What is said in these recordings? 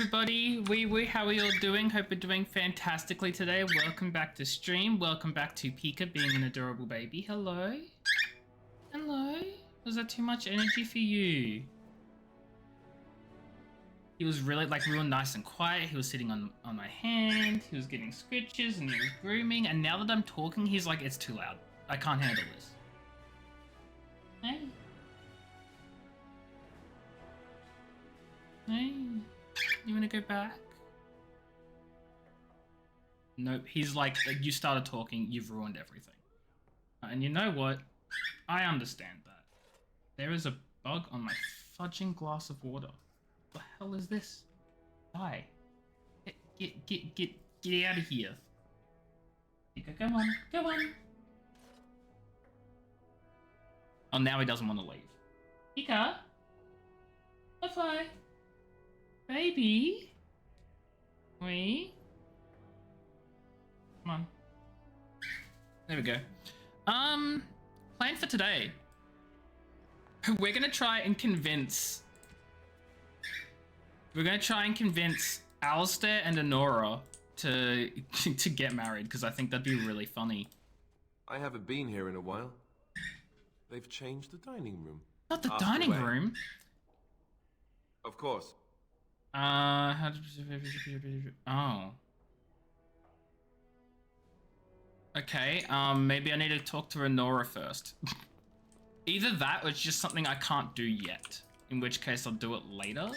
everybody. How are you all doing? Hope you're doing fantastically today. Welcome back to stream. Welcome back to Pika being an adorable baby. Hello? Hello? Was that too much energy for you? He was really, real nice and quiet. He was sitting on my hand. He was getting scritches and he was grooming. And now that I'm talking, he's like, it's too loud. I can't handle this. Hey. Hey. You wanna go back? Nope, he's like, you started talking, you've ruined everything. And you know what? I understand that. There is a bug on my fudging glass of water. What the hell is this? Die. Get out of here. Come on, come on. Oh, now he doesn't want to leave. Pika? Bye-bye. Baby? Wait. Come on. There we go. Plan for today. We're gonna try and convince Alistair and Honora to get married, because I think that'd be really funny. I haven't been here in a while. They've changed the dining room. Not the dining room. Of course. Oh. Okay, maybe I need to talk to Honora first. Either that or it's just something I can't do yet. In which case I'll do it later.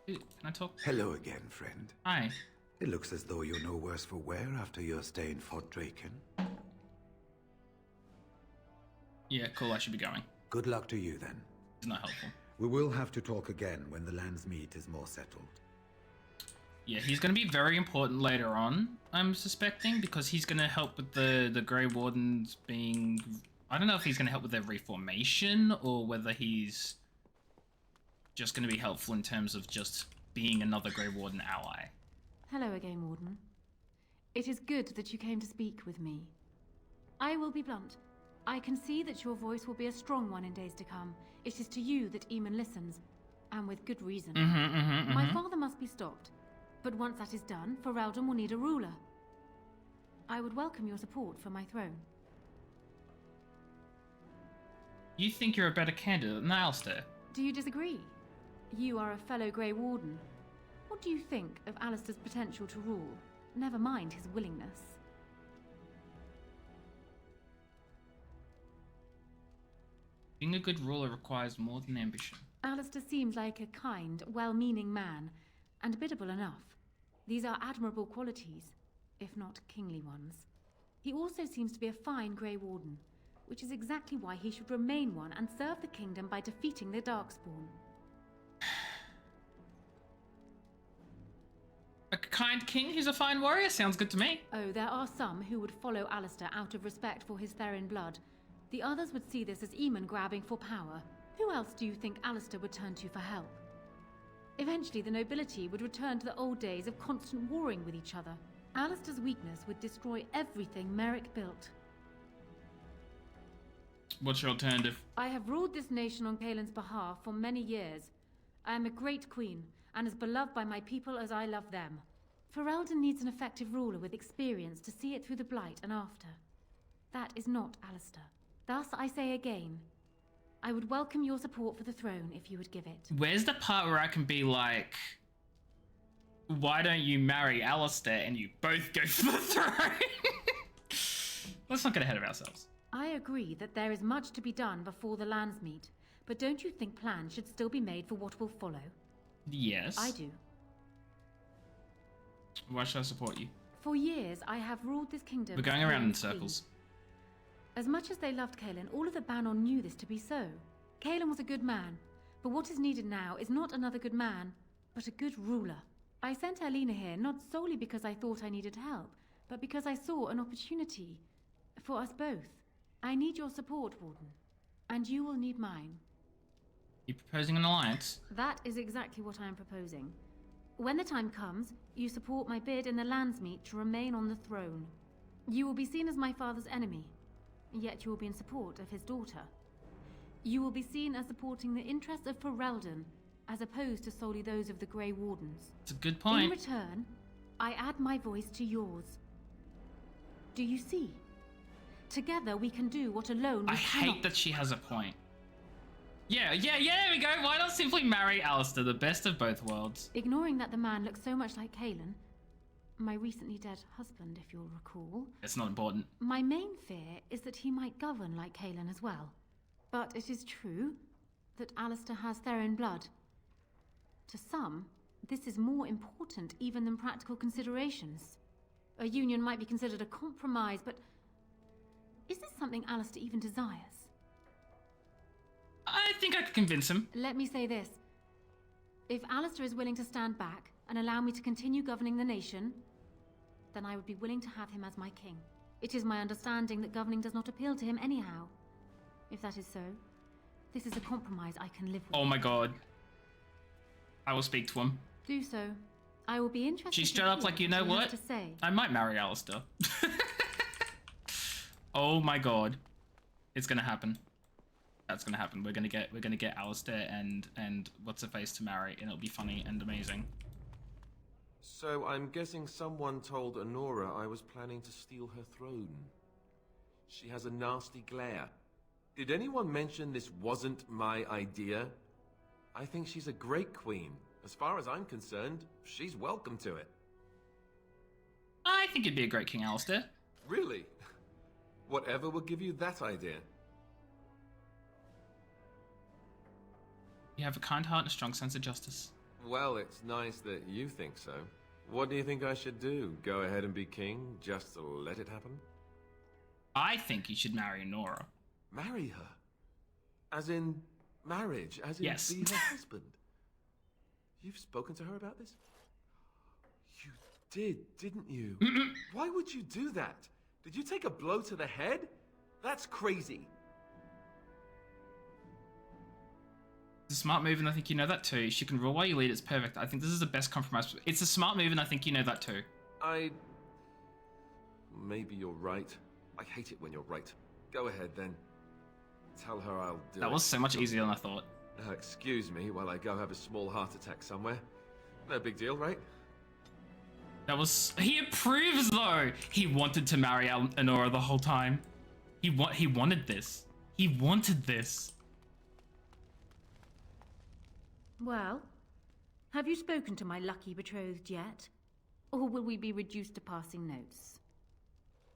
Ooh, can I talk? Hello again, friend. Hi. It looks as though you're no worse for wear after your stay in Fort Draken. Yeah, cool, I should be going. Good luck to you then. It's not helpful. We will have to talk again when the Landsmeet is more settled. Yeah, he's going to be very important later on, I'm suspecting, because he's going to help with the Grey Wardens being... I don't know if he's going to help with their reformation, or whether he's just going to be helpful in terms of just being another Grey Warden ally. Hello again, Warden. It is good that you came to speak with me. I will be blunt. I can see that your voice will be a strong one in days to come. It is to you that Eamon listens, and with good reason. My father must be stopped, but once that is done, Ferelden will need a ruler. I would welcome your support for my throne. You think you're a better candidate than Alistair? Do you disagree? You are a fellow Grey Warden. What do you think of Alistair's potential to rule? Never mind his willingness. Being a good ruler requires more than ambition. Alistair seems like a kind, well-meaning man, and biddable enough. These are admirable qualities, if not kingly ones. He also seems to be a fine Grey Warden, which is exactly why he should remain one and serve the kingdom by defeating the Darkspawn. A kind king who's a fine warrior sounds good to me. Oh, there are some who would follow Alistair out of respect for his Therin blood. The others would see this as Eamon grabbing for power. Who else do you think Alistair would turn to for help? Eventually, the nobility would return to the old days of constant warring with each other. Alistair's weakness would destroy everything Merrick built. What's your alternative? I have ruled this nation on Kaelin's behalf for many years. I am a great queen, and as beloved by my people as I love them. Ferelden needs an effective ruler with experience to see it through the Blight and after. That is not Alistair. Thus, I say again, I would welcome your support for the throne if you would give it. Where's the part where I can be like, why don't you marry Alistair and you both go for the throne? Let's not get ahead of ourselves. I agree that there is much to be done before the Landsmeet, but don't you think plans should still be made for what will follow? Yes. I do. Why should I support you? For years, I have ruled this kingdom. We're going around in circles. As much as they loved Kaelin, all of the Banon knew this to be so. Kaelin was a good man, but what is needed now is not another good man, but a good ruler. I sent Alina here not solely because I thought I needed help, but because I saw an opportunity for us both. I need your support, Warden, and you will need mine. You proposing an alliance? That is exactly what I am proposing. When the time comes, you support my bid in the Landsmeet to remain on the throne. You will be seen as my father's enemy, yet you will be in support of his daughter. You will be seen as supporting the interests of Ferelden, as opposed to solely those of the Grey Wardens. It's a good In point. return, I add my voice to yours. Do you see? Together we can do what alone we I cannot. hate that she has a point. Yeah, there we go. Why not simply marry Alistair, the best of both worlds? Ignoring that the man looks so much like Kalen, my recently dead husband, if you'll recall, It's not important. my main fear is that he might govern like Kalen as well. But it is true that Alistair has Theron blood. To some, this is more important even than practical considerations. A union might be considered a compromise, but is this something Alistair even desires? I think I could convince him. Let me say this. If Alistair is willing to stand back and allow me to continue governing the nation, then I would be willing to have him as my king. It is my understanding that governing does not appeal to him anyhow. If that is so, this is a compromise I can live with. Oh my god. I will speak to him. Do so. I will be interested. She's to straight up hear like, you know have what? to say. I might marry Alistair. Oh my god. It's gonna happen. That's gonna happen. We're gonna get Alistair and what's her face to marry, and it'll be funny and amazing. So I'm guessing someone told Honora I was planning to steal her throne. She has a nasty glare. Did anyone mention this wasn't my idea? I think she's a great queen. As far as I'm concerned, she's welcome to it. I think you'd be a great king, Alistair. Really? Whatever will give you that idea? You have a kind heart and a strong sense of justice. Well, it's nice that you think so. What do you think I should do? Go ahead and be king, just to let it happen? I think you should marry Nora. Marry her? As in marriage? As in Yes. be her husband? You've spoken to her about this? You did, didn't you? Why would you do that? Did you take a blow to the head? That's crazy. It's a smart move, and I think you know that too. She can rule while you lead. It's perfect. I think this is the best compromise. It's a smart move, and I think you know that too. Maybe you're right. I hate it when you're right. Go ahead, then. Tell her I'll do it. That was so much easier than I thought. Excuse me while I go have a small heart attack somewhere. No big deal, right? That was... He approves, though! He wanted to marry Honora the whole time. He wanted this. He wanted this. Well, have you spoken to my lucky betrothed yet? Or will we be reduced to passing notes?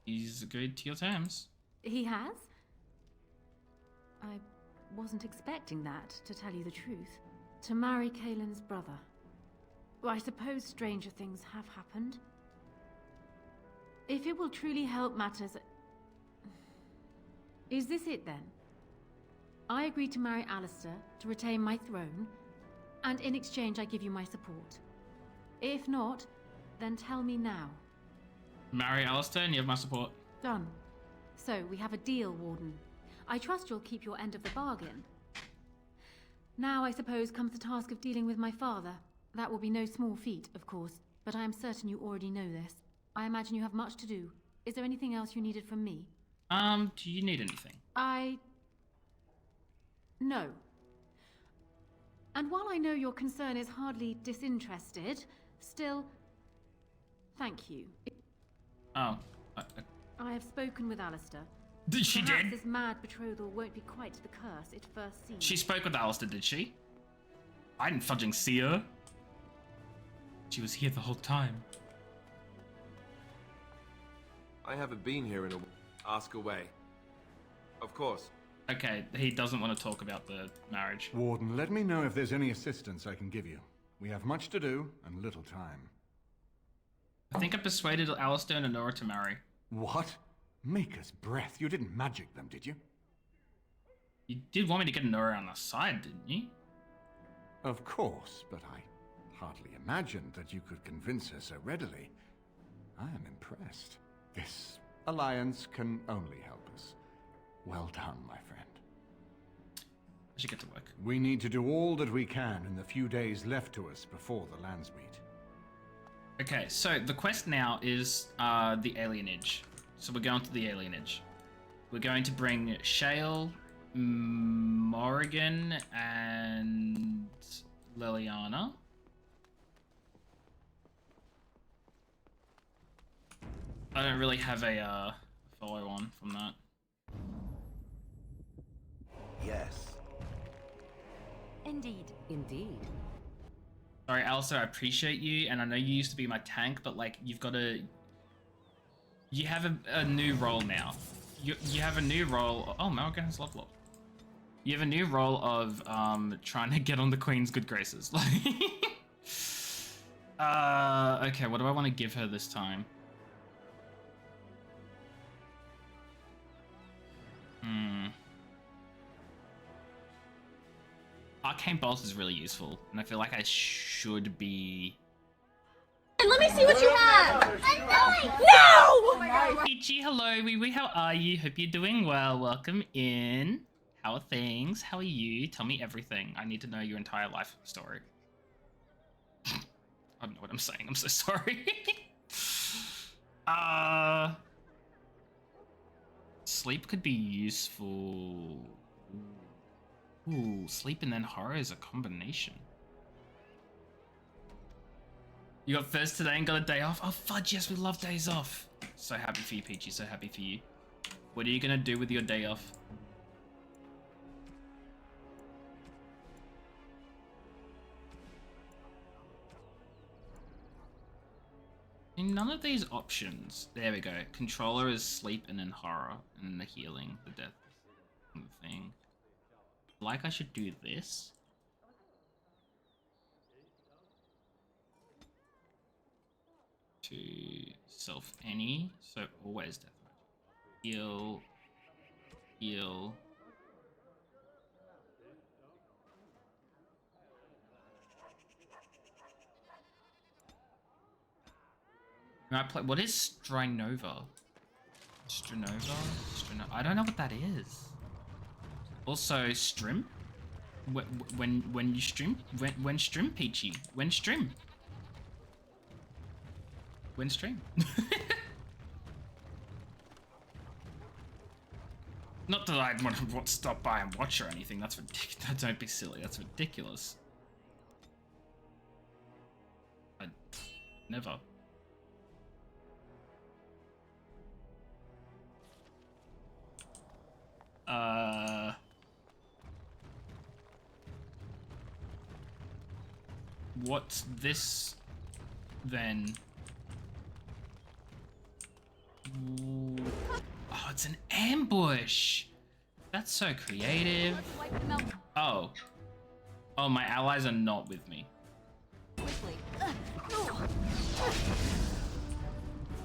He's agreed to your terms. He has? I wasn't expecting that, to tell you the truth. To marry Kalen's brother. Well, I suppose stranger things have happened. If it will truly help matters... Is this it, then? I agree to marry Alistair to retain my throne, and in exchange I give you my support. If not, then tell me now. Marry Alistair and you have my support. Done. So, we have a deal, Warden. I trust you'll keep your end of the bargain. Now, I suppose, comes the task of dealing with my father. That will be no small feat, of course, but I am certain you already know this. I imagine you have much to do. Is there anything else you needed from me? Do you need anything? No. And while I know your concern is hardly disinterested, still, thank you. Oh. I have spoken with Alistair. She Perhaps did? this mad betrothal won't be quite the curse it first seemed. She spoke with Alistair, did she? I didn't fudging see her. She was here the whole time. I haven't been here in a... Ask away. Of course. Okay, he doesn't want to talk about the marriage. Warden, let me know if there's any assistance I can give you. We have much to do and little time. I think I persuaded Alistair and Honora to marry. What? Maker's breath. You didn't magic them, did you? You did want me to get Honora on the side, didn't you? Of course, but I hardly imagined that you could convince her so readily. I am impressed. This alliance can only help us. Well done, my friend. I should get to work. We need to do all that we can in the few days left to us before the Landsmeet. Okay, so the quest now is the alienage. So we're going to the alienage. We're going to bring Shale, Morrigan, and Liliana. I don't really have a follow on from that. Yes. Indeed. Indeed. Sorry, Alistair, I appreciate you, and I know you used to be my tank, but like, you've got to... You have a new role now. You have a new role... Oh, Malgan has level up. You have a new role of trying to get on the Queen's good graces. Like, okay, what do I want to give her this time? Arcane Bolt is really useful, and I feel like I should be... And let me see what you have! No! Peachy, hello, Wee, how are you? Hope you're doing well. Welcome in. How are things? How are you? Tell me everything. I need to know your entire life story. I don't know what I'm saying. I'm so sorry. Sleep could be useful. Ooh, sleep and then horror is a combination. You got first today and got a day off? Oh, fudge, yes, we love days off. So happy for you, Peachy, so happy for you. What are you gonna do with your day off? In none of these options. There we go. Controller is sleep and then horror. And then the healing, the death and the thing. Like I should do this. To self any. So always death mode. Heal. Heal. Can I play? What is Strinova? Strinova? I don't know what that is. Also, strim? When you stream? When stream, Peachy? When stream? When stream? Not that I'd want to stop by and watch or anything. That's ridiculous. Don't be silly. That's ridiculous. I'd never. What's this then? Ooh. Oh, it's an ambush. That's so creative. Oh. Oh, my allies are not with me.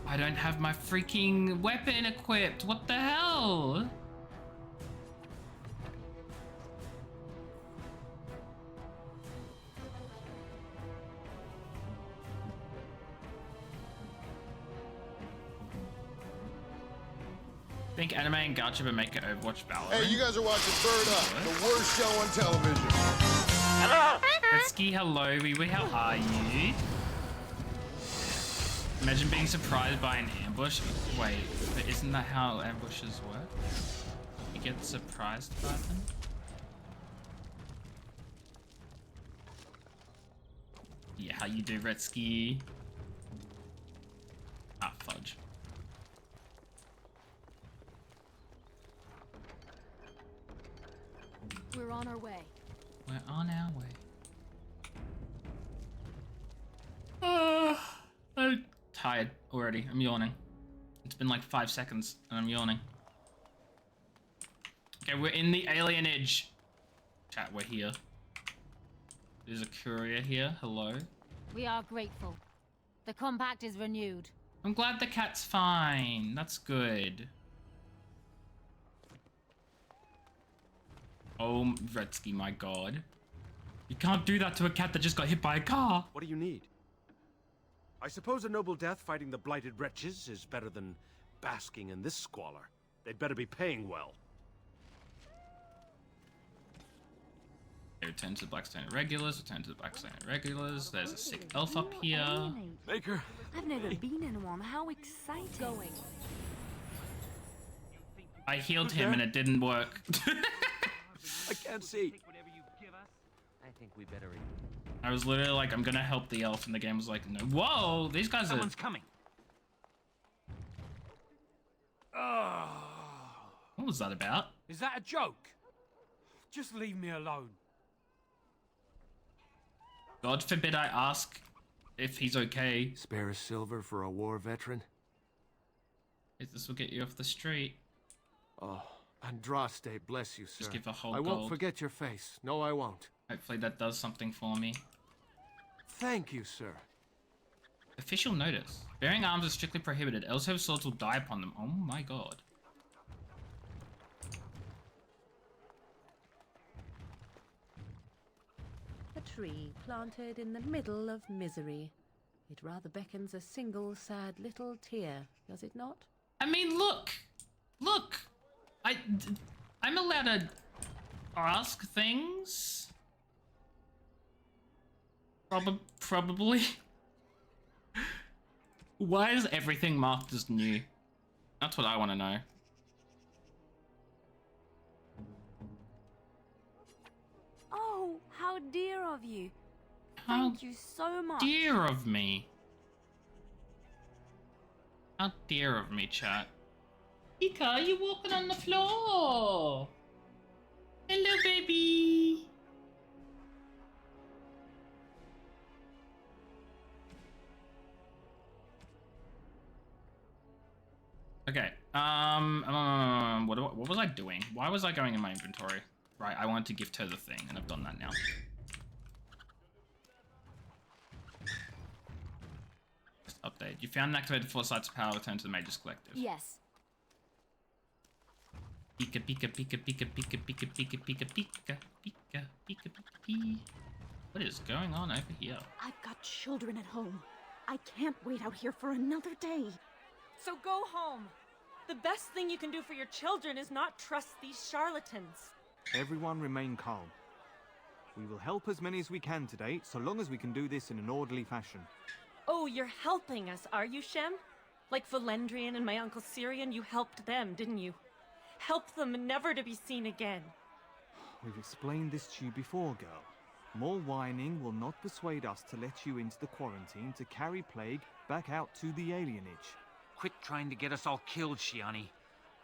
I don't have my freaking weapon equipped. What the hell? I think Anime and Gacha would make it Overwatch Valorant. Hey, you guys are watching Bird Up, the worst show on television. Retsky, hello, Wee, how are you? Imagine being surprised by an ambush. Wait, but isn't that how ambushes work? You get surprised by them? Yeah, how you do, Retsky? Ah, fudge. We're on our way. We're on our way. I'm tired already. I'm yawning. It's been like 5 seconds and I'm yawning. Okay, we're in the alienage. Chat, we're here. There's a courier here. Hello. We are grateful. The compact is renewed. I'm glad the cat's fine. That's good. Oh, Retsky, my god. You can't do that to a cat that just got hit by a car. What do you need? I suppose a noble death fighting the blighted wretches is better than basking in this squalor. They'd better be paying well. Okay, return to the Blackstone Irregulars, return to the Blackstone Irregulars. There's a sick elf up here. Maker. I've never been in one. How exciting. Going. I healed him and it didn't work. I can't see. I think we better. I was literally like, I'm gonna help the elf, and the game was like, no. Whoa, these guys are. Someone's coming. What was that about? Is that a joke? Just leave me alone. God forbid I ask if he's okay. Spare a silver for a war veteran? This will get you off the street. Oh, Andraste, bless you, sir. Just give a whole I won't gold. forget your face. No, I won't. Hopefully that does something for me. Thank you, sir. Official notice. Bearing arms is strictly prohibited. Else who have swords will die upon them. Oh my god. A tree planted in the middle of misery. It rather beckons a single sad little tear, does it not? I mean, look! Look! I'm allowed to ask things? Probably. Why is everything marked as new? That's what I want to know. Oh, how dear of you. How Thank you so much. dear of me. How dear of me, chat. Ika, you walking on the floor. Hello, baby. Okay. What was I doing? Why was I going in my inventory? Right, I wanted to gift her the thing, and I've done that now. Just update. You found and activated 4 sites of power. Return to the Mage's Collective. Yes. Pika pika pika pika pika pika pika pika pika pika pika pika. What is going on over here? I've got children at home. I can't wait out here for another day. So go home. The best thing you can do for your children is not trust these charlatans. Everyone remain calm. We will help as many as we can today, so long as we can do this in an orderly fashion. Oh, you're helping us, are you, Shem? Like Valendrian and my Uncle Syrian, you helped them, didn't you? Help them never to be seen again. We've explained this to you before, girl. More whining will not persuade us to let you into the quarantine to carry plague back out to the alienage. Quit trying to get us all killed, Shiani.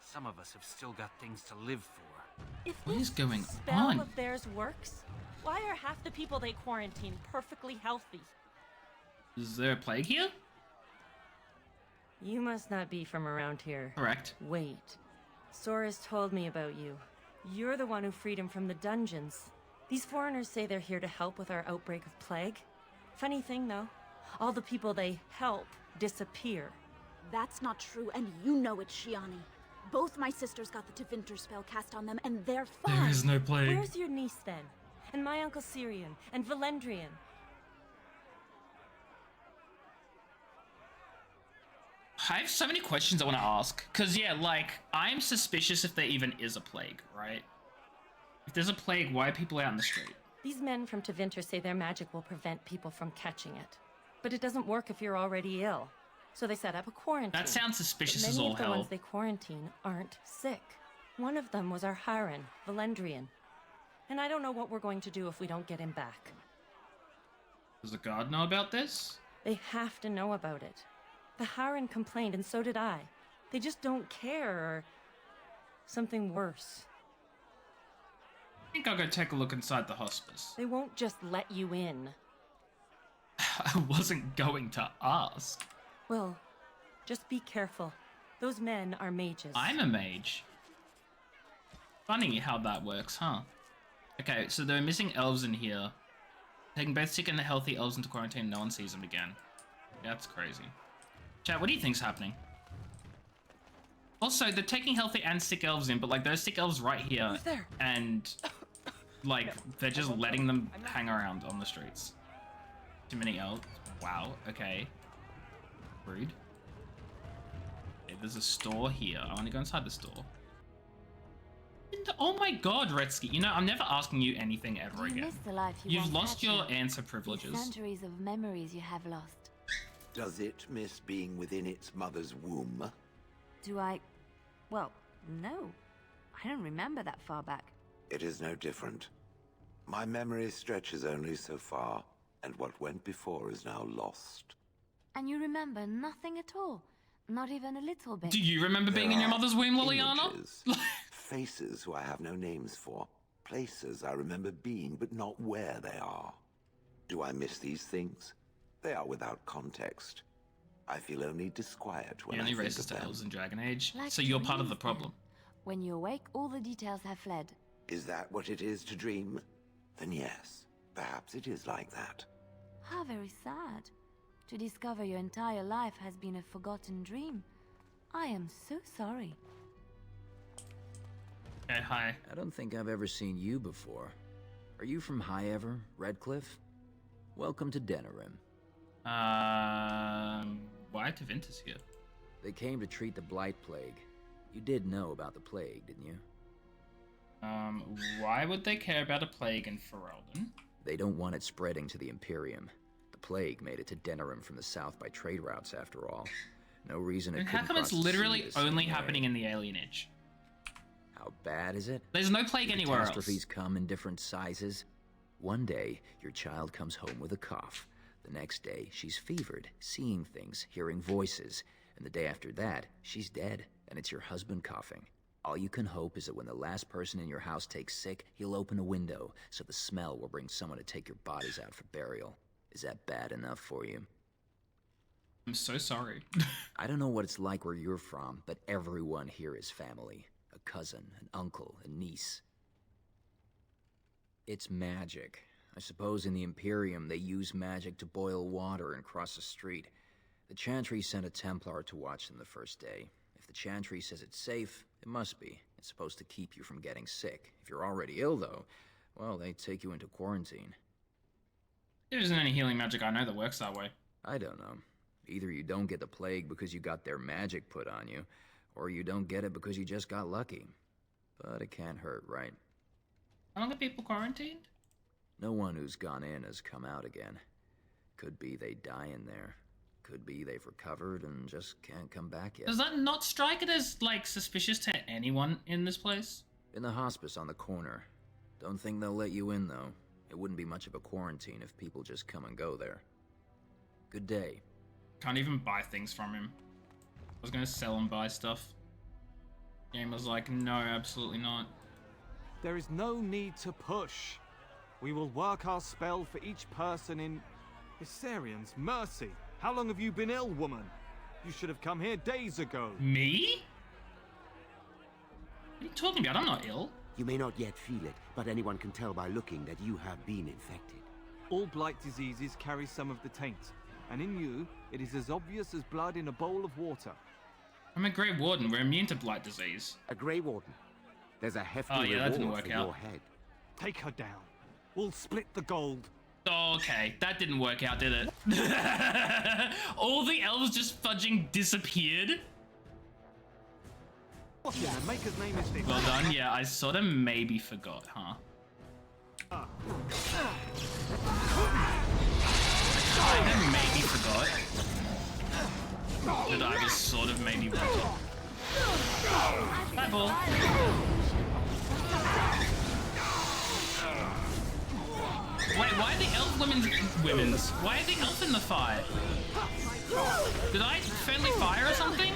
Some of us have still got things to live for. If What is going spell on? of theirs works, why are half the people they quarantine perfectly healthy? Is there a plague here? You must not be from around here. Correct. Wait. Sora's told me about you. You're the one who freed him from the dungeons. These foreigners say they're here to help with our outbreak of plague. Funny thing, though. All the people they help disappear. That's not true, and you know it, Shiani. Both my sisters got the Tevinter spell cast on them, and they're fine. There is no plague. Where's your niece, then? And my Uncle Syrian? And Valendrian? I have so many questions I want to ask. Because, yeah, like, I'm suspicious if there even is a plague, right? If there's a plague, why are people out in the street? These men from Tevinter say their magic will prevent people from catching it. But it doesn't work if you're already ill. So they set up a quarantine. That sounds suspicious But as all many of the hell. ones they quarantine aren't sick. One of them was our Hiren, Valendrian. And I don't know what we're going to do if we don't get him back. Does the guard know about this? They have to know about it. The Hiren complained, and so did I. They just don't care, or something worse. I think I'll go take a look inside the hospice. They won't just let you in. I wasn't going to ask. Well, just be careful. Those men are mages. I'm a mage. Funny how that works, huh? Okay, so there are missing elves in here. Taking both sick and the healthy elves into quarantine, no one sees them again. That's crazy. Chat, what do you think's happening? Also, they're taking healthy and sick elves in, but like those sick elves right here, Who's there? and like they're just letting them hang around on the streets. Too many elves. Wow. Okay. Rude. Okay, there's a store here. I want to go inside the store. Oh my god, Retsky. You know, I'm never asking you anything ever You again. miss the life you You've once lost had, your Shem. answer The privileges. centuries of memories you have lost. Does it miss being within its mother's womb? Do I... Well, no. I don't remember that far back. It is no different. My memory stretches only so far, and what went before is now lost. And you remember nothing at all? Not even a little bit? Do you remember being There in your are mother's womb, Liliana? images, faces who I have no names for, places I remember being, but not where they are. Do I miss these things? They are without context. I feel only disquiet when He only I think races of to them. elves in Dragon Age, Like so you're part of the dreams, then. problem. When you awake, all the details have fled. Is that what it is to dream? Then yes, perhaps it is like that. How very sad. To discover your entire life has been a forgotten dream. I am so sorry. Okay, hi. I don't think I've ever seen you before. Are you from High Ever, Redcliffe? Welcome to Denerim. Why Tevinter's here? They came to treat the Blight Plague. You did know about the plague, didn't you? Why would they care about a plague in Ferelden? They don't want it spreading to the Imperium. The plague made it to Denerim from the south by trade routes, after all. No reason it And how couldn't come it's cross the sea literally the same only way. happening in the Alien Age? How bad is it? There's no plague Do anywhere else. catastrophes come in different sizes? One day, your child comes home with a cough. The next day, she's fevered, seeing things, hearing voices. And the day after that, she's dead, and it's your husband coughing. All you can hope is that when the last person in your house takes sick, he'll open a window, so the smell will bring someone to take your bodies out for burial. Is that bad enough for you? I'm so sorry. I don't know what it's like where you're from, but everyone here is family. A cousin, an uncle, a niece. It's magic. I suppose in the Imperium they use magic to boil water and cross a street. The Chantry sent a Templar to watch them the first day. If the Chantry says it's safe, it must be. It's supposed to keep you from getting sick. If you're already ill, though, well, they take you into quarantine. There isn't any healing magic I know that works that way. I don't know. Either you don't get the plague because you got their magic put on you, or you don't get it because you just got lucky. But it can't hurt, right? How long are people quarantined? No one who's gone in has come out again. Could be they die in there. Could be they've recovered and just can't come back yet. Does that not strike it as, like, suspicious to anyone in this place? In the hospice on the corner. Don't think they'll let you in, though. It wouldn't be much of a quarantine if people just come and go there. Good day. Can't even buy things from him. I was gonna sell and buy stuff. Game was like, no, absolutely not. There is no need to push. We will work our spell for each person in... Isarians, mercy! How long have you been ill, woman? You should have come here days ago. Me? What are you talking about? I'm not ill. You may not yet feel it, but anyone can tell by looking that you have been infected. All blight diseases carry some of the taint, and in you, it is as obvious as blood in a bowl of water. I'm a Grey Warden. We're immune to blight disease. A Grey Warden. There's a hefty Oh, yeah, that didn't reward work for out. your head. Take her down. We'll split the gold. Okay, that didn't work out, did it? All the elves just fudging disappeared? What in the maker's name is this? Well done, yeah, I sort of maybe forgot, huh? I maybe forgot that I was sort of maybe wrong. Bye, ball. Wait, why are the elf women's? Why are the elf in the fire? Did I friendly fire or something?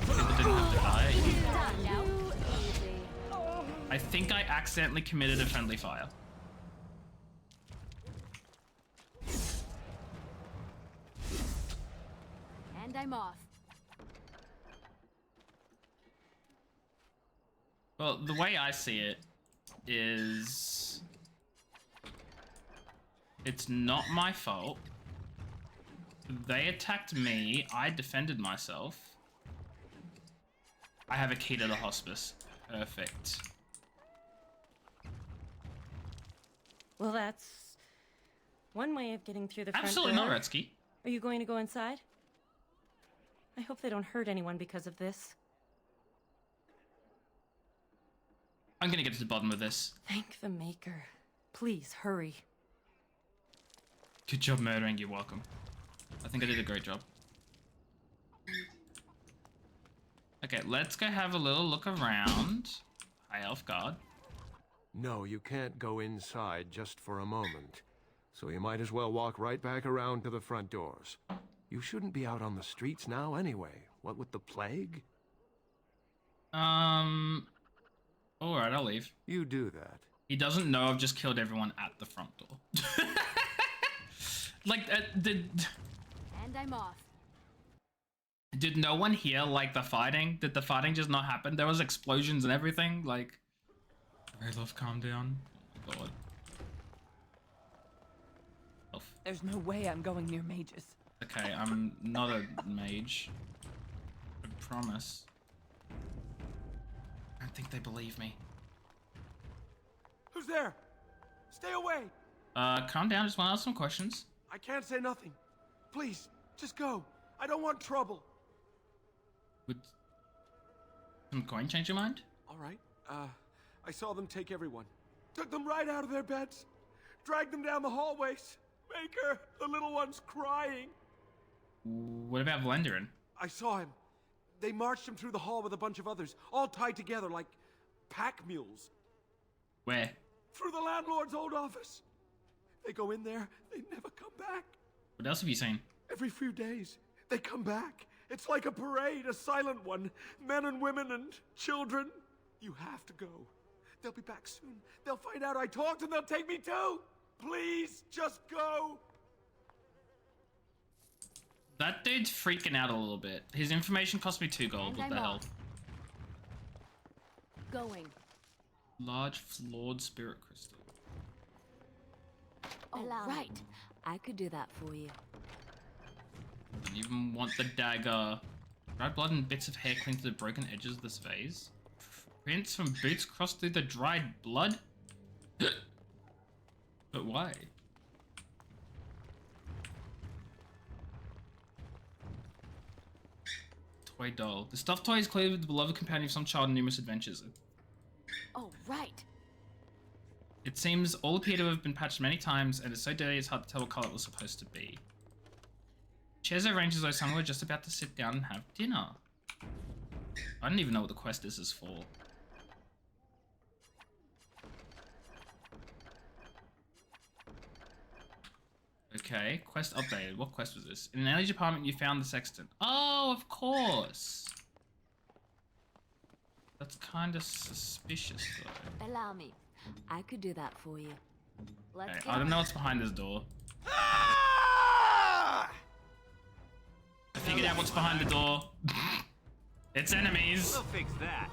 People didn't have to die. I think I accidentally committed a friendly fire. And I'm off. Well, the way I see it is... it's not my fault. They attacked me, I defended myself. I have a key to the hospice. Perfect. Well, that's one way of getting through the front Absolutely door. not, Retsky. Are you going to go inside? I hope they don't hurt anyone because of this. I'm gonna get to the bottom of this. Thank the Maker. Please, hurry. Good job murdering, you're welcome. I think I did a great job. Okay, let's go have a little look around. High elf guard. No, you can't go inside just for a moment. So you might as well walk right back around to the front doors. You shouldn't be out on the streets now anyway. What with the plague? Alright, I'll leave. You do that. He doesn't know I've just killed everyone at the front door. Like, And I'm off. did no one hear, like, the fighting? Did the fighting just not happen? There was explosions and everything, like... Love, calm down. Oh my god. There's no way I'm going near mages. Okay, I'm not a mage. I promise. I don't think they believe me. Who's there? Stay away! Calm down, just want to ask some questions. I can't say nothing. Please, just go. I don't want trouble. Would some coin change your mind? All right. I saw them take everyone. Took them right out of their beds. Dragged them down the hallways. Maker, the little one's crying. What about Valendarin? I saw him. They marched him through the hall with a bunch of others, all tied together like pack mules. Where? Through the landlord's old office. They go in there, they never come back. What else have you seen? Every few days, they come back. It's like a parade, a silent one. Men and women and children. You have to go. They'll be back soon. They'll find out I talked and they'll take me too. Please, just go. That dude's freaking out a little bit. His information cost me 2 gold. What the hell? Going. Large flawed spirit crystal. Oh, right. I could do that for you. Don't even want the dagger. Dried blood and bits of hair cling to the broken edges of this vase. Prints from boots crossed through the dried blood? But why? Toy doll. The stuffed toy is clearly the beloved companion of some child in numerous adventures. Oh, right. It seems all appear to have been patched many times, and it's so dirty it's hard to tell what color it was supposed to be. Chairs are arranged as though someone were just about to sit down and have dinner. I don't even know what the quest is for. Okay, quest updated. What quest was this? In an energy department, you found the sextant. Oh, of course. That's kind of suspicious, though. Allow me. I could do that for you. Okay, I don't know what's behind this door. I figured out what's behind the door. It's enemies. We'll fix that.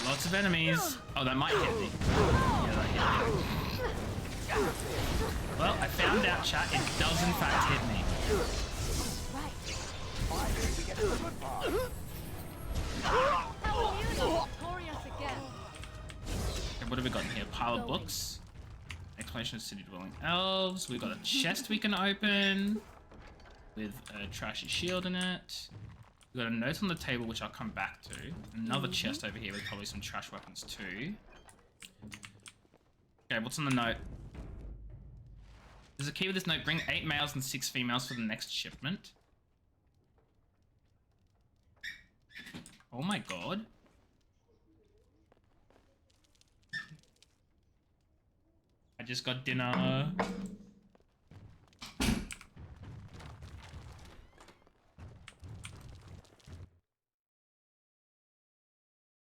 Lots of enemies. Oh, that might hit me. Yeah, that hit me. Well, I found out, chat. It does in fact hit me. Okay, what have we got in here? Pile of books. Explanation of city dwelling elves. We've got a chest we can open with a trashy shield in it. We've got a note on the table which I'll come back to. Another chest over here with probably some trash weapons too. Okay, what's on the note? There's a key with this note. Bring 8 males and 6 females for the next shipment. Oh my god. I just got dinner.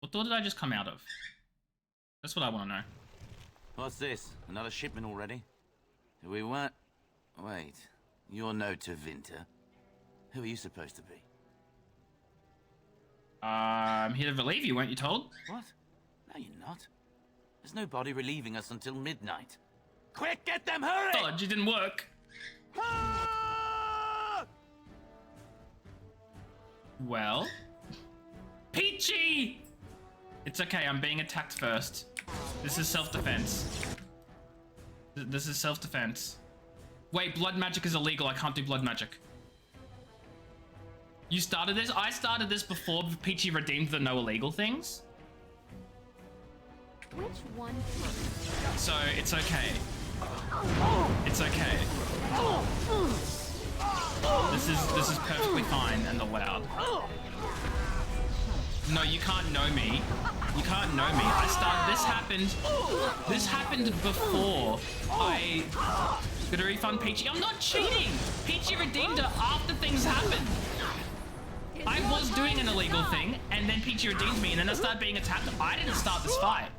What door did I just come out of? That's what I want to know. What's this? Another shipment already? We weren't... Wait. You're no Tevinter. Who are you supposed to be? I'm here to relieve you, weren't you told? What? No, you're not. There's no body relieving us until midnight. Quick, get them, hurry! Dodge, it didn't work. Well? Peachy! It's okay, I'm being attacked first. This is self-defense. This is self-defense. Wait, blood magic is illegal. I can't do blood magic. You started this? I started this before Peachy redeemed the no illegal things. Which one first? So, it's okay. It's okay. This is perfectly fine and allowed. No, you can't know me. You can't know me. This happened before I got a refund Peachy. I'm not cheating! Peachy redeemed her after things happened. I was doing an illegal thing, and then Peachy redeemed me, and then I started being attacked. I didn't start this fight.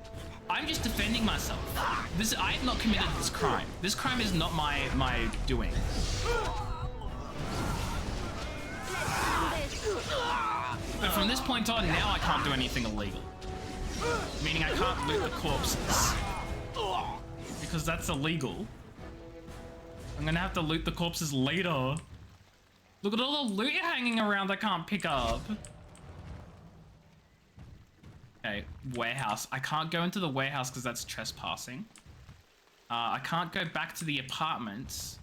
I'm just defending myself. I have not committed this crime. This crime is not my doing. But from this point on, now I can't do anything illegal. Meaning I can't loot the corpses. Because that's illegal. I'm gonna have to loot the corpses later. Look at all the loot hanging around I can't pick up. Okay, warehouse. I can't go into the warehouse because that's trespassing. I can't go back to the apartments.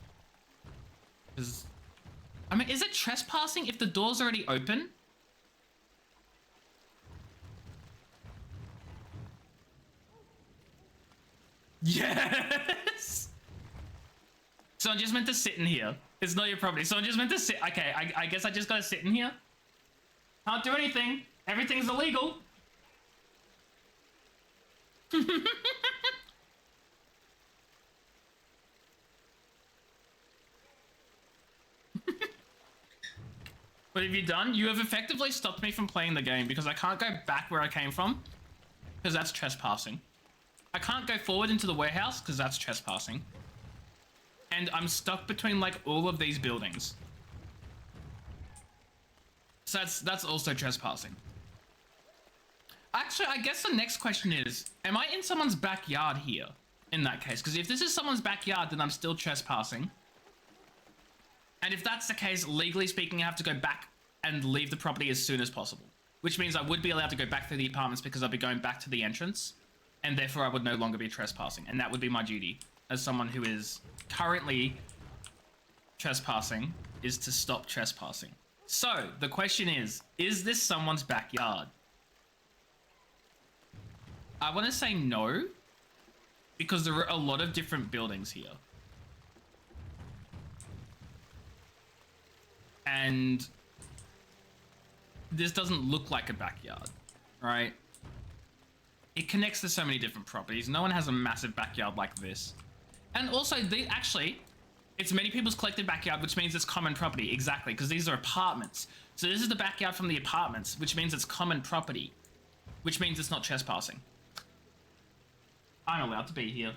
I mean, is it trespassing if the door's already open? Yes! So I'm just meant to sit in here. It's not your property. So I'm just meant to sit. Okay, I guess I just gotta sit in here. Can't do anything. Everything's illegal. What have you done? You have effectively stopped me from playing the game because I can't go back where I came from because that's trespassing. I can't go forward into the warehouse because that's trespassing. And I'm stuck between like all of these buildings. So that's also trespassing. Actually, I guess the next question is, am I in someone's backyard here in that case? Because if this is someone's backyard, then I'm still trespassing. And if that's the case, legally speaking, I have to go back and leave the property as soon as possible. Which means I would be allowed to go back through the apartments because I'll be going back to the entrance. And therefore I would no longer be trespassing. And that would be my duty as someone who is currently trespassing, is to stop trespassing. So the question is this someone's backyard? I want to say no, because there are a lot of different buildings here. And this doesn't look like a backyard, right? It connects to so many different properties. No one has a massive backyard like this. And also, actually, it's many people's collective backyard, which means it's common property. Exactly, because these are apartments. So this is the backyard from the apartments, which means it's common property, which means it's not trespassing. I'm allowed to be here.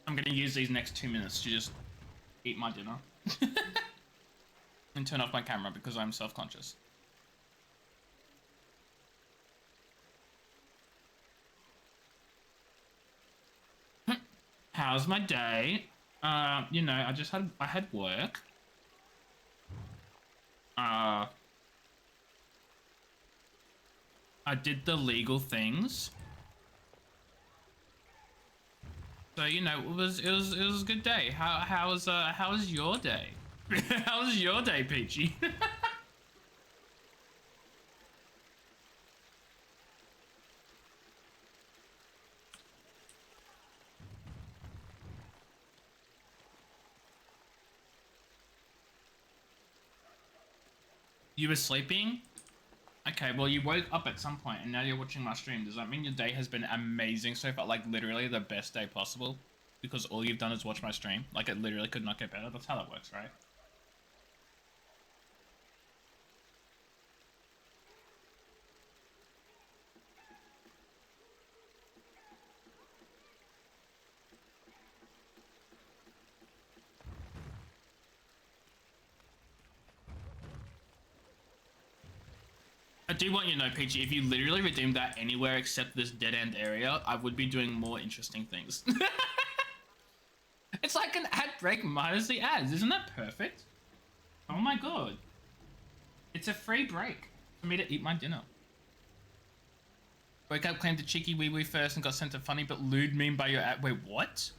I'm gonna use these next 2 minutes to just eat my dinner. And turn off my camera because I'm self-conscious. How's my day? You know, I had work. I did the legal things. So, you know, it was a good day. How was your day? How was your day, Peachy? You were sleeping? Okay, well you woke up at some point and now you're watching my stream. Does that mean your day has been amazing so far? Like literally the best day possible? Because all you've done is watch my stream? Like it literally could not get better? That's how that works, right? I do want you to know, Peachy, if you literally redeemed that anywhere except this dead-end area, I would be doing more interesting things. It's like an ad break minus the ads. Isn't that perfect? Oh my god. It's a free break for me to eat my dinner. Woke up, claimed a cheeky wee-wee first and got sent a funny but lewd meme by your ad. Wait, what?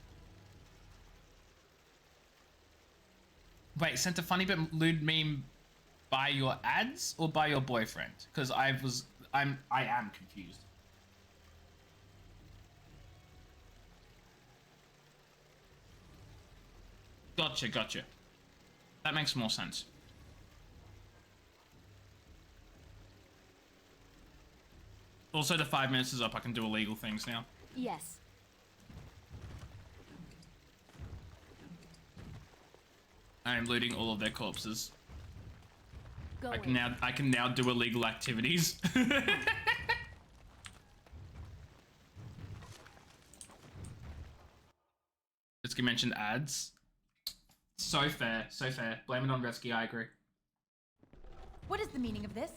Wait, sent a funny but lewd meme by your ads or by your boyfriend? Because I am confused. Gotcha. That makes more sense. Also, the 5 minutes is up. I can do illegal things now. Yes. I am looting all of their corpses. Go I can now do illegal activities. Let's get mentioned ads. So fair. Blame it on Redsky, I agree. What is the meaning of this?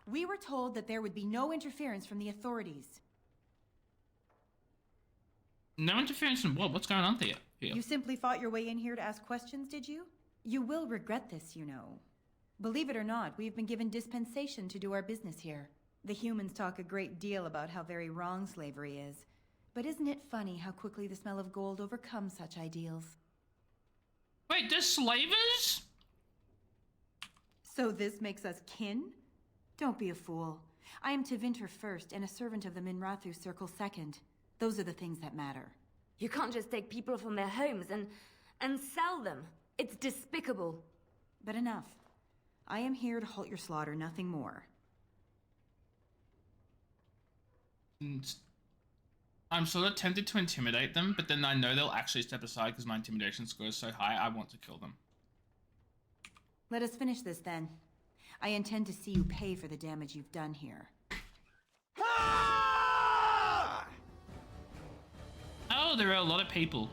We were told that there would be no interference from the authorities. No interference in what? What's going on here? You simply fought your way in here to ask questions, did you? You will regret this, you know. Believe it or not, we've been given dispensation to do our business here. The humans talk a great deal about how very wrong slavery is. But isn't it funny how quickly the smell of gold overcomes such ideals? Wait, they're slavers? So this makes us kin? Don't be a fool. I am Tevinter first and a servant of the Minrathu Circle second. Those are the things that matter. You can't just take people from their homes and sell them. It's despicable. But enough. I am here to halt your slaughter, nothing more. I'm sort of tempted to intimidate them, but then I know they'll actually step aside because my intimidation score is so high, I want to kill them. Let us finish this then. I intend to see you pay for the damage you've done here. Oh, there are a lot of people.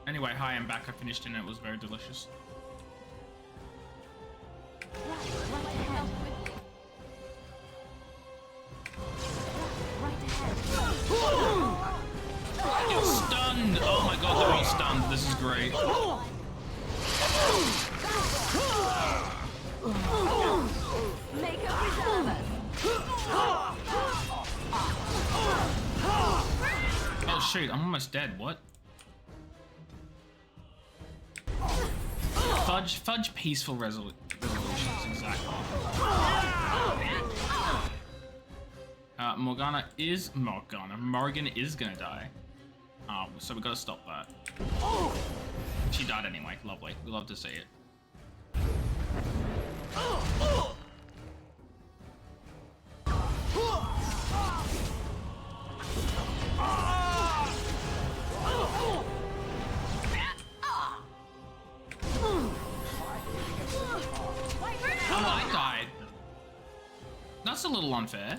Anyway, hi, I'm back. I finished and it was very delicious. You're stunned! Oh my god, they're all stunned. This is great. Make a reserve. Oh shoot, I'm almost dead. What? Fudge peaceful resolutions, exactly. Morgan is gonna die. Oh, so we gotta stop that. She died anyway, lovely. We love to see it. Oh, I died. That's a little unfair.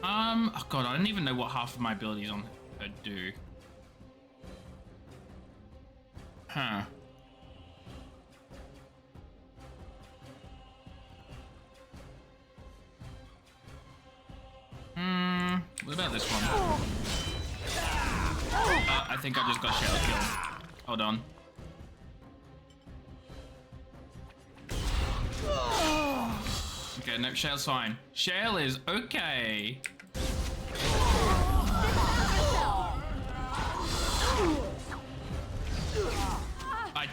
Oh god, I don't even know what half of my abilities on her do. Huh. What about this one? I think I just got Shale killed. Hold on. Okay, no, Shale's fine. Shale is okay.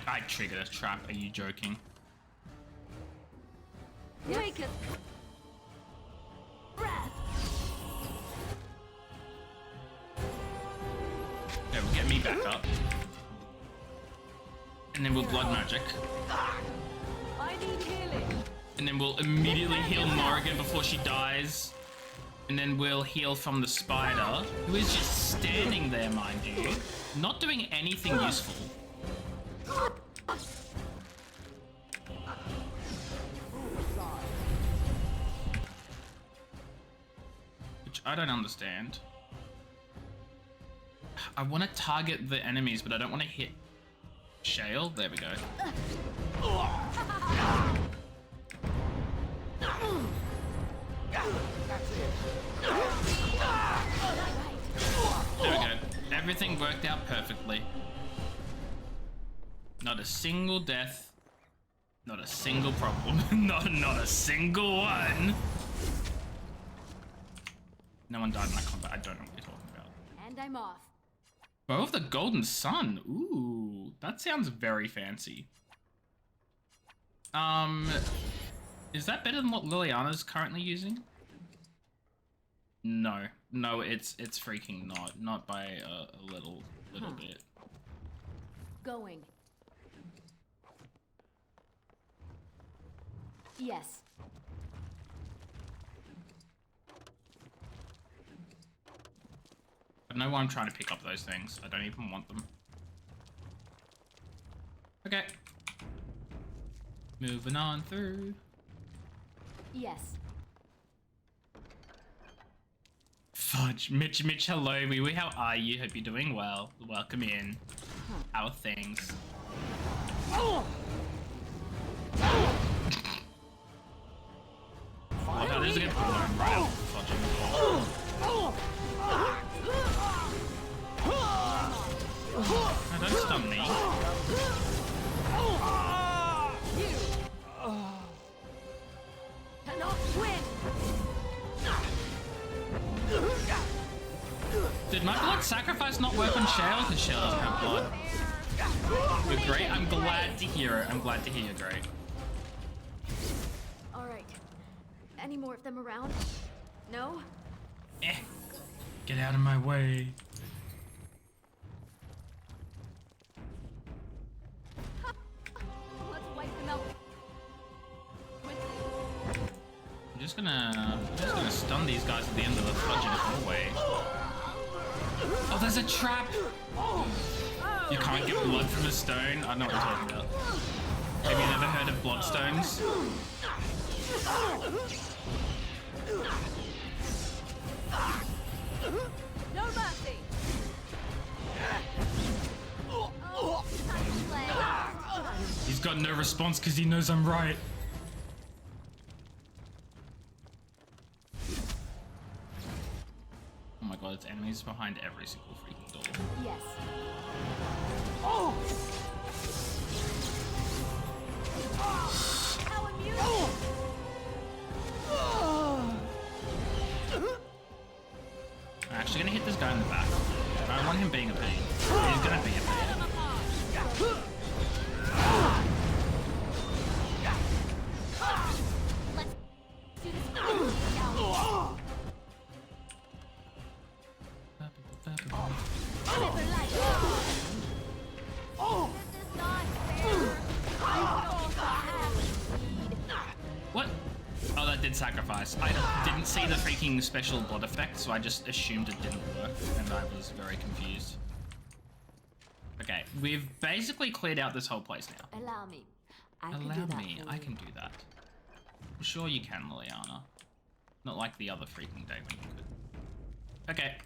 I triggered a trap. Are you joking? Take it. Okay, we'll get me back up. And then we'll blood magic. I need healing. And then we'll immediately heal Morgan before she dies. And then we'll heal from the spider, who is just standing there, mind you. Not doing anything useful. Which I don't understand. I want to target the enemies, but I don't want to hit Shale. There we go. There we go. Everything worked out perfectly. Not a single death. Not a single problem. not a single one. No one died in that combat. I don't know what you're talking about. And I'm off. Bow of the Golden Sun. Ooh, that sounds very fancy. Is that better than what Liliana's currently using? No, it's freaking not. Not by a little bit. Going. Yes. I know why I'm trying to pick up those things. I don't even want them. Okay. Moving on through. Yes. Fudge. Mitch, hello, wee. How are you? Hope you're doing well. Welcome in. How are things? Oh, how does it get blown right out of fudging? No, don't stun me. Cannot win. Did my blood sacrifice not work on Shale? Because Shale doesn't have blood. You're great. I'm glad to hear it. I'm glad to hear you're great. All right. Any more of them around? No? Get out of my way. Let's wipe them out. I'm just gonna stun these guys at the end of the fudging hallway. Oh, there's a trap! You can't get blood from a stone? I know what you're talking about. Have you never heard of bloodstones? No mercy! He's got no response because he knows I'm right. Oh my god, it's enemies behind every single freaking door. Yes. Oh! How amusing! I'm actually gonna hit this guy in the back. I don't want him being a pain. He's gonna be a pain. What? Oh, that did sacrifice. I didn't see the freaking special blood effect, so I just assumed it didn't work, and I was very confused. Okay, we've basically cleared out this whole place now. Allow me. I can do that. I'm sure you can, Liliana. Not like the other freaking day when you could. Okay.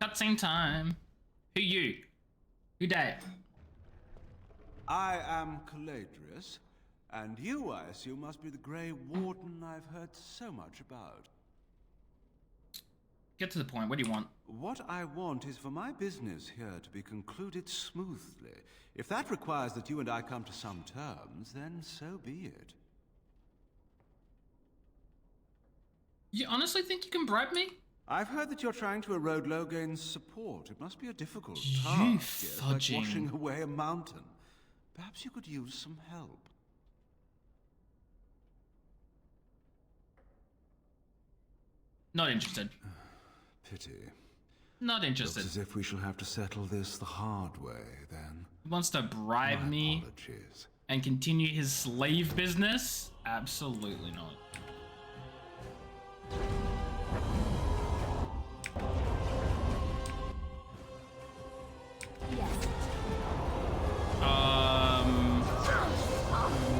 Cutscene time. Who you? Who dat? I am Caladrius, and you, I assume, must be the Grey Warden I've heard so much about. Get to the point. What do you want? What I want is for my business here to be concluded smoothly. If that requires that you and I come to some terms, then so be it. You honestly think you can bribe me? I've heard that you're trying to erode Logain's support. It must be a difficult You task. It's like fudging. washing away a mountain. Perhaps you could use some help. Not interested. Pity. Not interested. Looks as if we shall have to settle this the hard way, then. He wants to bribe My me apologies. and continue his slave business? Absolutely not.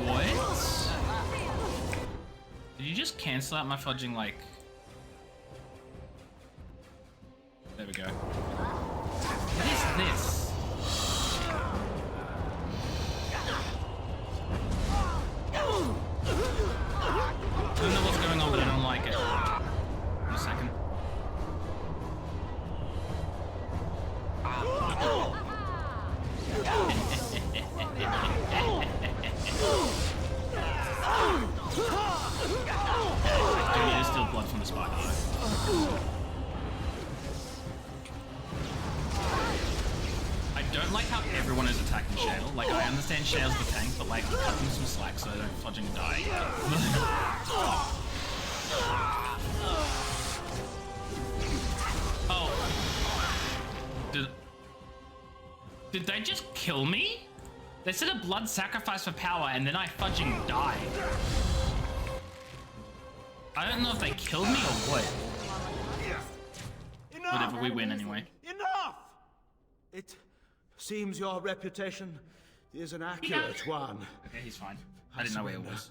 What? Did you just cancel out my fudging, like... There we go. What is this? I don't know what's going on, but I don't like it. In a second. I do need to steal blood from the spider though. everyone is attacking Shale. Like, I understand Shale's the tank, but like, cut them some slack so they don't fudging die. Oh. Did they just kill me? They said a blood sacrifice for power, and then I fudging died. I don't know if they killed me or what. Whatever, we win anyway. Enough! It seems your reputation is an accurate one. Okay, he's fine. I didn't know where it was.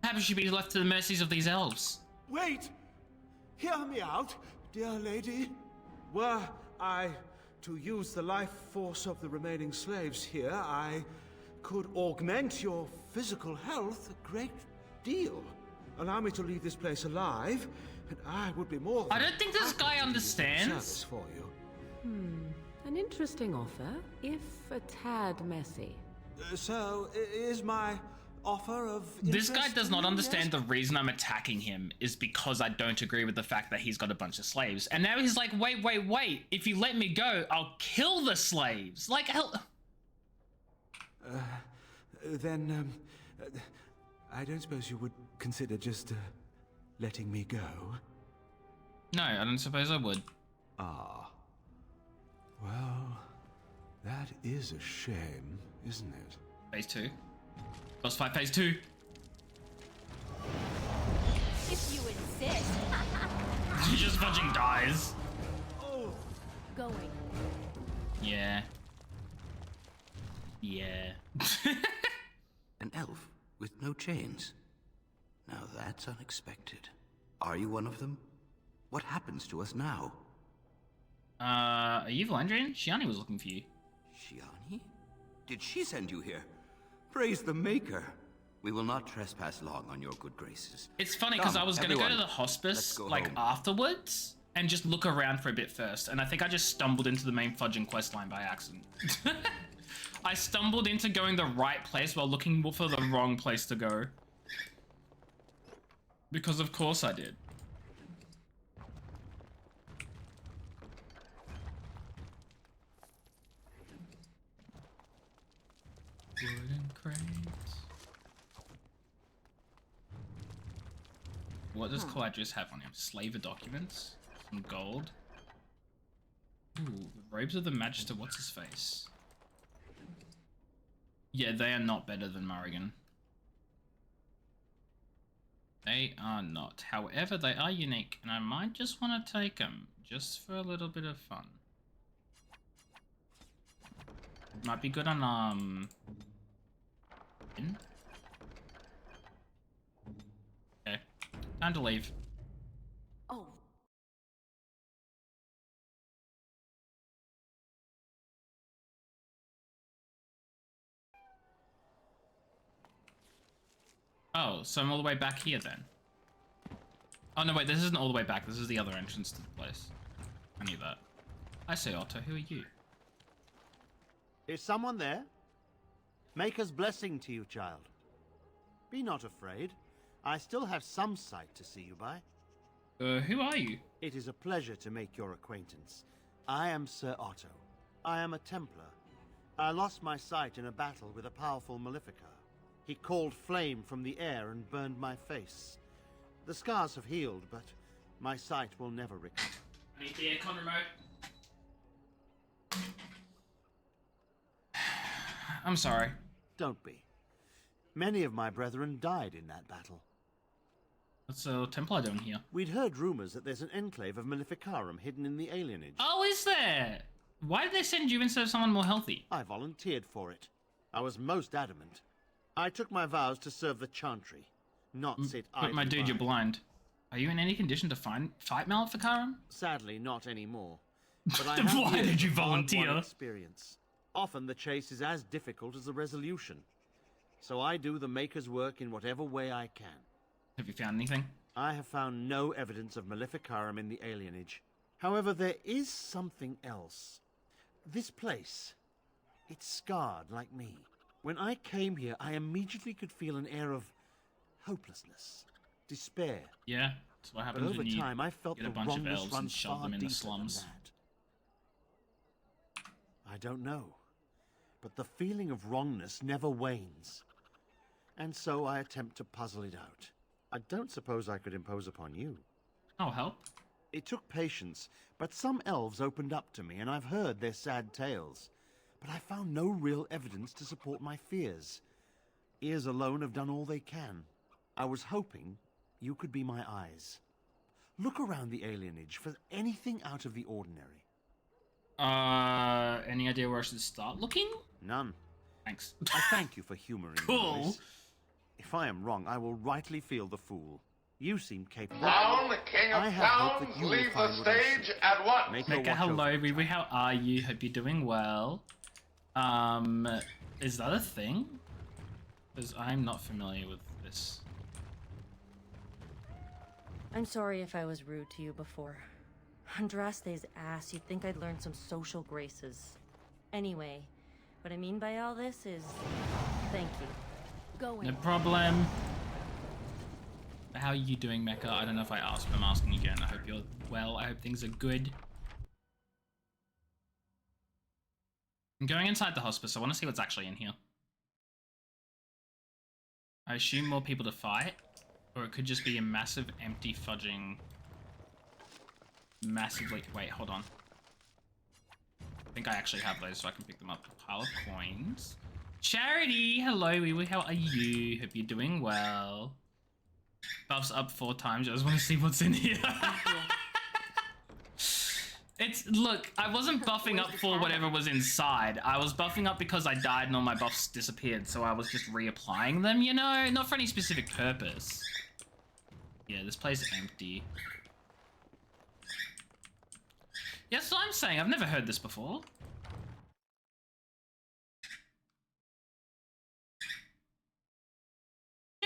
Perhaps she be left to the mercies of these elves. Wait! Hear me out, dear lady. Were I to use the life force of the remaining slaves here, I could augment your physical health a great deal. Allow me to leave this place alive, and I would be more than I don't think this guy understands. For you. An interesting offer, if a tad messy. So, is my offer of This guy interest does to not you, understand yes? the reason I'm attacking him is because I don't agree with the fact that he's got a bunch of slaves. And now he's like, wait. If you let me go, I'll kill the slaves. Like, hell. Then, I don't suppose you would consider just letting me go? No, I don't suppose I would. Ah. Well, that is a shame, isn't it? Phase 2. Boss fight phase 2. If you insist. He just fudging dies. Oh. Going. Yeah. Yeah. An elf with no chains. Now that's unexpected. Are you one of them? What happens to us now? Are you Valandrian? Shiani was looking for you. Shiani? Did she send you here? Praise the Maker. We will not trespass long on your good graces. It's funny because I was going to go to the let's hospice go like home. afterwards and just look around for a bit first. And I think I just stumbled into the main fudging quest line by accident. I stumbled into going the right place while looking for the wrong place to go. Because of course I did. Wooden crates. What does Caladrius have on him? Slaver documents? Some gold? Ooh, the robes of the Magister, what's his face? Yeah, they are not better than Morrigan. They are not. However, they are unique, and I might just want to take them, just for a little bit of fun. Might be good on, in? Okay, time to leave. Oh. Oh, so I'm all the way back here then. Oh no, wait, this isn't all the way back. This is the other entrance to the place. I knew that. I say, Otto, who are you? Is someone there? Maker's blessing to you, child. Be not afraid. I still have some sight to see you by. Who are you? It is a pleasure to make your acquaintance. I am Sir Otto. I am a Templar. I lost my sight in a battle with a powerful Maleficar. He called flame from the air and burned my face. The scars have healed, but my sight will never recover. I need the aircon remote. I'm sorry. Don't be. Many of my brethren died in that battle. What's Templar doing here? We'd heard rumors that there's an enclave of Maleficarum hidden in the alienage. Oh, is there? Why did they send you instead of someone more healthy? I volunteered for it. I was most adamant. I took my vows to serve the Chantry, not sit idly But my dude, by. you're blind. Are you in any condition to fight Maleficarum? Sadly, not anymore. But I Then have why years did you of hard-won volunteer? experience. Often the chase is as difficult as the resolution. So I do the Maker's work in whatever way I can. Have you found anything? I have found no evidence of Maleficarum in the alienage. However, there is something else. This place, it's scarred like me. When I came here, I immediately could feel an air of hopelessness, despair. Yeah, that's what But happens over when you time, I felt get a the bunch of wrongness elves runs and shove far them in the deeper than slums. that. I don't know. But the feeling of wrongness never wanes. And so I attempt to puzzle it out. I don't suppose I could impose upon you. I'll help. It took patience, but some elves opened up to me, and I've heard their sad tales. But I found no real evidence to support my fears. Ears alone have done all they can. I was hoping you could be my eyes. Look around the alienage for anything out of the ordinary. Any idea where I should start looking? None. Thanks. I thank you for humoring Cool. me. If I am wrong, I will rightly feel the fool. You seem capable. Now the king of I have hope that towns you will leave the find what I stage seek. at once. Make her Mecca, watch hello, over Riri, how are you? Hope you're doing well. Is that a thing? Because I'm not familiar with this. I'm sorry if I was rude to you before. Andraste's ass, you'd think I'd learned some social graces. Anyway, what I mean by all this is... thank you. No problem. How are you doing, Mecca? I don't know if I asked, but I'm asking again. I hope you're well. I hope things are good. I'm going inside the hospice. I want to see what's actually in here. I assume more people to fight, or it could just be a massive empty fudging... Massively... Wait, hold on. I think I actually have those so I can pick them up. A pile of coins. Charity! Hello, Wee. How are you? Hope you're doing well. Buffs up 4 times. I just want to see what's in here. Look, I wasn't buffing up for whatever was inside. I was buffing up because I died and all my buffs disappeared, so I was just reapplying them, you know? Not for any specific purpose. Yeah, this place is empty. Yeah, that's what I'm saying. I've never heard this before.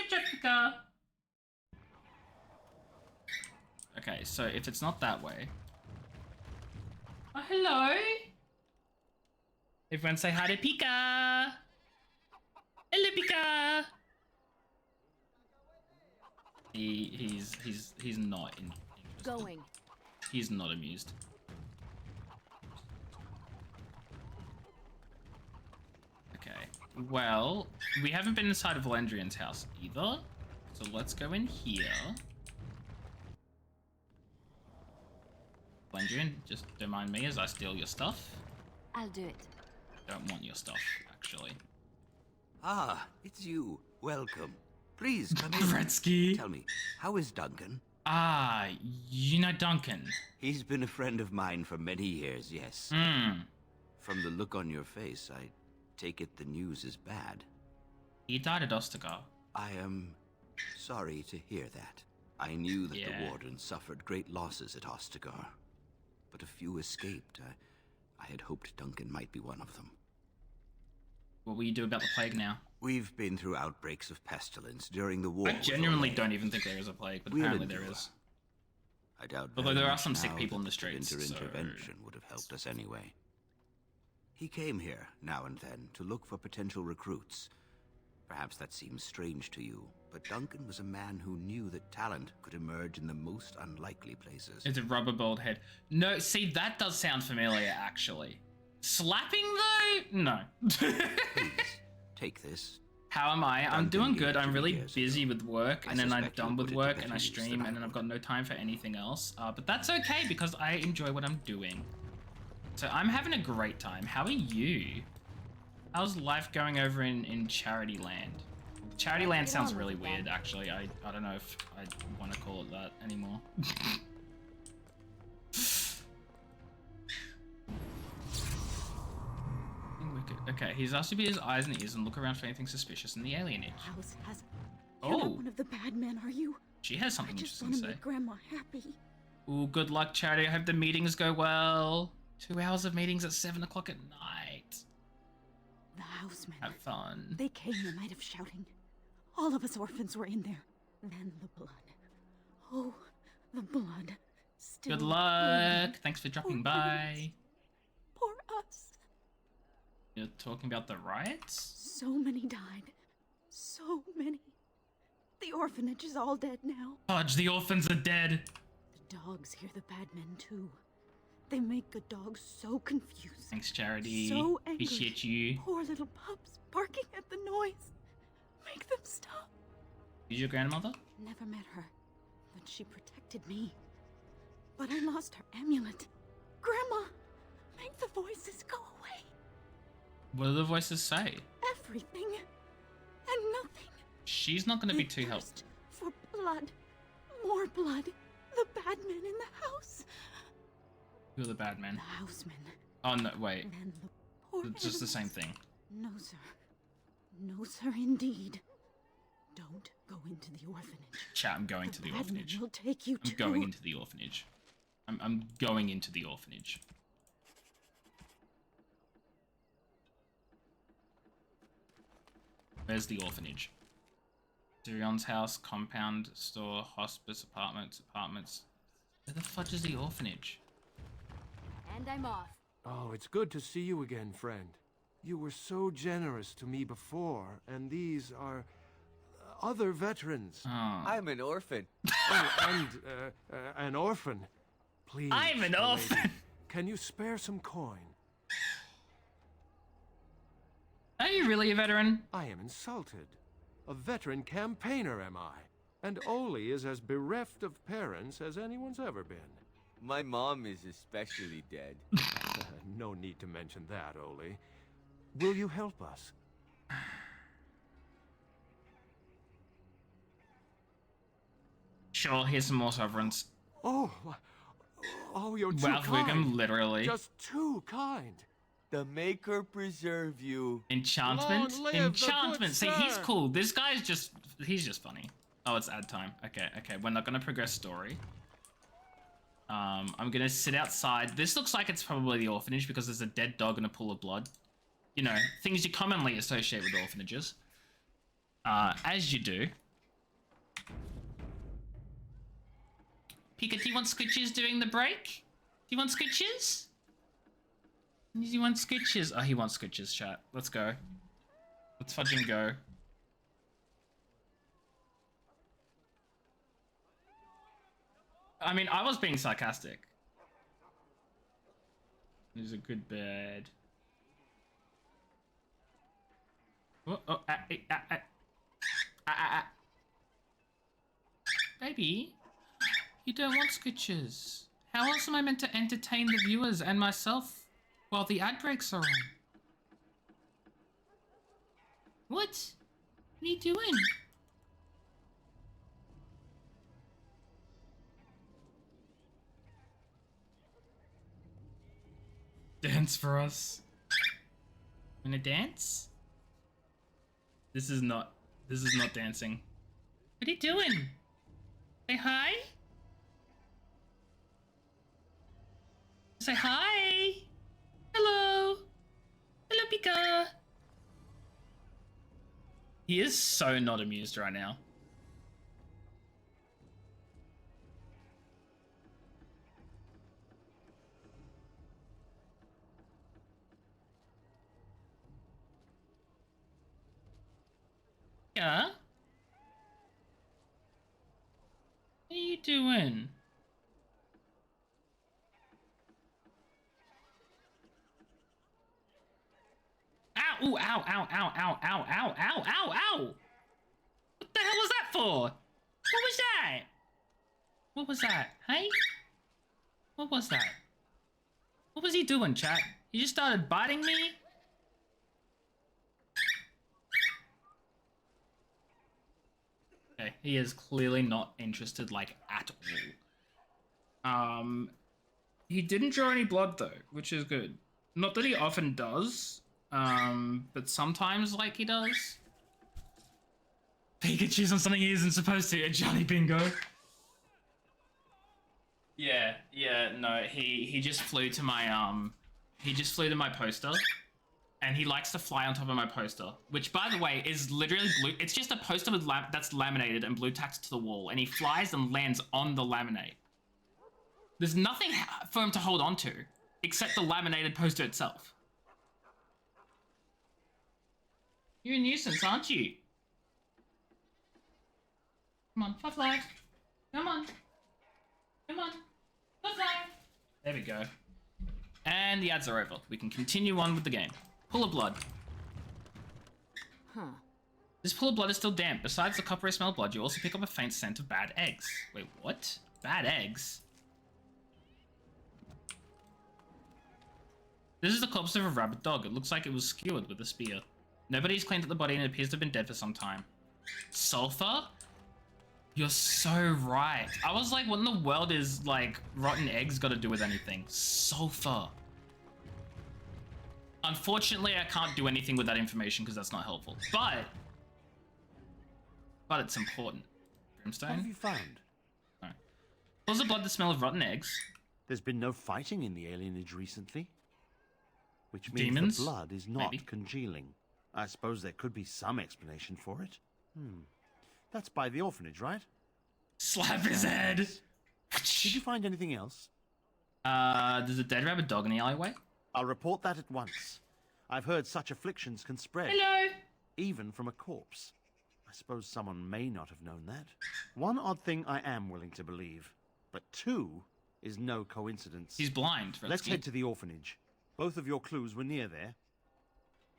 Jessica. Okay, so if it's not that way... Oh, hello! Everyone say hi to Pika! Hello, Pika! He's not interested. Going. He's not amused. Okay, well, we haven't been inside of Valendrian's house either, so let's go in here. Valendrian, just don't mind me as I steal your stuff. I'll do it. Don't want your stuff, actually. Ah, it's you. Welcome. Please come in. Gretzky. Tell me, how is Duncan? Ah, you know Duncan. He's been a friend of mine for many years, yes. Hmm. From the look on your face, I take it the news is bad. He died at Ostagar. I am sorry to hear that. I knew that the Warden suffered great losses at Ostagar, but a few escaped. I had hoped Duncan might be one of them. What will you do about the plague now? We've been through outbreaks of pestilence during the war. I genuinely don't even think there is a plague, but apparently there is. I doubt. Although there are some sick people in the streets. Intervention would have helped us anyway. He came here now and then to look for potential recruits. Perhaps that seems strange to you, but Duncan was a man who knew that talent could emerge in the most unlikely places. It's a rubber bald head. No, see, that does sound familiar, actually. Slapping, though? No. Please, take this. How am I? I'm doing good. I'm really busy with work, and then I'm done with work, and I stream, and then I've got no time for anything else. But that's okay, because I enjoy what I'm doing. So I'm having a great time. How are you? How's life going over in Charity Land? Charity Land sounds really weird, actually. I don't know if I want to call it that anymore. Okay, he's asked to be his eyes and ears and look around for anything suspicious in the alienage. House has. Oh. You're not one of the bad men, are you? She has something I just interesting want to to say. make Grandma happy. Ooh, good luck, Charity. I hope the meetings go well. 2 hours of meetings at 7 o'clock at night. The housemen. Have fun. They came the night of shouting. All of us orphans were in there. Then the blood. Oh, the blood. Still Good luck. bleeding. Thanks for dropping Poor by. us. Poor us. You're talking about the riots? So many died. So many. The orphanage is all dead now. Fudge, the orphans are dead. The dogs hear the bad men too. They make good dogs so confused. Thanks, Charity. So angry. Appreciate you. Poor little pups barking at the noise. Make them stop. Who's your grandmother? Never met her, but she protected me. But I lost her amulet. Grandma, make the voices go away. What do the voices say? Everything and nothing. She's not going to be too helpful. For blood. More blood. The bad men in the house. Who are the bad men? The housemen. Oh, no, wait. And the poor It's just the same thing. No, sir. No, sir, indeed. Don't go into the orphanage. Chat, I'm going to the bad orphanage. men will take you I'm to... going into the orphanage. I'm going into the orphanage. Where's the orphanage? Sirion's house, compound, store, hospice, apartments. Where the fudge is the orphanage? And I'm off. Oh, it's good to see you again, friend. You were so generous to me before, and these are other veterans. Oh. I'm an orphan. Oh, and an orphan. Please, I'm an my orphan. lady, can you spare some coin? Are you really a veteran? I am insulted. A veteran campaigner, am I? And Oli is as bereft of parents as anyone's ever been. My mom is especially dead. No need to mention that, Oli. Will you help us? Sure, here's some more sovereigns. Oh, you're too Ralph kind. Wiggum, literally. Just too kind. The Maker preserve you. Enchantment? Long live the Enchantment! good See, he's sir. cool. This guy's just... He's just funny. Oh, it's ad time. Okay. We're not gonna progress story. I'm gonna sit outside. This looks like it's probably the orphanage because there's a dead dog and a pool of blood. You know, things you commonly associate with orphanages. As you do. Pika, do you want scritches during the break? Do you want scritches? Do you want scritches? Oh, he wants scritches, chat. Let's go. Let's fudging go. I mean, I was being sarcastic. He's a good bird. Baby, you don't want scritches. How else am I meant to entertain the viewers and myself while the ad breaks are on? What? What are you doing? Dance for us. Wanna dance? This is not dancing. What are you doing? Say hi? Say hi! Hello! Hello, Pika! He is so not amused right now. Yeah? What are you doing? Ow! Ooh, ow, ow, ow, ow, ow, ow, ow, ow, ow! What the hell was that for? What was that? What was that? Hey? What was that? What was he doing, chat? He just started biting me? Okay, he is clearly not interested, like, at all. He didn't draw any blood, though, which is good. Not that he often does, but sometimes, like, he does. He could choose on something he isn't supposed to, a Johnny Bingo. Yeah, no, he just flew to my, poster. And he likes to fly on top of my poster, which, by the way, is literally blue. It's just a poster with that's laminated and blue tacked to the wall, and he flies and lands on the laminate. There's nothing for him to hold on to, except the laminated poster itself. You're a nuisance, aren't you? Come on, fly. Come on. Come on. Fly. There we go. And the ads are over. We can continue on with the game. Pool of blood. Huh. This pool of blood is still damp. Besides the coppery smell of blood, you also pick up a faint scent of bad eggs. Wait, what? Bad eggs? This is the corpse of a rabid dog. It looks like it was skewered with a spear. Nobody's cleaned up the body and it appears to have been dead for some time. Sulfur? You're so right. I was like, what in the world is, like, rotten eggs got to do with anything? Sulfur. Unfortunately, I can't do anything with that information because that's not helpful. But it's important. Brimstone? What have you found? Alright. Pulls of blood the smell of rotten eggs. There's been no fighting in the alienage recently. Which means Demons? the blood is not Maybe. congealing. I suppose there could be some explanation for it. That's by the orphanage, right? Slap his head! Did you find anything else? There's a dead rabid dog in the alleyway. I'll report that at once. I've heard such afflictions can spread. Hello! Even from a corpse. I suppose someone may not have known that. One odd thing I am willing to believe, but two is no coincidence. He's blind. Let's head to the orphanage. Both of your clues were near there.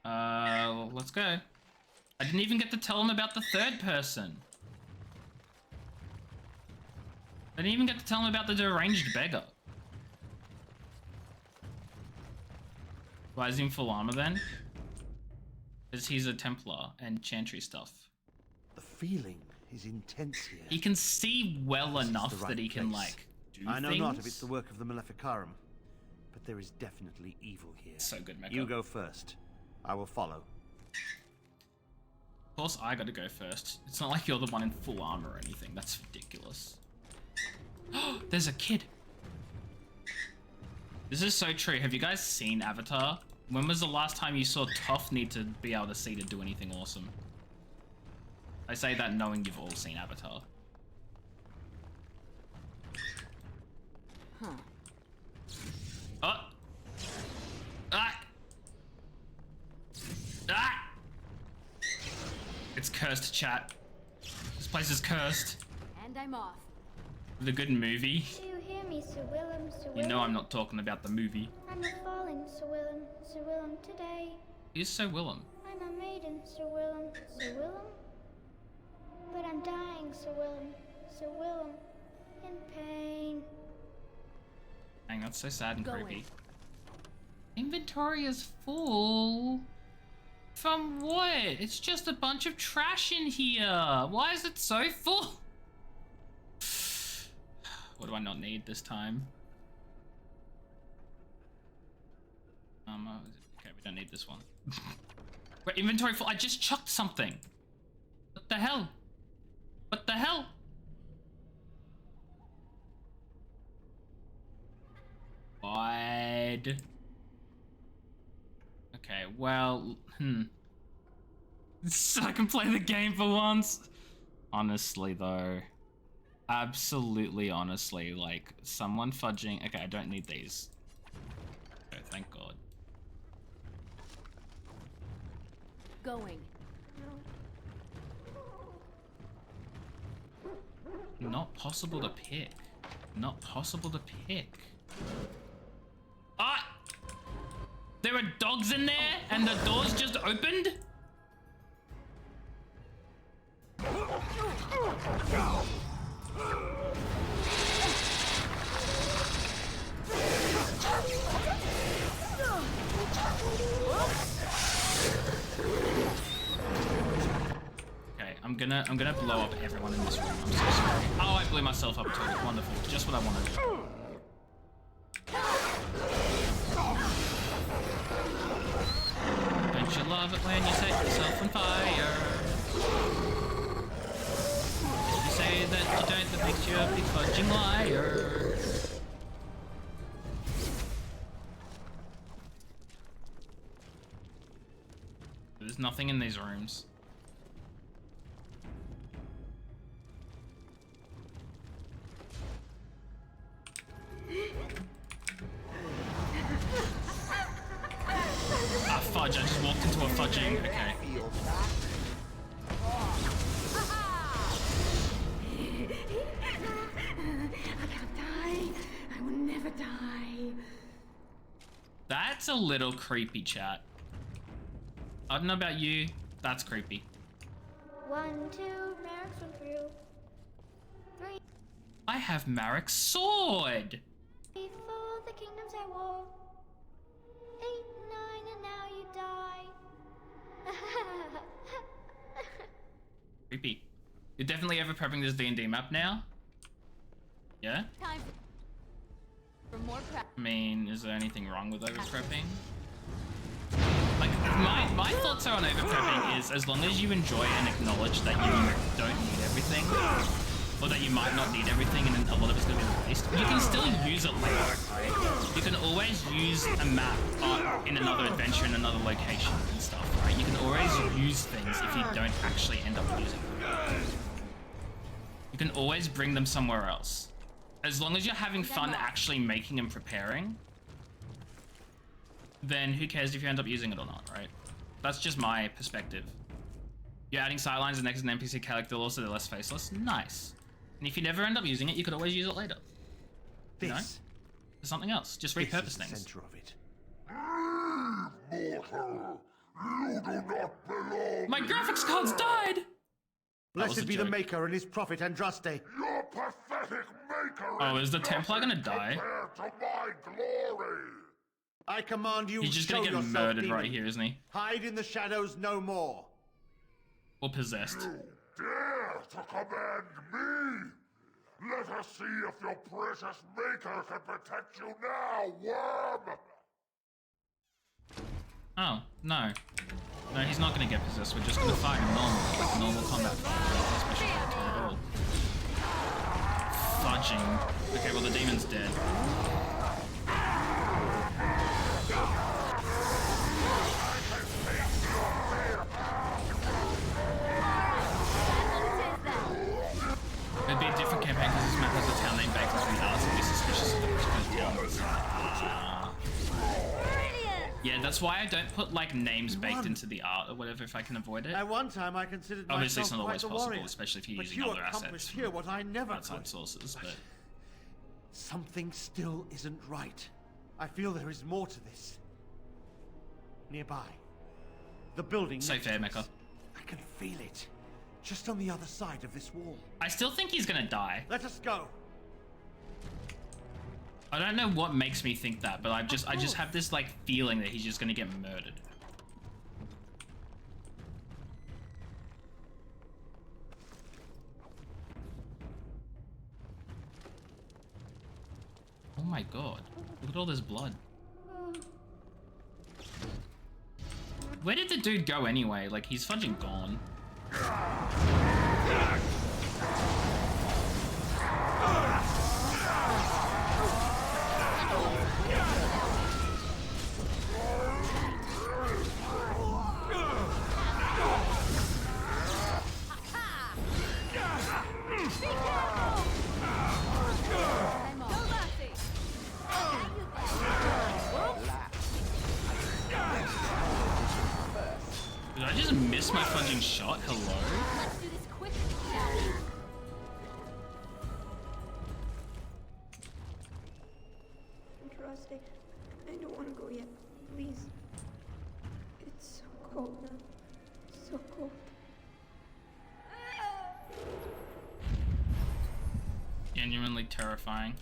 Let's go. I didn't even get to tell him about the third person. I didn't even get to tell him about the deranged beggar. Why is he in full armor then? Because he's a Templar and chantry stuff. The feeling is intense here. He can see well This is enough the that he right can, place. like, do I know things. not if it's the work of the Maleficarum, but there is definitely evil here. So good, Mecha. You go first. I will follow. Of course I gotta go first. It's not like you're the one in full armor or anything. That's ridiculous. There's a kid. This is so true. Have you guys seen Avatar? When was the last time you saw Toph need to be able to see to do anything awesome? I say that knowing you've all seen Avatar. Huh. Oh! Ah! Ah! It's cursed, chat. This place is cursed. And I'm off. The good movie. Do you hear me, Sir Willem, Sir Willem? You know I'm not talking about the movie. I'm a falling, Sir Willem, today. Is so Willem. I'm a maiden, Sir Willem, but I'm dying, Sir Willem, in pain. Dang, that's so sad and creepy. Inventory is full. From what? It's just a bunch of trash in here. Why is it so full? What do I not need this time? Okay, we don't need this one. Wait, inventory full. I just chucked something. What the hell? What the hell? Wide. Okay, well, So I can play the game for once. Honestly, though. Absolutely honestly, like, someone fudging... Okay, I don't need these. Okay, thank God. Going. Not possible to pick. Not possible to pick. Ah! There are dogs in there and the doors just opened? Okay, I'm gonna blow up everyone in this room. I'm so sorry. Oh, I blew myself up too. Wonderful. Just what I wanted. Don't you love it when you set yourself on fire? You say that you don't, that makes you a big fudging liar. There's nothing in these rooms. Ah, fudge, I just walked into a fudging. Okay. I can't die. I will never die. That's a little creepy, chat. I don't know about you. That's creepy. 1, 2, Merrick's one for you. 3, I have Marek's sword. 4, the kingdoms I wore. 8, 9, and now you die. Creepy. You're definitely ever prepping this D&D map now? Yeah? Time for more prep. I mean, is there anything wrong with over prepping? Like, my thoughts on over prepping is as long as you enjoy and acknowledge that you don't need everything, or that you might not need everything and then a lot of it's going to be waste, you can still use it later, right? You can always use a map in another adventure in another location and stuff, right? You can always use things if you don't actually end up using them. You can always bring them somewhere else. As long as you're having fun actually making and preparing, then who cares if you end up using it or not, right? That's just my perspective. You're adding sightlines and next to an NPC character, also they're less faceless. Nice. And if you never end up using it, you could always use it later. You know? For something else. Just repurpose things. The center of it. Mortal, you do not belong. My graphics cards died! Blessed be the Maker and his prophet Andraste. Your pathetic maker. Oh, is the Templar gonna die? To my glory. I command you. He's just show gonna get yourself, murdered demon. right here, isn't he? Hide in the shadows no more. Or possessed. You dare to command me? Let us see if your precious maker can protect you now, worm. Oh, no. No, he's not gonna get possessed. We're just gonna fight him normal, like normal combat fight. Especially at the turn of all. Fudging. Okay, well the demon's dead. It'd be a different campaign because this map has a town name baked into the art, so I'd be suspicious of the particular town. Yeah, that's why I don't put like names baked into the art or whatever if I can avoid it. At one time, I considered Obviously, it's myself not always quite the possible, warrior. especially if you're But using you other accomplished assets here what I never outside could. sources. But Something still isn't right. I feel there is more to this. Nearby, the building. So fair, Mecha. I can feel it, just on the other side of this wall. I still think he's gonna die. Let us go. I don't know what makes me think that, but I just have this like feeling that he's just gonna get murdered. Oh my god. Look at all this blood. Where did the dude go anyway? Like, he's fudging gone. Did I just miss my fudging shot? Hello? Let's do this quick, shall we? Andraste, I don't want to go yet. Please. It's so cold now. So cold. Genuinely terrifying.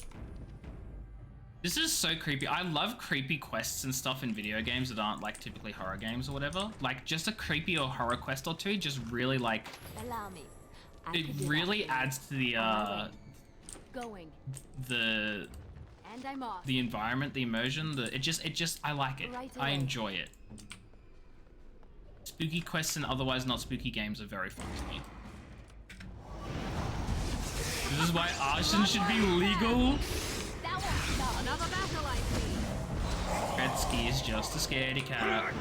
This is so creepy. I love creepy quests and stuff in video games that aren't like typically horror games or whatever. Like just a creepy or horror quest or two just really like Allow me. it really adds to the Going. the And I'm off. the environment, the immersion, it just I like it. Right I away. enjoy it. Spooky quests and otherwise not spooky games are very fun to me. This is why arson should be legal. That won't stop. Another battle, I see. Gretzky is just a scaredy cat.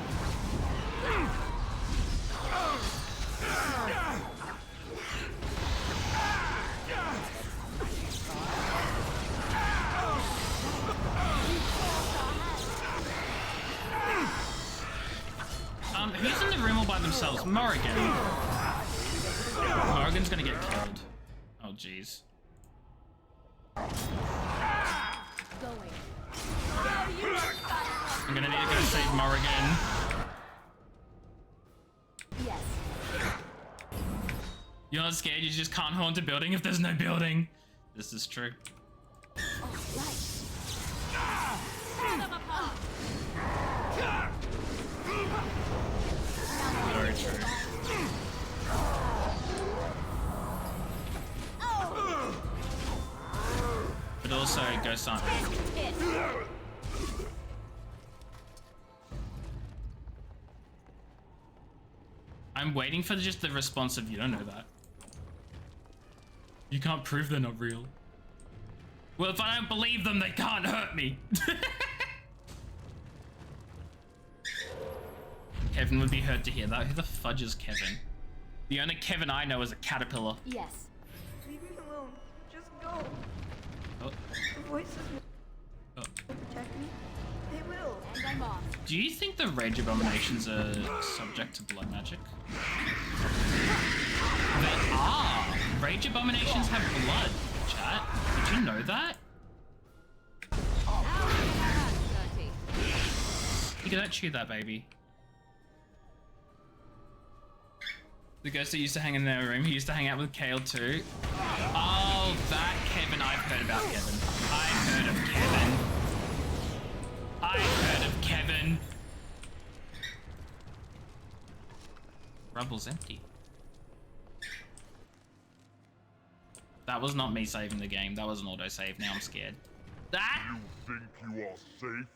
Who's in the room all by themselves? Morrigan. Morrigan's gonna get killed. Oh, jeez. Going. Oh, you are I'm gonna need to go save Morrigan. Yes. You're not scared, you just can't haunt a building if there's no building. This is true. Very true. But also, ghosts aren't real. I'm waiting for just the response of, you don't know that. You can't prove they're not real. Well, if I don't believe them, they can't hurt me. Kevin would be hurt to hear that. Who the fudge is Kevin? The only Kevin I know is a caterpillar. Yes. Leave me alone. Just go. Oh. The voices will protect me. They will. And I'm off. Do you think the rage abominations are subject to blood magic? They are. Rage abominations have blood, chat. Did you know that? You can chew that, baby. The ghost that used to hang in their room, he used to hang out with Kale too. Oh, that Kevin. I've heard about Kevin. I've heard of Kevin. I've heard of Kevin. Rubble's empty. That was not me saving the game. That was an autosave. Now I'm scared. Ah! You think you are safe?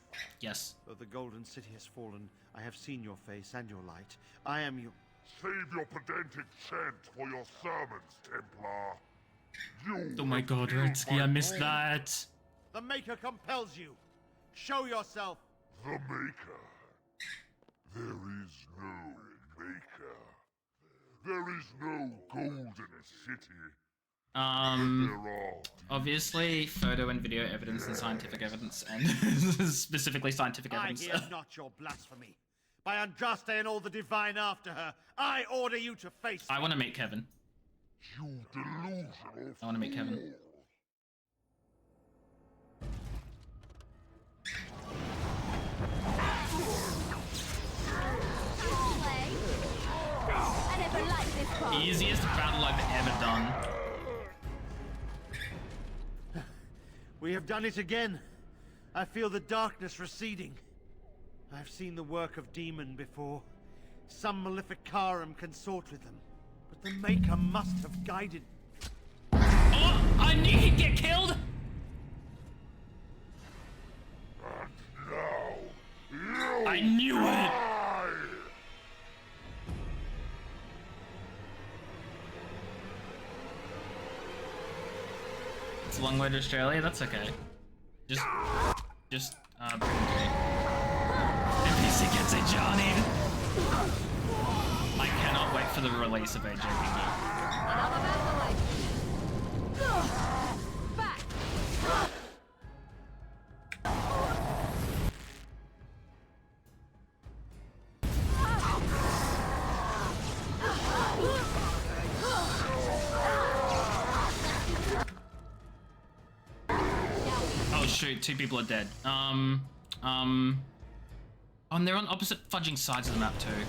Yes. Though the Golden City has fallen, I have seen your face and your light. I am your... Save your pedantic chant for your sermons, Templar. You Oh my god, Redsky, I missed that. The Maker compels you. Show yourself. The Maker. There is no Maker. There is no Golden City. Obviously, photo and video evidence and scientific evidence, and specifically scientific evidence. I hear not your blasphemy. By Andraste and all the divine after her, I order you to face me. I want to meet Kevin. You delusional. I want to meet Kevin. I never liked this part. Easiest battle I've ever done. We have done it again. I feel the darkness receding. I've seen the work of demon before. Some Maleficarum consort with them. But the Maker must have guided... Oh! I knew he'd get killed! I knew it! It's a long way to Australia, that's okay. Just bring it to me. NPC gets a Johnny. I cannot wait for the release of AJ Back. Oh shoot, two people are dead. And they're on opposite fudging sides of the map too.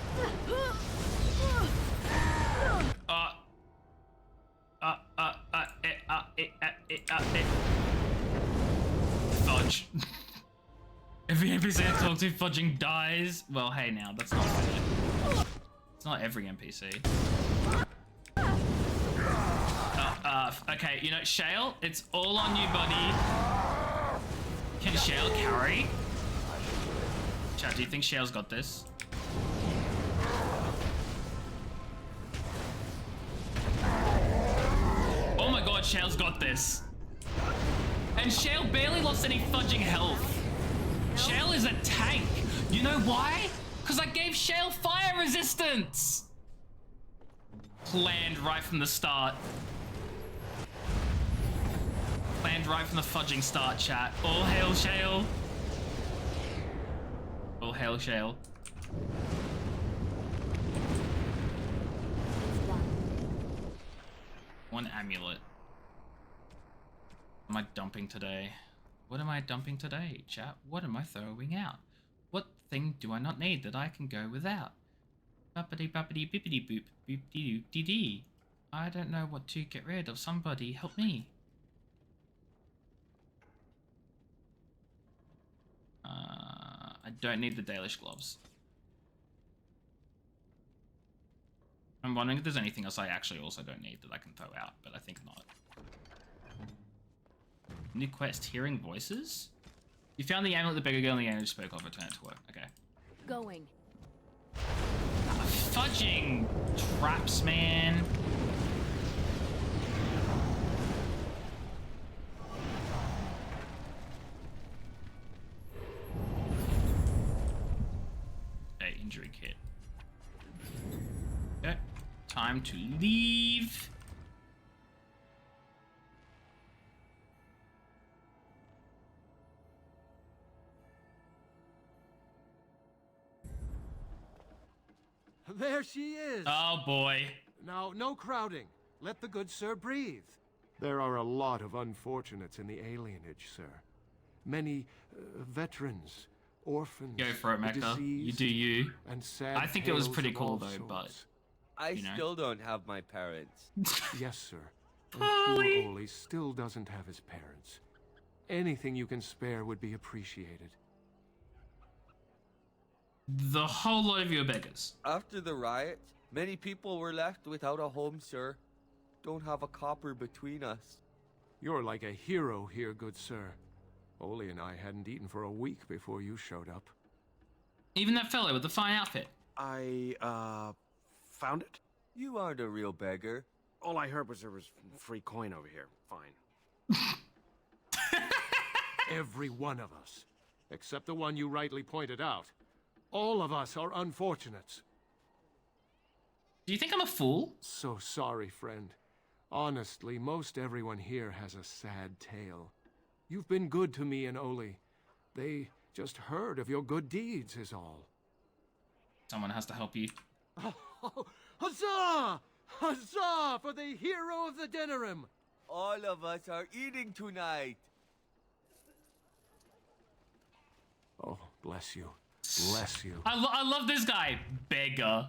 Fudge. If the NPC I talk to fudging dies, well, hey now, that's not fair. It's not every NPC. Okay, you know, Shale, it's all on you, buddy. Can Shale carry? Chat, do you think Shale's got this? Oh my god, Shale's got this. And Shale barely lost any fudging health. Shale is a tank. You know why? Because I gave Shale fire resistance. Planned right from the start. Planned right from the fudging start, chat. All hail Shale. All hail Shale. One amulet. Am I dumping today? What am I dumping today, chat? What am I throwing out? What thing do I not need that I can go without? Buppity buppity bippity boop boop dee doo dee dee. I don't know what to get rid of. Somebody help me. I don't need the Dalish gloves. I'm wondering if there's anything else I actually also don't need that I can throw out, but I think not. New quest, hearing voices? You found the amulet the beggar girl and the amulet spoke of, return it to work. Okay. Going. Fudging traps, man. Okay, injury kit. Okay, time to leave. There she is! Oh boy. Now, no crowding. Let the good sir breathe. There are a lot of unfortunates in the alienage, sir. Many veterans, orphans, Go for it, Mecca. You do you. And sad I think it was tales pretty of cool all though, but sorts. I you know. still don't have my parents. Yes, sir. And poor Oli still doesn't have his parents. Anything you can spare would be appreciated. The whole lot of you are beggars. After the riot, many people were left without a home, sir. Don't have a copper between us. You're like a hero here, good sir. Oli and I hadn't eaten for a week before you showed up. Even that fellow with the fine outfit. I, found it? You aren't a real beggar. All I heard was there was free coin over here. Fine. Every one of us. Except the one you rightly pointed out. All of us are unfortunates. Do you think I'm a fool? So sorry, friend. Honestly, most everyone here has a sad tale. You've been good to me and Oli. They just heard of your good deeds is all. Someone has to help you. Oh, huzzah! Huzzah for the hero of the Denerim! All of us are eating tonight. Oh, bless you. Bless you. I love this guy. Beggar.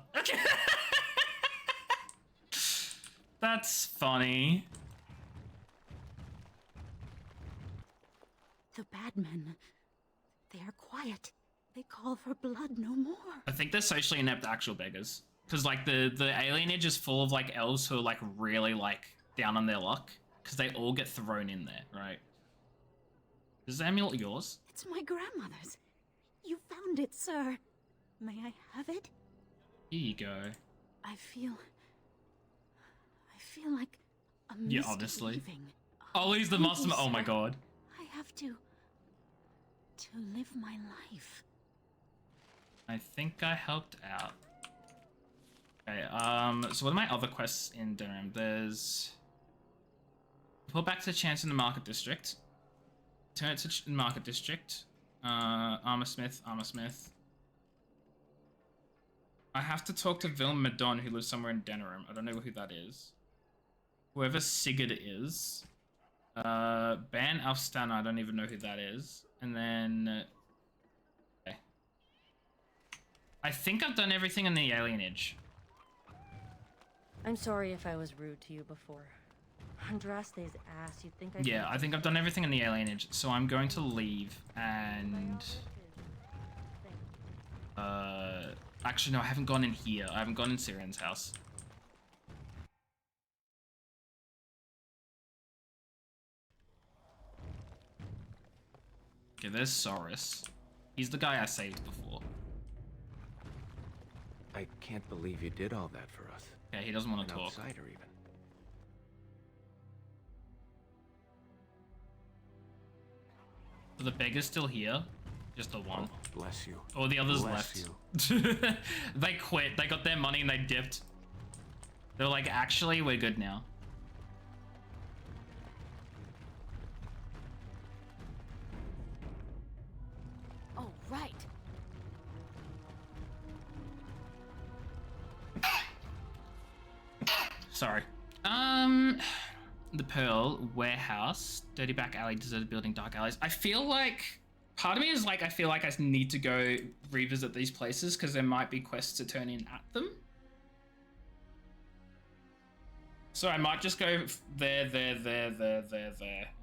That's funny. The bad men, they are quiet. They call for blood no more. I think they're socially inept actual beggars. Because, like, the alienage is full of, like, elves who are, like, really, like, down on their luck. Because they all get thrown in there, right? Is the amulet yours? It's my grandmother's. You found it, sir. May I have it? Here you go. I feel like a mist Yeah, honestly. leaving. Ollie's the Thank master. you, Oh my sir. god. I have to live my life. I think I helped out. Okay, so what are my other quests in Durham? There's... Pull back to the chance in the Market District. Turn it to Market District. Armorsmith. I have to talk to Vilm Madon, who lives somewhere in Denerim. I don't know who that is. Whoever Sigurd is. Ban Alfstana, I don't even know who that is. And then... Okay. I think I've done everything in the alienage. I'm sorry if I was rude to you before. Andraste's ass, you'd think I Yeah, I think I've done everything in the alienage, so I'm going to leave and... Actually, no, I haven't gone in here. I haven't gone in Syrian's house. Okay, there's Saurus. He's the guy I saved before. I can't believe you did all that for us. Okay, he doesn't want to An talk. outsider, even. So the beggar's still here? Just the one. Oh, bless you. Or the others Bless left. They quit. They got their money and they dipped. They're like, actually, we're good now. Oh, right. Sorry. The Pearl, Warehouse, Dirty Back Alley, Deserted Building, Dark Alleys. I feel like Part of me is like, I feel like I need to go revisit these places because there might be quests to turn in at them. So I might just go there,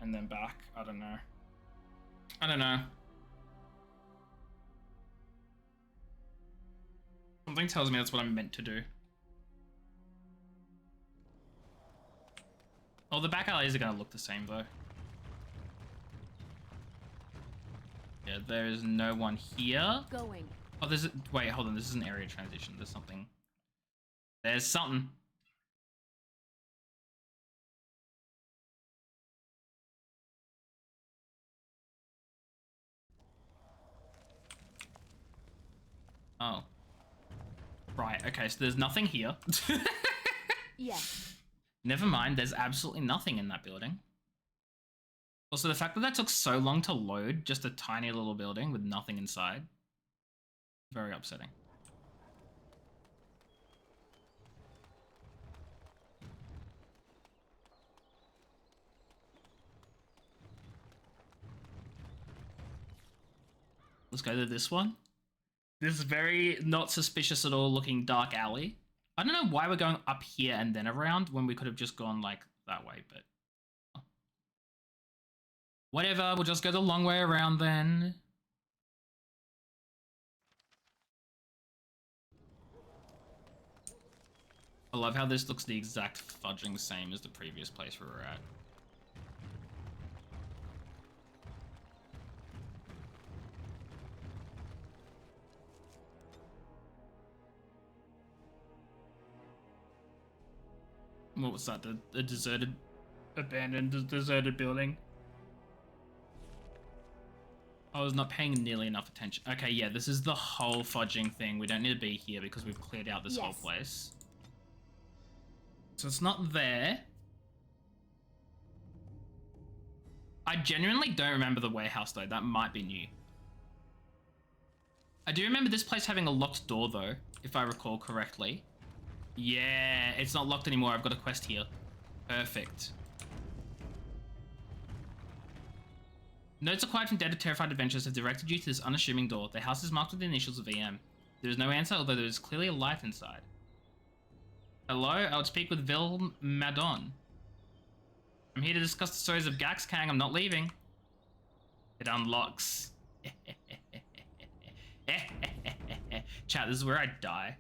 and then back. I don't know. I don't know. Something tells me that's what I'm meant to do. Oh, the back alleys are gonna look the same though. Yeah, there is no one here. Going. Oh, there's a, wait, hold on. This is an area transition. There's something. There's something. Oh. Right, okay, so there's nothing here. Yes. Never mind, there's absolutely nothing in that building. Also, the fact that that took so long to load just a tiny little building with nothing inside. Very upsetting. Let's go to this one. This is very not suspicious at all looking dark alley. I don't know why we're going up here and then around when we could have just gone like that way, but whatever, we'll just go the long way around then. I love how this looks the exact fudging same as the previous place we were at. What was that? The deserted, abandoned, deserted building? I was not paying nearly enough attention. Okay, yeah, this is the whole fudging thing. We don't need to be here because we've cleared out this whole place. So it's not there. I genuinely don't remember the warehouse though. That might be new. I do remember this place having a locked door though, if I recall correctly. Yeah, it's not locked anymore. I've got a quest here. Perfect. Notes acquired from Dead or Terrified Adventures have directed you to this unassuming door. The house is marked with the initials of EM. There is no answer, although there is clearly a light inside. Hello, I would speak with Vil Madon. I'm here to discuss the stories of Gax Kang. I'm not leaving. It unlocks. Chat, this is where I die.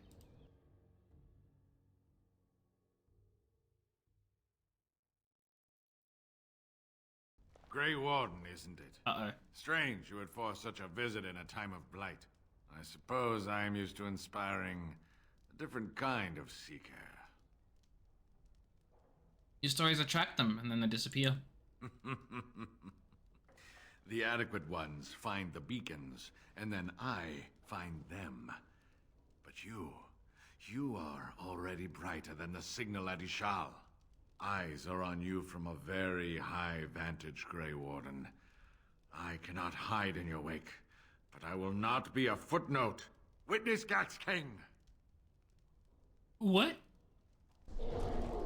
Grey Warden, isn't it? Uh-oh. Strange you would force such a visit in a time of blight. I suppose I am used to inspiring a different kind of seeker. Your stories attract them, and then they disappear. The adequate ones find the beacons, and then I find them. But you are already brighter than the signal at Ishal. Eyes are on you from a very high vantage, Grey Warden. I cannot hide in your wake, but I will not be a footnote. Witness Gax King! What?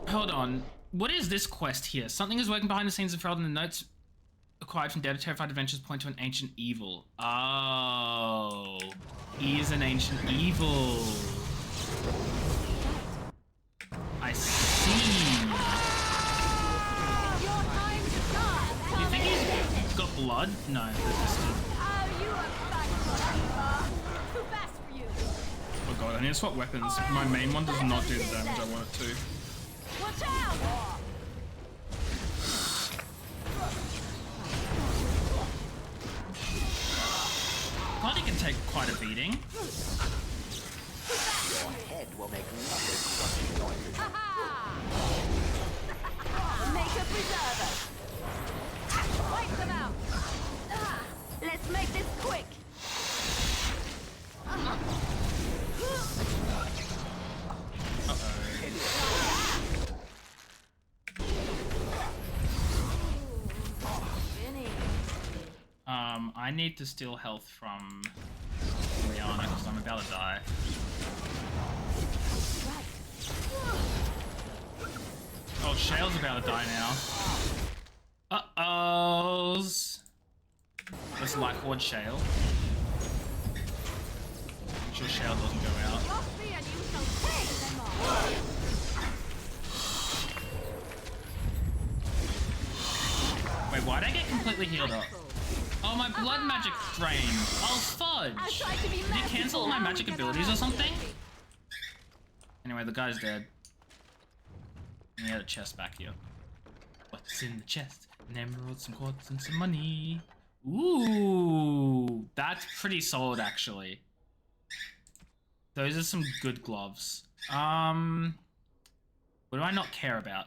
Hold on. What is this quest here? Something is working behind the scenes of Ferald, and the notes acquired from Dead or Terrified Adventures point to an ancient evil. Oh. He is an ancient evil. I see. Do you think he's got blood? No, resisted. Oh god, I need to swap weapons. My main one does not do the damage I want it to. Watch out! God, he can take quite a beating. Your head will make nothing noises. Make a preserver. Wipe them out. Let's make this quick. I need to steal health from Rihanna because I'm about to die. Oh, Shale's about to die now. Uh-ohs. Let's light Horde Shale. Make sure Shale doesn't go out. Wait, why'd I get completely healed up? Oh, my blood magic drained. Oh, fudge. Did you cancel all my magic abilities or something? Anyway, the guy's dead. And he had a chest back here. What's in the chest? An emerald, some quartz, and some money. Ooh, that's pretty solid, actually. Those are some good gloves. What do I not care about?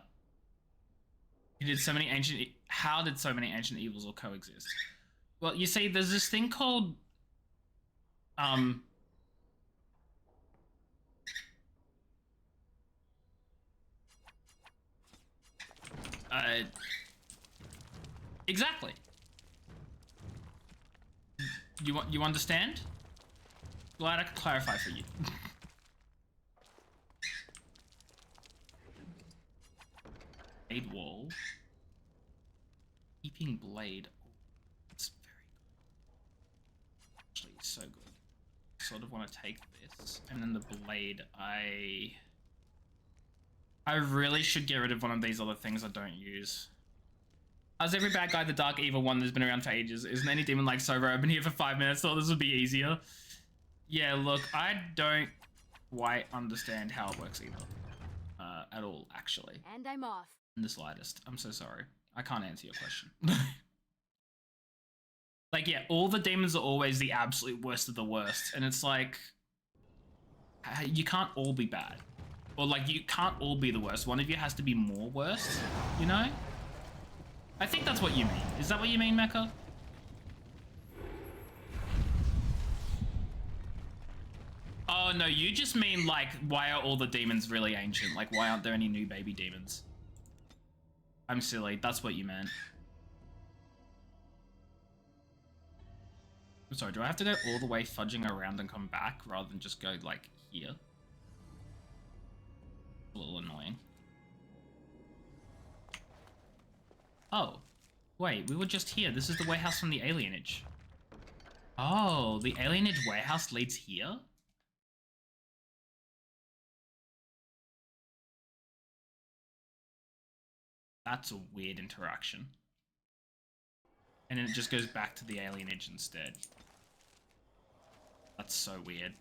You did so many ancient... How did so many ancient evils all coexist? Well, you see, there's this thing called... Exactly. You understand? Glad I could clarify for you. Blade wall. Keeping blade. Oh, it's very good. Actually, so good. Sort of want to take this, and then the blade. I really should get rid of one of these other things I don't use. As every bad guy, the dark evil one that's been around for ages. Isn't any demon like Sober? I've been here for 5 minutes, thought this would be easier. Yeah, look, I don't quite understand how it works either. At all, actually. And I'm off. In the slightest. I'm so sorry. I can't answer your question. Like, yeah, all the demons are always the absolute worst of the worst. And it's like... You can't all be bad. Or, like, you can't all be the worst. One of you has to be more worst, you know? I think that's what you mean. Is that what you mean, Mecha? Oh, no, you just mean, like, why are all the demons really ancient? Like, why aren't there any new baby demons? I'm silly. That's what you meant. I'm sorry, do I have to go all the way fudging around and come back rather than just go, like, here? A little annoying. Oh. Wait, we were just here. This is the warehouse from the alienage. Oh, the alienage warehouse leads here? That's a weird interaction. And then it just goes back to the alienage instead. That's so weird.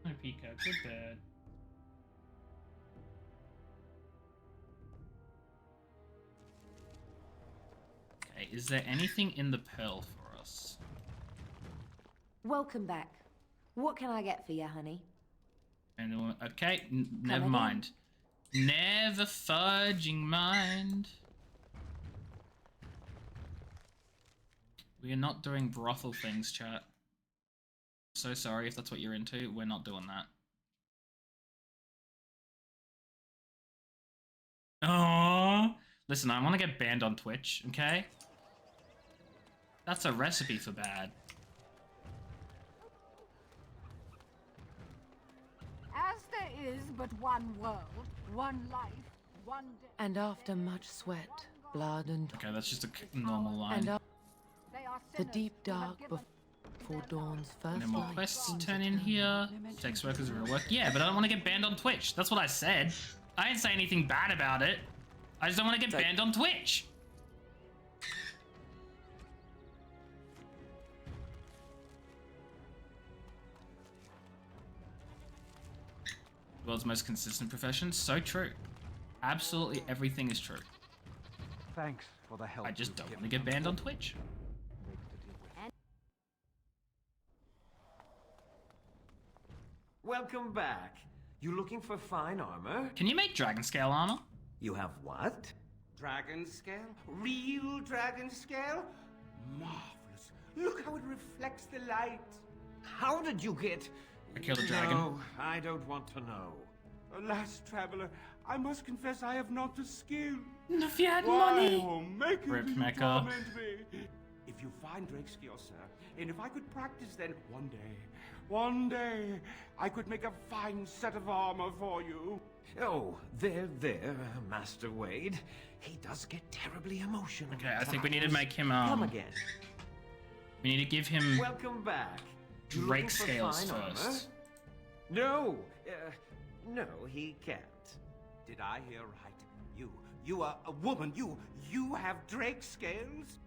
No, Pika, good bad. Okay, is there anything in the pearl for us? Welcome back. What can I get for you, honey? And okay, never mind. Never fudging mind. We are not doing brothel things, chat. So sorry if that's what you're into. We're not doing that. Oh, listen, I want to get banned on Twitch, okay? That's a recipe for bad. As there is but one world, one life, one death. And after much sweat, blood and... Okay, that's just a normal line. And the deep dark before dawn's first No more light quests seems turn in here. Sex workers real work. Yeah, but I don't want to get banned on Twitch. That's what I said. I didn't say anything bad about it. I just don't want to get banned on Twitch. World's most consistent profession. So true. Absolutely everything is true. Thanks for the help. I just don't want to get banned on Twitch. Welcome back. You looking for fine armor? Can you make dragon scale armor? You have what? Dragon scale? Real dragon scale? Marvelous. Look how it reflects the light. How did you get... I killed a dragon. No, I don't want to know. Alas, traveler, I must confess I have not the skill. If you had Why, money. I will make it Rip if you Mecha. torment me. If you find Drake's skill, sir, and if I could practice, then one day One day, I could make a fine set of armor for you. Oh, there, Master Wade. He does get terribly emotional. Okay, I think we need to make him Come again. We need to give him Welcome back. Drake Looking for scales fine armor? first. No, no, he can't. Did I hear right? You are a woman. You have Drake scales?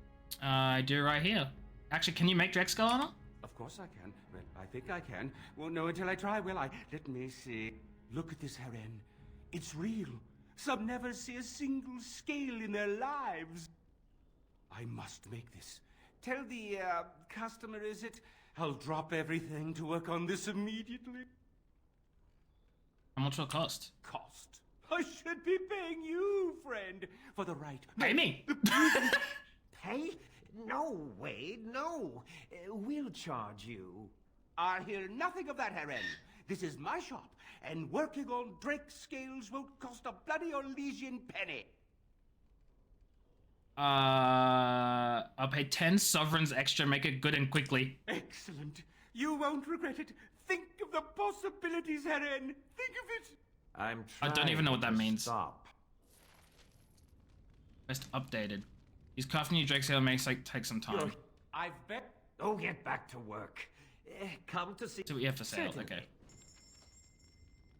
I do right here. Actually, can you make Drake scale armor? Of course I can. Well, I think I can. Won't know until I try, will I? Let me see. Look at this heron. It's real. Some never see a single scale in their lives. I must make this. Tell the, customer, is it? I'll drop everything to work on this immediately. How much will it cost? Cost? I should be paying you, friend, for the right... Pay me! Pay? No, Wade, no. We'll charge you. I'll hear nothing of that, heron. This is my shop, and working on Drake scales won't cost a bloody Elysian penny. I'll pay 10 sovereigns extra, make it good and quickly. Excellent. You won't regret it. Think of the possibilities, heron. Think of it. I don't even know what that means. Stop. Best updated. These crafting new Drake scale makes take some time. I've bet. Oh, get back to work. Come to see. So what you have for sale, Certainly. okay.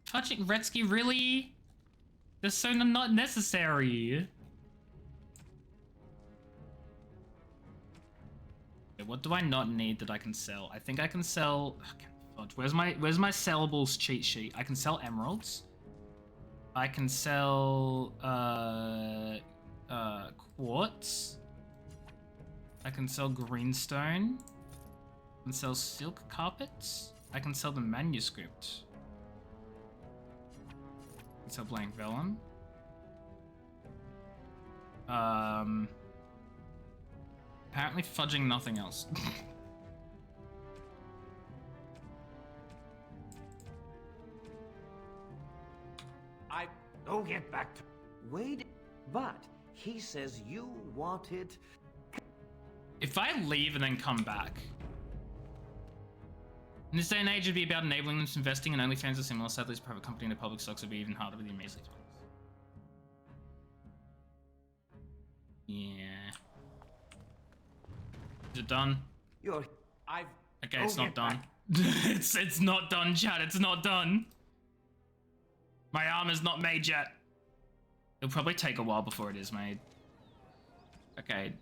Touching Retsky, really? They're so not necessary. Okay, what do I not need that I can sell? I think I can sell. Okay, where's my sellables cheat sheet? I can sell emeralds. I can sell quartz. I can sell greenstone. I can sell silk carpets. I can sell the manuscript. I can sell blank vellum. Apparently fudging nothing else. Oh, get back to Wade. But he says you wanted. If I leave and then come back. In this day and age, it'd be about enabling them to investing in OnlyFans or similar. Sadly, as a private company in the public stocks would be even harder with the amazing expense. Yeah. Is it done? Okay, it's not done. it's not done, chat. It's not done. My armor's not made yet. It'll probably take a while before it is made. Okay.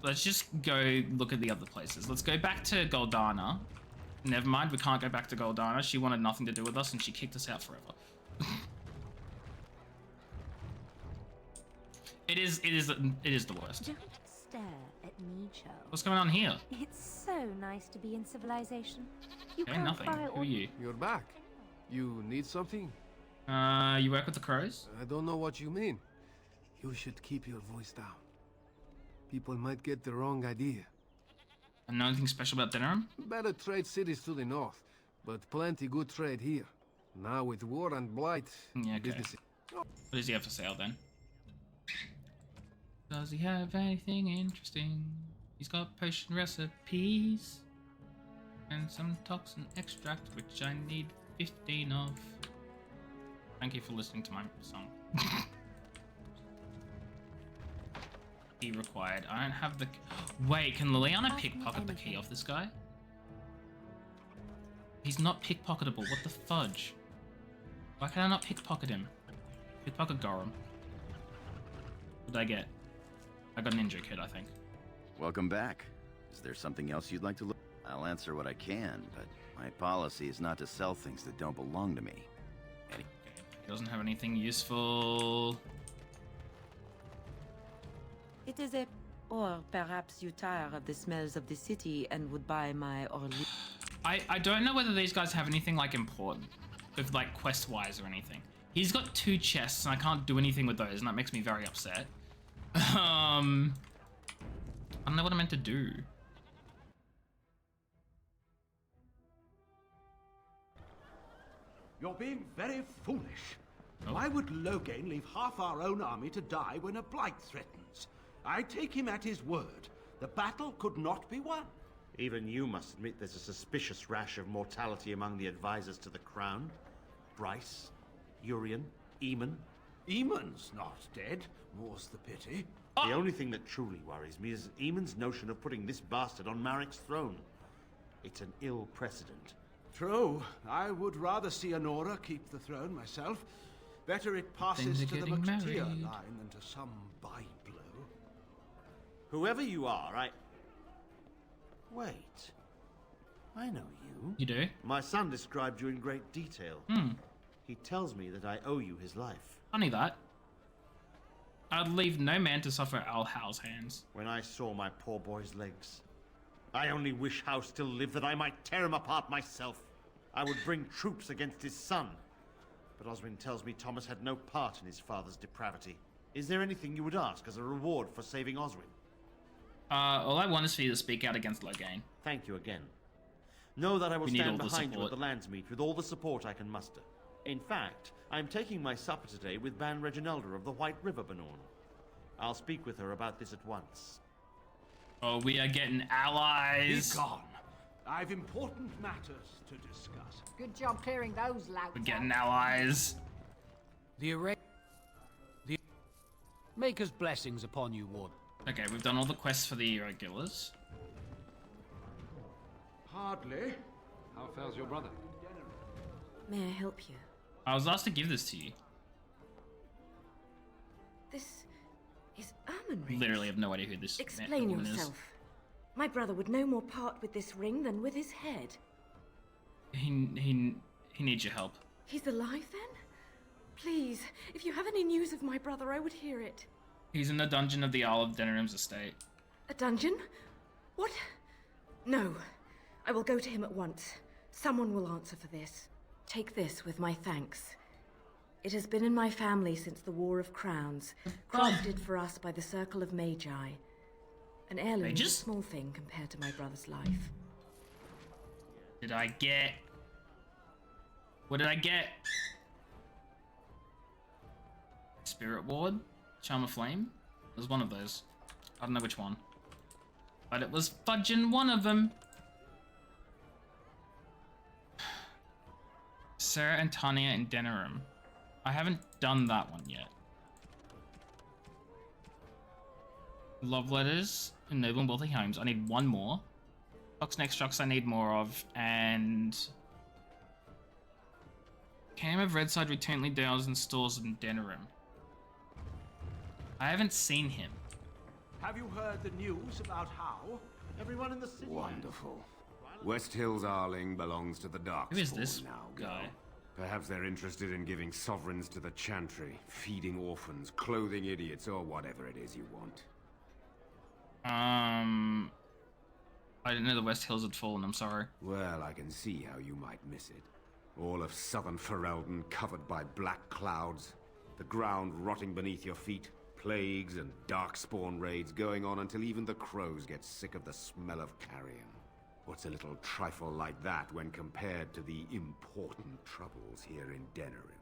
Let's just go look at the other places. Let's go back to Goldana. Never mind, we can't go back to Goldana. She wanted nothing to do with us and she kicked us out forever. It is the worst. Don't stare at me, Joe. What's going on here? It's so nice to be in civilization. You Okay, can't nothing. buy Who are you? You're back. You need something? You work with the crows? I don't know what you mean. You should keep your voice down. People might get the wrong idea. And know anything special about Denerim? Better trade cities to the north, but plenty good trade here. Now with war and blight, Yeah, okay. business. What does he have for sale then? Does he have anything interesting? He's got potion recipes. And some toxin extract, which I need 15 of. Thank you for listening to my song. Key required. I don't have the... Wait, can Liliana pickpocket the key off this guy? He's not pickpocketable. What the fudge? Why can I not pickpocket him? Pickpocket Gorum. What did I get? I got Ninja Kid, I think. Welcome back. Is there something else you'd like to look? I'll answer what I can, but my policy is not to sell things that don't belong to me. Okay. He doesn't have anything useful. It is a... Or perhaps you tire of the smells of the city and would buy my Orly... I don't know whether these guys have anything, like, important. With, like, quest-wise or anything. He's got 2 chests, and I can't do anything with those, and that makes me very upset. I don't know what I'm meant to do. You're being very foolish. Why would Loghain leave half our own army to die when a blight threatens? I take him at his word. The battle could not be won. Even you must admit there's a suspicious rash of mortality among the advisors to the crown. Bryce, Urian, Eamon. Eamon's not dead, more's the pity. The only thing that truly worries me is Eamon's notion of putting this bastard on Marek's throne. It's an ill precedent. True. I would rather see Honora keep the throne myself. Better it passes Things to are the getting McTeer married. line than to some byblow. Whoever you are, Wait. I know you. You do? My son described you in great detail. He tells me that I owe you his life. Funny that. I'd leave no man to suffer at Al Howe's hands. When I saw my poor boy's legs, I only wish Howe still lived that I might tear him apart myself. I would bring troops against his son. But Oswin tells me Thomas had no part in his father's depravity. Is there anything you would ask as a reward for saving Oswin? All I want is for you to speak out against Loghain. Thank you again. Know that I will We need stand all the behind you at support. the Landsmeet with all the support I can muster. In fact, I'm taking my supper today with Ban Reginalda of the White River Benorn. I'll speak with her about this at once. Oh, we are getting allies. Be gone. I've important matters to discuss. Good job clearing those louts. We're getting allies. The Maker's blessings upon you, Ward. Okay, we've done all the quests for the irregulars. Hardly. How fares your brother? May I help you? I was asked to give this to you. This is Ermin Ring. Literally have no idea who this Explain woman yourself. My brother would no more part with this ring than with his head. is. He needs your help. He's alive then? Please, if you have any news of my brother, I would hear it. He's in the dungeon of the Isle of Denerim's estate. A dungeon? What? No. I will go to him at once. Someone will answer for this. Take this with my thanks. It has been in my family since the War of Crowns, crafted for us by the Circle of Magi. An heirloom is a small thing compared to my brother's life. Did I get? What did I get? Spirit Ward? Charm of Flame? It was one of those. I don't know which one. But it was fudging one of them. Sarah and Tanya in Denerim. I haven't done that one yet. Love letters in noble and wealthy homes. I need one more. Fox next trucks I need more of, and Cam of Redside routinely deals in stores in Denerim. I haven't seen him. Have you heard the news about how? Everyone in the city. Wonderful. West Hills Arling belongs to the Darkspawn Who is this now, guy? Perhaps they're interested in giving sovereigns to the Chantry, feeding orphans, clothing idiots, or whatever it is you want. I didn't know the West Hills had fallen, I'm sorry. Well, I can see how you might miss it. All of southern Ferelden covered by black clouds, the ground rotting beneath your feet, plagues and darkspawn raids going on until even the crows get sick of the smell of carrion. What's a little trifle like that when compared to the important troubles here in Denerim?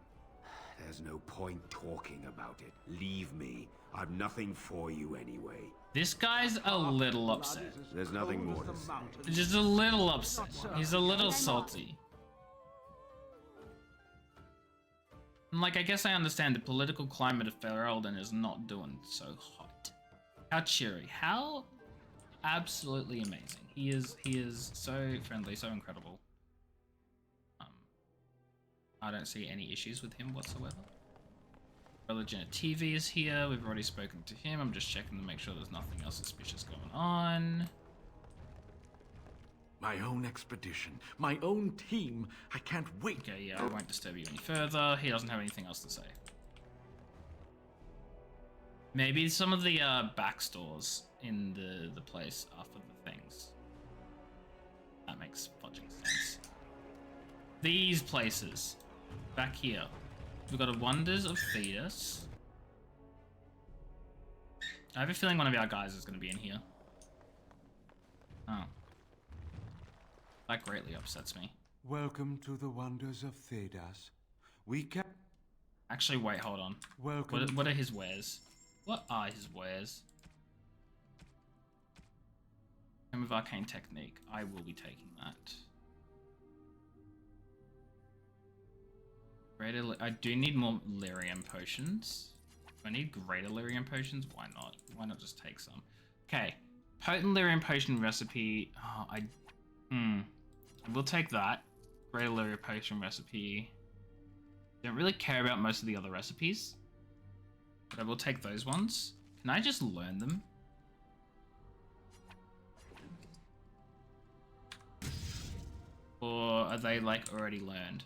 There's no point talking about it. Leave me. I've nothing for you anyway. This guy's a little upset. There's nothing more to say. Just a little upset. He's a little salty. And like, I guess I understand the political climate of Ferelden is not doing so hot. How cheery. How absolutely amazing. He is so friendly, so incredible. I don't see any issues with him whatsoever. Religion TV is here. We've already spoken to him. I'm just checking to make sure there's nothing else suspicious going on. My own expedition, my own team. I can't wait. Okay, yeah, I won't disturb you any further. He doesn't have anything else to say. Maybe some of the backstores in the place are for the things. That makes fudging sense. These places. Back here. We've got a Wonders of Thetis. I have a feeling one of our guys is going to be in here. Oh. That greatly upsets me. Welcome to the wonders of Thedas. We can. Actually, wait, hold on. Welcome. What are his wares? What are his wares? Tome of Arcane Technique. I will be taking that. I do need more lyrium potions. If I need greater lyrium potions, why not? Why not just take some? Okay. Potent lyrium potion recipe. Oh, I will take that. Greater lyrium potion recipe. Don't really care about most of the other recipes, but I will take those ones. Can I just learn them? Or are they like already learned,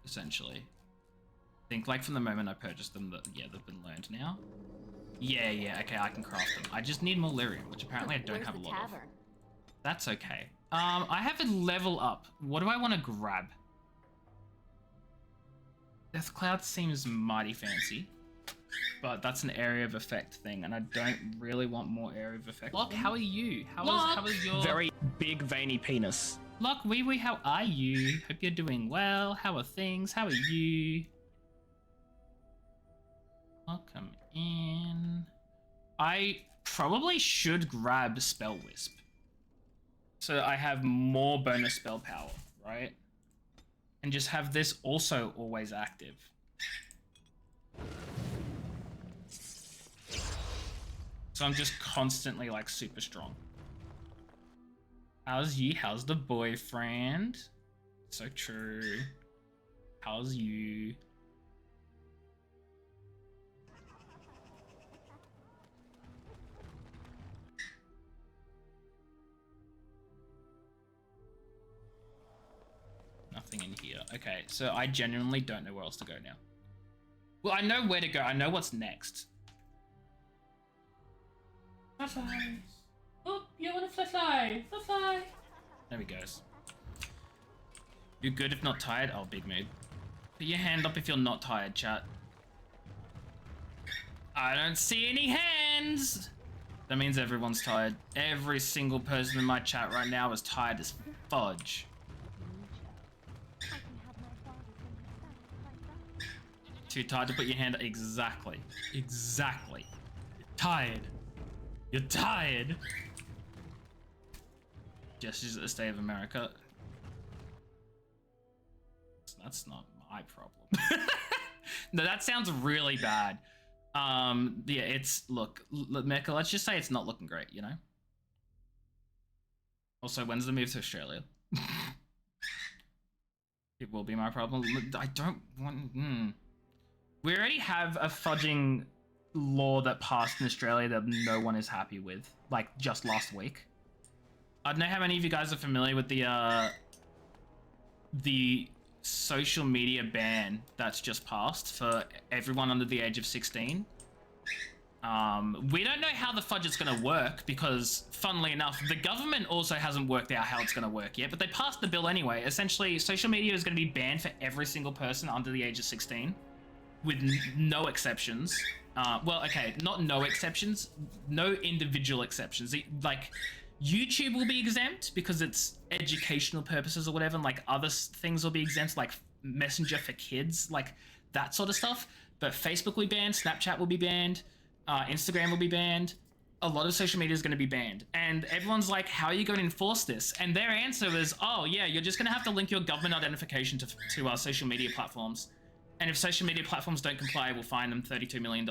essentially? I think like from the moment I purchased them, that yeah, they've been learned now. Yeah, okay, I can craft them. I just need more lyrium, which apparently I don't have a lot of. That's okay. I have a level up. What do I want to grab? Death Cloud seems mighty fancy, but that's an area of effect thing, and I don't really want more area of effect. Locke, how are you? How is your very big veiny penis? Locke, wee, how are you? Hope you're doing well. How are things? How are you? Welcome in. I probably should grab Spell Wisp, so I have more bonus spell power, right? And just have this also always active. So I'm just constantly like super strong. How's you? How's the boyfriend? So true. How's you? Nothing in here. Okay, so I genuinely don't know where else to go now. Well, I know where to go. I know what's next. Fly. Oh, you want to fly? Fly. There he goes. You're good if not tired? Oh, big mood. Put your hand up if you're not tired, chat. I don't see any hands! That means everyone's tired. Every single person in my chat right now is tired as fudge. Too tired to put your hand up? Exactly. Exactly. You're tired. You're tired. Gestures at the State of America. That's not my problem. No, that sounds really bad. Yeah, it's look, Mecca, let's just say it's not looking great, you know? Also, when's the move to Australia? It will be my problem. I don't want... We already have a fudging law that passed in Australia that no one is happy with, like just last week. I don't know how many of you guys are familiar with the social media ban that's just passed for everyone under the age of 16. We don't know how the fudge is going to work because, funnily enough, the government also hasn't worked out how it's going to work yet, but they passed the bill anyway. Essentially, social media is going to be banned for every single person under the age of 16. With no exceptions. Well, okay, not no exceptions, no individual exceptions. Like, YouTube will be exempt because it's educational purposes or whatever, and like other things will be exempt, like Messenger for kids, like that sort of stuff. But Facebook will be banned, Snapchat will be banned, Instagram will be banned. A lot of social media is going to be banned. And everyone's like, how are you going to enforce this? And their answer is, oh yeah, you're just going to have to link your government identification to our social media platforms. And if social media platforms don't comply, we'll fine them $32 million.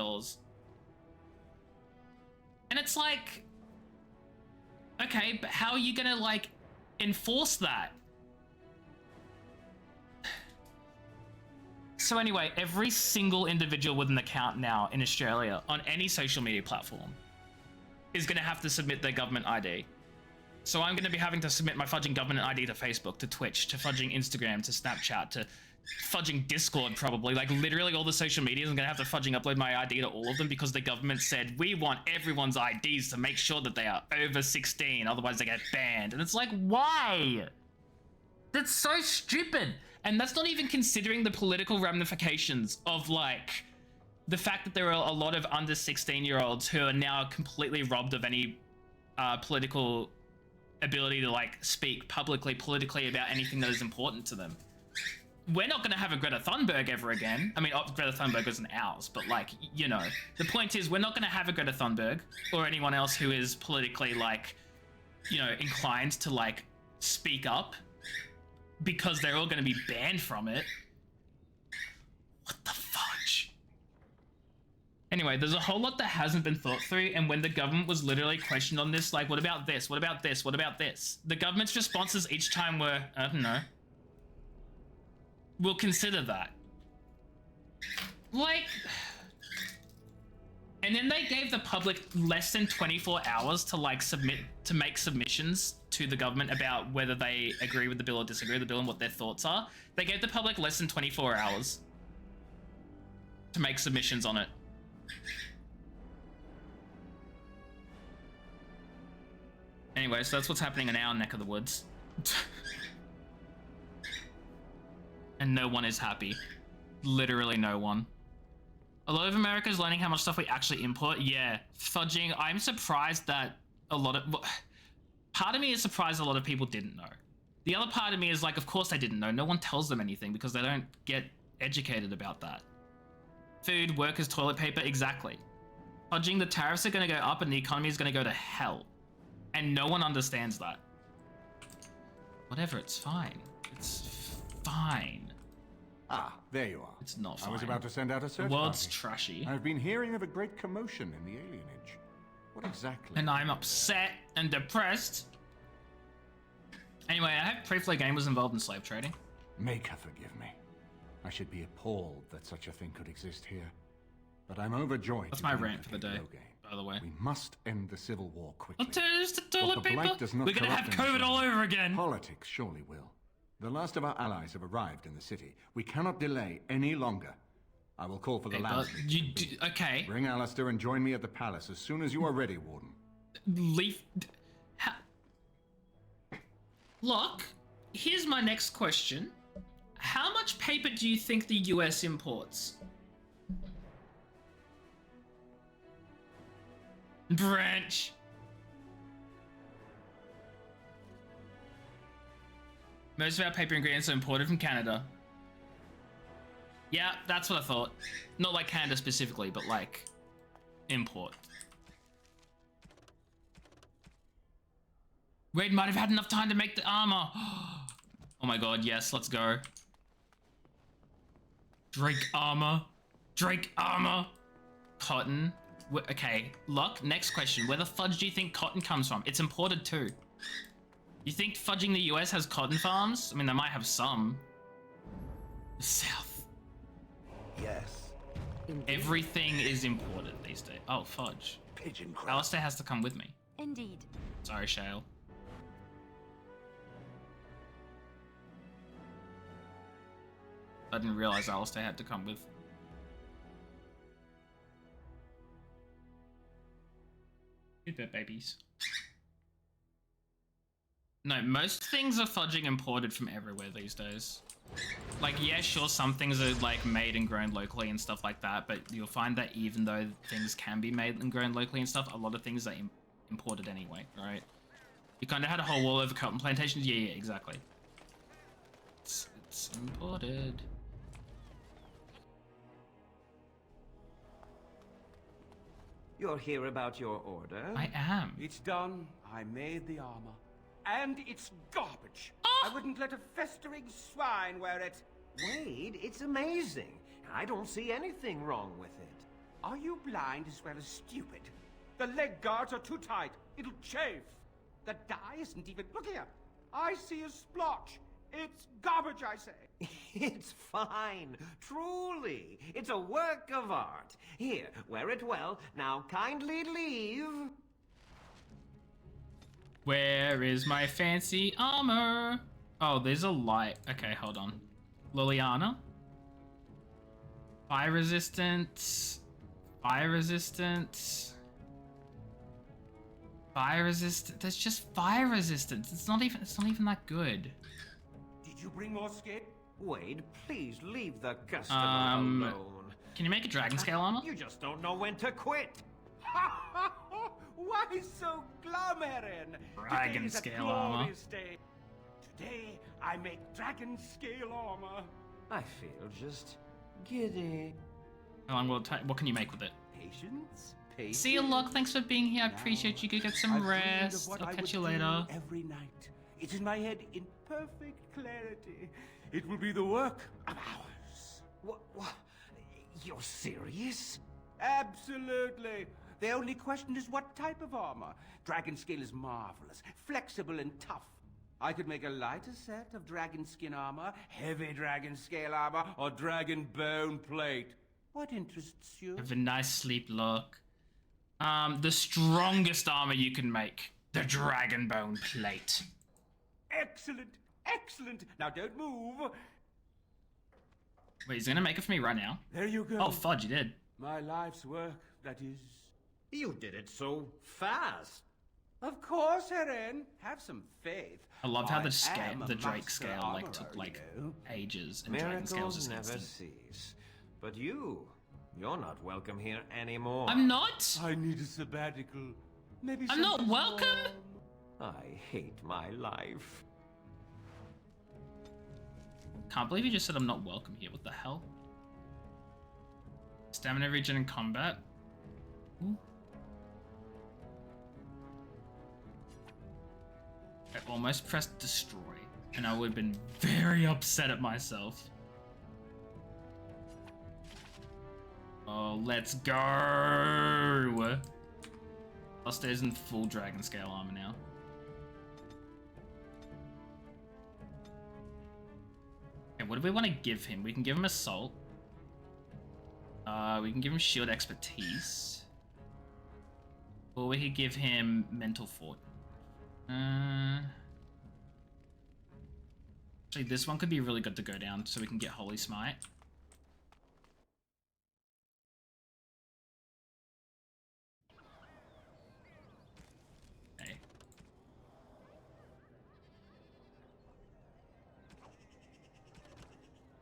And it's like, okay, but how are you gonna like enforce that? So anyway, every single individual with an account now in Australia on any social media platform is gonna have to submit their government ID. So I'm gonna be having to submit my fudging government ID to Facebook, to Twitch, to fudging Instagram, to Snapchat, to fudging Discord probably. Like literally all the social medias, I'm gonna have to fudging upload my ID to all of them because the government said we want everyone's IDs to make sure that they are over 16, otherwise they get banned. And it's like, why? That's so stupid. And that's not even considering the political ramifications of like the fact that there are a lot of under 16-year-olds who are now completely robbed of any political ability to like speak publicly politically about anything that is important to them. We're not going to have a Greta Thunberg ever again. I mean, Greta Thunberg isn't ours, but like, you know, the point is we're not going to have a Greta Thunberg or anyone else who is politically like you know, inclined to like speak up because they're all going to be banned from it. What the fudge? Anyway, there's a whole lot that hasn't been thought through, and when the government was literally questioned on this, like, what about this? What about this? What about this? The government's responses each time were, I don't know. We'll consider that. Like... And then they gave the public less than 24 hours to like make submissions to the government about whether they agree with the bill or disagree with the bill and what their thoughts are. They gave the public less than 24 hours to make submissions on it. Anyway, so that's what's happening in our neck of the woods. And no one is happy. Literally no one. A lot of America is learning how much stuff we actually import. Yeah, fudging. I'm surprised that a lot of... Part of me is surprised a lot of people didn't know. The other part of me is like, of course they didn't know. No one tells them anything because they don't get educated about that. Food, workers, toilet paper, exactly. Fudging, the tariffs are going to go up and the economy is going to go to hell. And no one understands that. Whatever, it's fine. It's fine. Ah, there you are. It's not fine. I was about to send out a search The world's party. trashy. I've been hearing of a great commotion in the alienage. What exactly? And I'm upset and depressed. Anyway, I heard Pre-Flow Game was involved in slave trading. Make her forgive me. I should be appalled that such a thing could exist here. But I'm overjoyed. That's my rant for the day, by the way. We must end the civil war quickly. I'll turn this to toilet paper. We're gonna have corrupt COVID all over again. Politics surely will. The last of our allies have arrived in the city. We cannot delay any longer. I will call for the Landsmeet. Okay. Bring Alistair and join me at the palace as soon as you are ready, Warden. Leaf. Look, here's my next question. How much paper do you think the US imports? Branch. Most of our paper ingredients are imported from Canada. Yeah, that's what I thought. Not like Canada specifically, but like import. Wade might have had enough time to make the armor. Oh my god, yes, let's go. Drake armor. Drake armor. Cotton. Okay, look, next question. Where the fudge do you think cotton comes from? It's imported too. You think fudging the US has cotton farms? I mean, they might have some. The South. Yes. Everything is imported these days. Oh, fudge. Pigeon crap. Alistair has to come with me. Indeed. Sorry, Shale. I didn't realize Alistair had to come with. Good bit, babies. No, most things are fudging imported from everywhere these days. Like, yeah, sure, some things are like made and grown locally and stuff like that, but you'll find that even though things can be made and grown locally and stuff, a lot of things are imported anyway, right? You kind of had a whole wall over cotton plantations. Yeah, exactly. It's imported. You're here about your order? I am. It's done. I made the armor. And it's garbage. I wouldn't let a festering swine wear it. Wade, it's amazing. I don't see anything wrong with it. Are you blind as well as stupid? The leg guards are too tight. It'll chafe. The dye isn't even... Look here. I see a splotch. It's garbage, I say. It's fine. Truly. It's a work of art. Here, wear it well. Now kindly leave. Where is my fancy armor? Oh, there's a light. Okay, hold on. Liliana? Fire resistance. Fire resistance. Fire resistance. There's just fire resistance. It's not even that good. Did you bring more skin? Wade, please leave the customer alone. Can you make a dragon scale armor? You just don't know when to quit. Why so glamouring? Dragon scale armor. Today I make dragon scale armor. I feel just giddy. How long will it take? What can you make with it? Patience, patience. See you, Locke. Thanks for being here. I appreciate you. Go get some I've dreamed of rest. what I'll I catch would you do later. every night. It's in my head in perfect clarity. It will be the work of hours. What? You're serious? Absolutely. The only question is what type of armor. Dragon scale is marvelous, flexible and tough. I could make a lighter set of dragon skin armor, heavy dragon scale armor, or dragon bone plate. What interests you? Have a nice sleep, Locke. The strongest armor you can make. The dragon bone plate. Excellent, excellent. Now don't move. Wait, he's gonna make it for me right now? There you go. Oh, fudge, you did. My life's work, that is. You did it so fast. Of course, Heren. Have some faith. I love how the am a Drake master scale armorer, took like you know. ages, and dragon scales Miracles just never instant. cease. But you're not welcome here anymore. I'm not. I need a sabbatical. Maybe I'm not something welcome. warm. I hate my life. Can't believe you just said I'm not welcome here. What the hell? Stamina regen in combat. Ooh. I almost pressed destroy, and I would have been very upset at myself. Oh, let's go! Upstairs in full dragon scale armor now. Okay, what do we want to give him? We can give him assault. We can give him shield expertise. Or we could give him mental fort. Actually, this one could be really good to go down so we can get Holy Smite. Okay.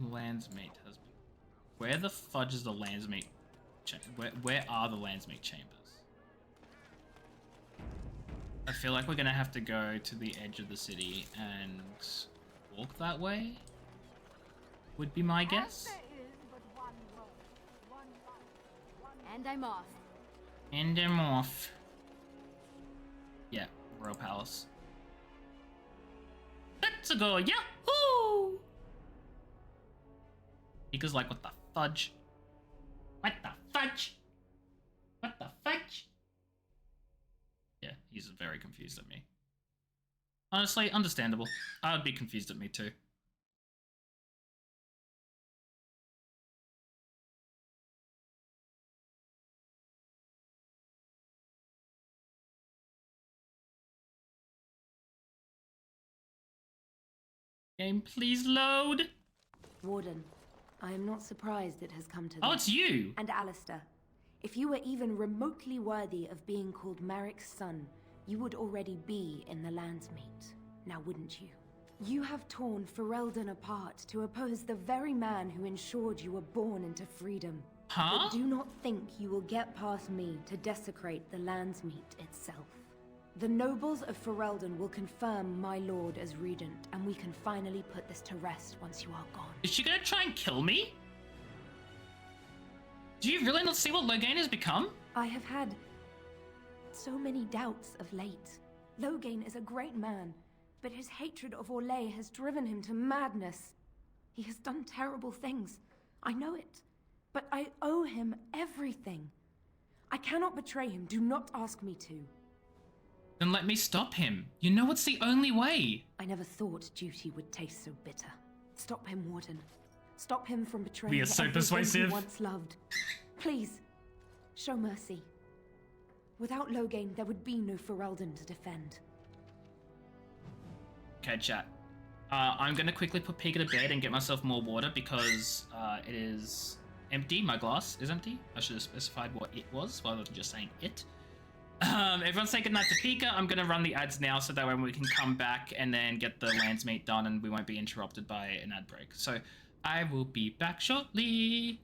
Landsmeet husband. Where the fudge is the Landsmeet? Where are the Landsmeet chambers? I feel like we're gonna have to go to the edge of the city and walk that way. Would be my guess. And I'm off. And I'm off. Yeah, Royal Palace. Let's go, yahoo! Because like, what the fudge? What the fudge? What the fudge? Yeah, he's very confused at me. Honestly, understandable. I would be confused at me too. Game, please load. Warden, I am not surprised it has come to this. Oh, it's you! And Alistair, if you were even remotely worthy of being called Marik's son, you would already be in the Landsmeet, now wouldn't you? You have torn Ferelden apart to oppose the very man who ensured you were born into freedom. Huh? But do not think you will get past me to desecrate the Landsmeet itself. The nobles of Ferelden will confirm my lord as regent, and we can finally put this to rest once you are gone. Is she gonna try and kill me? Do you really not see what Loghain has become? I have had so many doubts of late. Loghain is a great man, but his hatred of Orlais has driven him to madness. He has done terrible things. I know it. But I owe him everything. I cannot betray him. Do not ask me to. Then let me stop him. You know it's the only way. I never thought duty would taste so bitter. Stop him, Warden. Stop him from betraying We are so everything persuasive. he once loved. Please, show mercy. Without Loghain, there would be no Ferelden to defend. Okay, chat. I'm gonna quickly put Pika to bed and get myself more water because it is empty. My glass is empty. I should have specified what it was rather than just saying it. Everyone say goodnight to Pika. I'm gonna run the ads now so that way we can come back and then get the Landsmeet done and we won't be interrupted by an ad break. So I will be back shortly.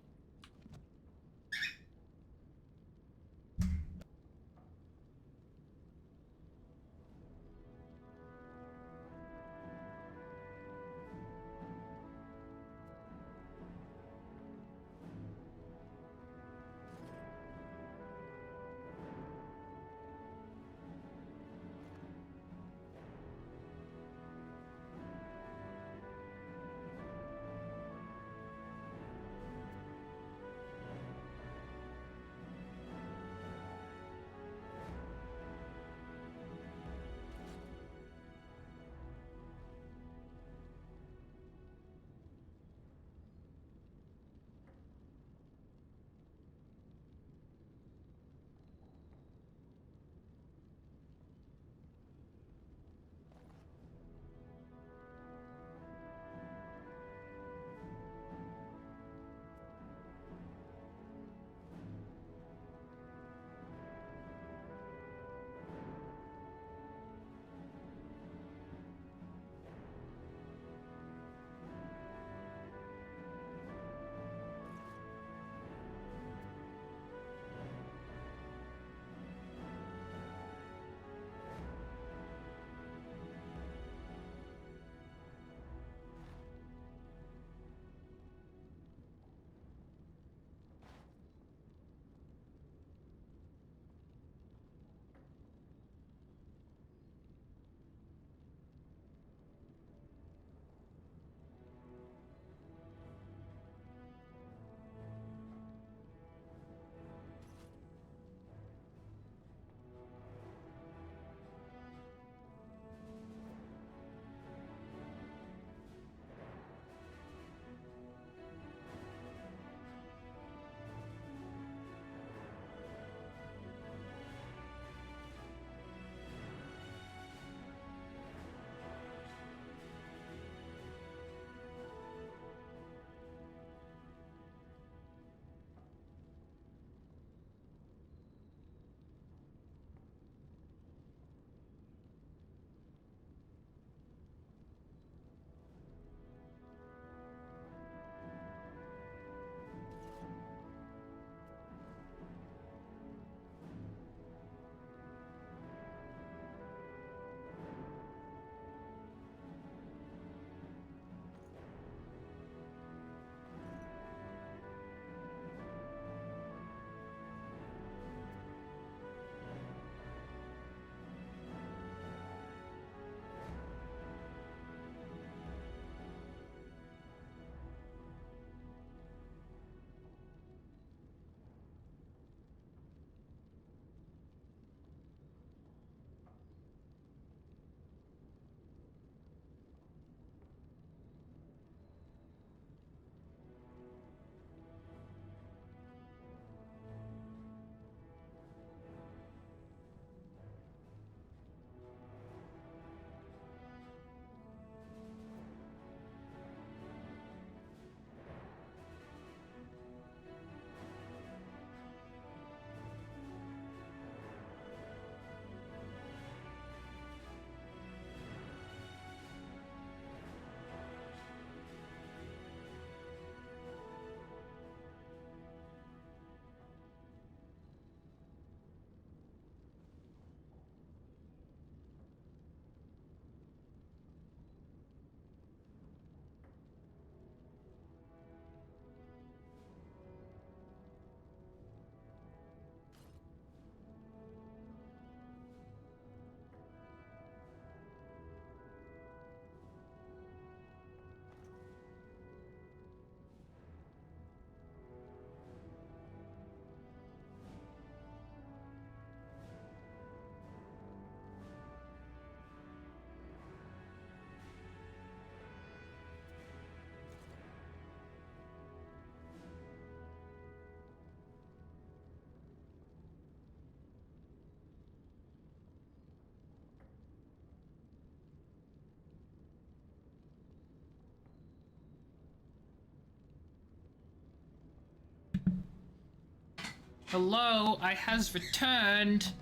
Hello, I has returned.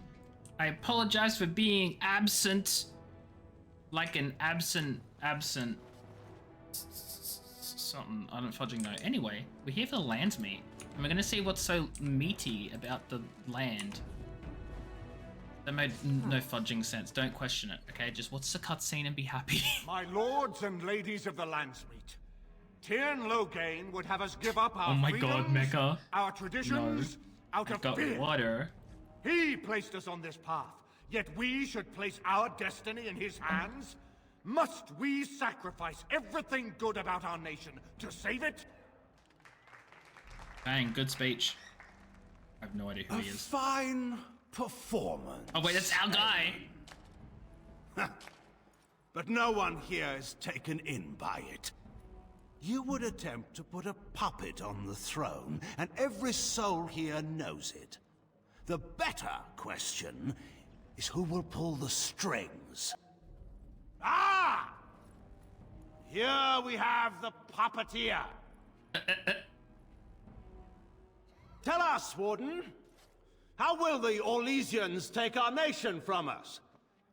I apologize for being absent. Like an absent. Something, I don't fudging know. Anyway, we're here for the Landsmeet. And we're gonna see what's so meaty about the land. That made no fudging sense. Don't question it, okay? Just watch the cutscene and be happy. My lords and ladies of the Landsmeet, Tyrn Loghain would have us give up our Oh my god, freedoms, Mecha. our traditions, out I've of got fear. water. He placed us on this path, yet we should place our destiny in his hands? Must we sacrifice everything good about our nation to save it? Bang, good speech. I have no idea who he is. Fine performance. Oh wait, that's our guy. But no one here is taken in by it. You would attempt to put a puppet on the throne, and every soul here knows it. The better question is who will pull the strings. Ah! Here we have the puppeteer. Tell us, Warden. How will the Orlesians take our nation from us?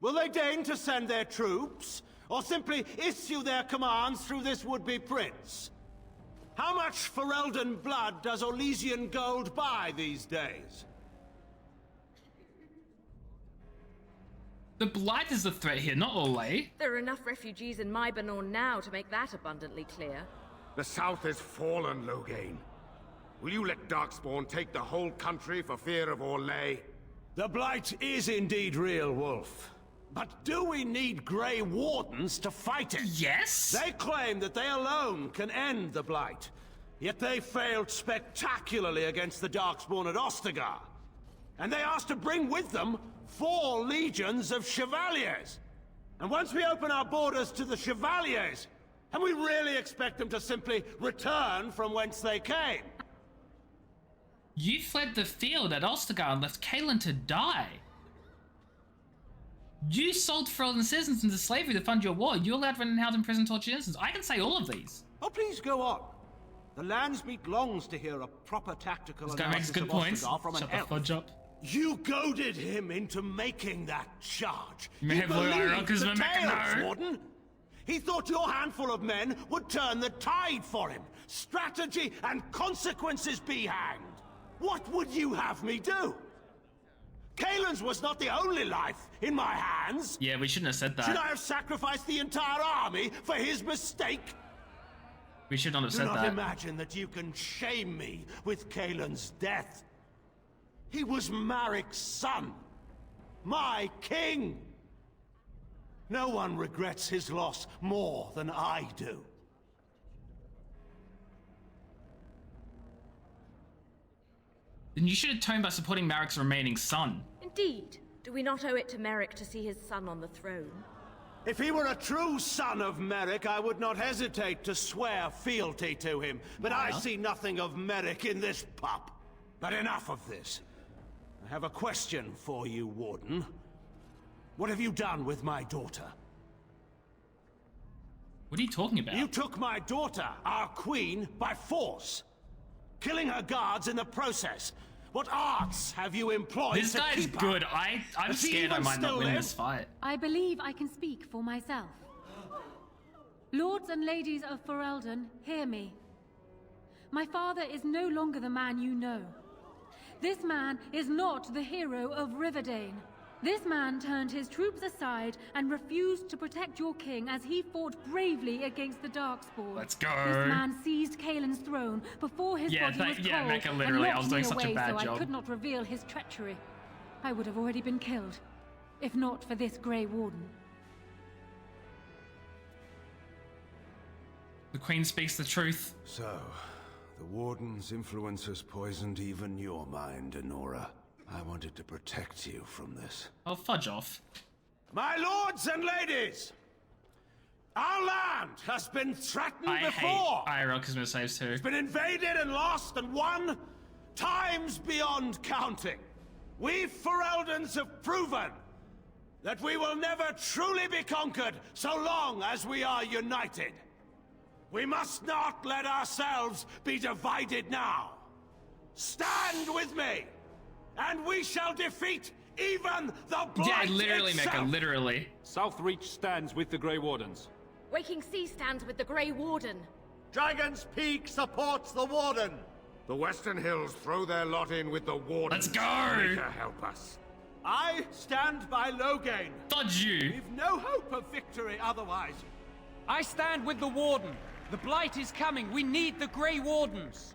Will they deign to send their troops, or simply issue their commands through this would-be prince? How much Ferelden blood does Orlesian gold buy these days? The Blight is the threat here, not Orlais. There are enough refugees in Mybanor now to make that abundantly clear. The South is fallen, Loghain. Will you let Darkspawn take the whole country for fear of Orlais? The Blight is indeed real, Wolf. But do we need Grey Wardens to fight it? Yes! They claim that they alone can end the Blight. Yet they failed spectacularly against the Darkspawn at Ostagar. And they asked to bring with them 4 legions of Chevaliers. And once we open our borders to the Chevaliers, can we really expect them to simply return from whence they came? You fled the field at Ostagar and left Caitlin to die. You sold Ferelden citizens into slavery to fund your war. You allowed Renenhout in prison torture innocents. I can say all of these. Oh, please go on. The Landsmeet longs to hear a proper tactical This guy makes analysis good of points. Ostagar from an Shut the elf. fudge up. You goaded him into making that charge. You may have loyal believed Iraqis, the but Mecha, tales, no. Warden. He thought your handful of men would turn the tide for him. Strategy and consequences be hanged. What would you have me do? Kaelin's was not the only life in my hands. Yeah, we shouldn't have said that. Should I have sacrificed the entire army for his mistake? We should not have Do said not that. imagine that you can shame me with Kaelin's death. He was Marik's son. My king. No one regrets his loss more than I do. Then you should atone by supporting Marik's remaining son. Indeed. Do we not owe it to Merrick to see his son on the throne? If he were a true son of Merrick, I would not hesitate to swear fealty to him. But I see nothing of Merrick in this pup. But enough of this. I have a question for you, Warden. What have you done with my daughter? What are you talking about? You took my daughter, our queen, by force. Killing her guards in the process. What arts have you employed This to guy's keep her? good. I'm Does he scared I even might not still win live? this fight. I believe I can speak for myself. Lords and ladies of Ferelden, hear me. My father is no longer the man you know. This man is not the hero of Riverdane. This man turned his troops aside and refused to protect your king as he fought bravely against the Darkspawn. Let's go. This man seized Kaelin's throne before his body was cold Mecha, and literally, I locked was doing me such a away bad so job. I could not reveal his treachery. I would have already been killed, if not for this Grey Warden. The Queen speaks the truth. So, the Warden's influence has poisoned even your mind, Enora. I wanted to protect you from this. Oh, fudge off. My lords and ladies! Our land has been threatened I before! hate IRL Christmas saves too. It's been invaded and lost and won times beyond counting. We Fereldans have proven that we will never truly be conquered so long as we are united. We must not let ourselves be divided now. Stand with me! and we shall defeat even the Blight Yeah, literally, itself. Mecha, literally. Southreach stands with the Grey Wardens. Waking Sea stands with the Grey Warden. Dragon's Peak supports the Warden. The Western Hills throw their lot in with the Warden. Let's go! Maker, help us. I stand by Loghain. Fudge you! We've no hope of victory otherwise. I stand with the Warden. The Blight is coming. We need the Grey Wardens.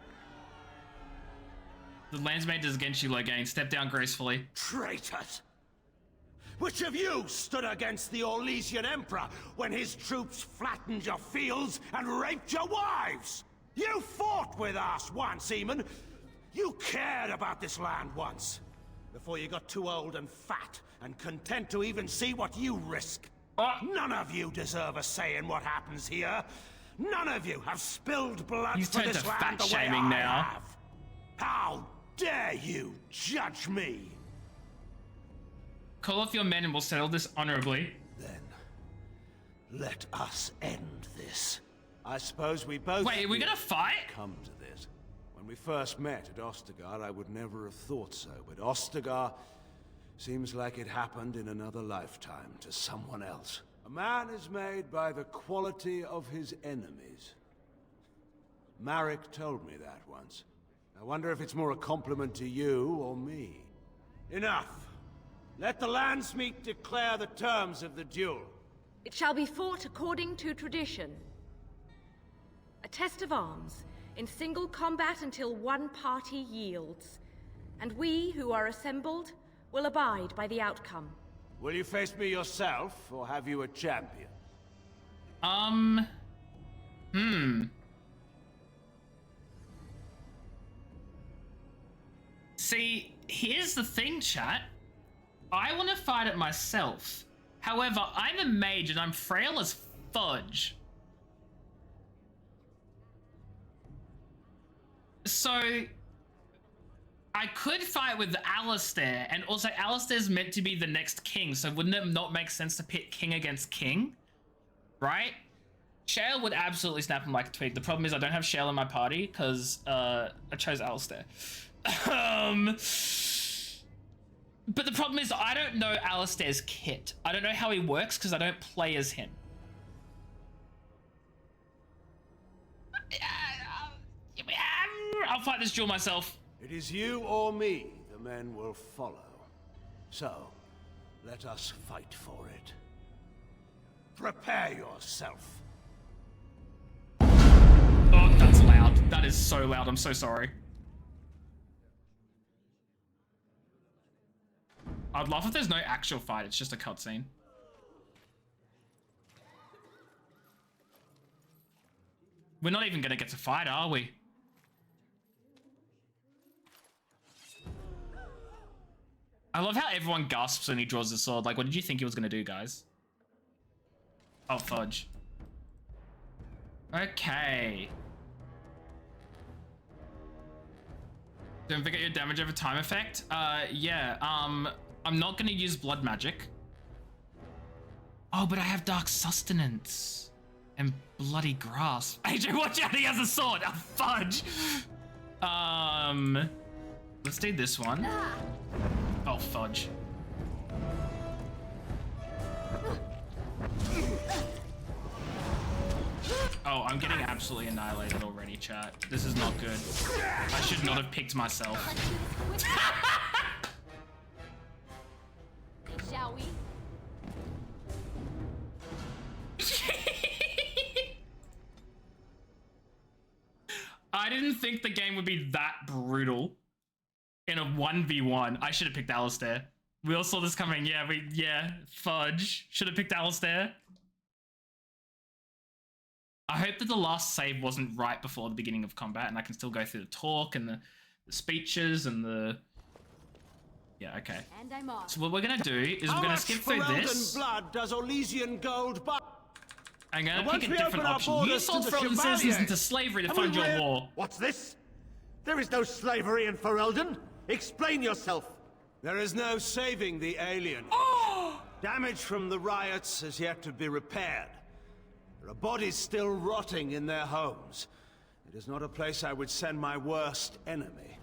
The Landsmeet is against you, Loghain. Step down gracefully. Traitors! Which of you stood against the Orlesian Emperor when his troops flattened your fields and raped your wives? You fought with us once, Eamon. You cared about this land once. Before you got too old and fat and content to even see what you risk. None of you deserve a say in what happens here. None of you have spilled blood He's for turned this to land fat the way shaming I now. have. How dare you judge me? Call off your men and we'll settle this honorably. Let us end this. I suppose we both... Wait, are we gonna fight? ...come to this. When we first met at Ostagar, I would never have thought so, but Ostagar seems like it happened in another lifetime to someone else. A man is made by the quality of his enemies. Marek told me that once. I wonder if it's more a compliment to you or me. Enough! Let the Landsmeet declare the terms of the duel. It shall be fought according to tradition. A test of arms, in single combat until one party yields. And we, who are assembled, will abide by the outcome. Will you face me yourself, or have you a champion? See, here's the thing, chat. I want to fight it myself. However, I'm a mage and I'm frail as fudge. So, I could fight with Alistair, and also Alistair's meant to be the next king, so wouldn't it not make sense to pit king against king? Right? Shale would absolutely snap him like a twig. The problem is I don't have Shale in my party, because I chose Alistair. But the problem is I don't know Alistair's kit. I don't know how he works because I don't play as him. I'll fight this duel myself. It is you or me the men will follow. So, let us fight for it. Prepare yourself. Oh, that's loud. That is so loud. I'm so sorry. I'd love if there's no actual fight, it's just a cutscene. We're not even gonna get to fight, are we? I love how everyone gasps when he draws the sword. Like, what did you think he was gonna do, guys? Oh, fudge. Okay. Don't forget your damage over time effect. Yeah, I'm not gonna use blood magic. Oh, but I have dark sustenance and bloody grasp. AJ, watch out, he has a sword. Oh, fudge. Let's do this one. Oh, fudge. Oh, I'm getting absolutely annihilated already, chat. This is not good. I should not have picked myself. Shall we? I didn't think the game would be that brutal in a 1v1. I should have picked Alistair. We all saw this coming. Yeah, fudge. Should have picked Alistair. I hope that the last save wasn't right before the beginning of combat and I can still go through the talk and the speeches and the... Yeah, okay. And I'm off. So what we're gonna do is we're gonna skip through this. Blood does Orlesian gold buy? I'm gonna pick a different option. Use swords for all citizens into slavery to fund your war. What's this? There is no slavery in Ferelden. Explain yourself. There is no saving the alien. Damage from the riots has yet to be repaired. There are bodies still rotting in their homes. It is not a place I would send my worst enemy.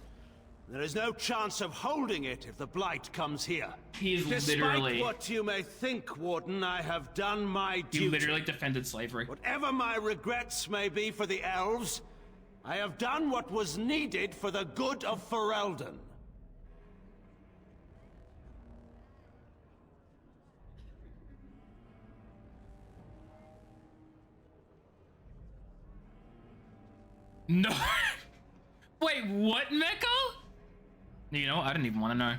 There is no chance of holding it if the Blight comes here. He's Despite literally... what you may think, Warden, I have done my duty. He literally defended slavery. Whatever my regrets may be for the elves, I have done what was needed for the good of Ferelden. No. Wait, what, Mecha? You know what? I don't even want to know.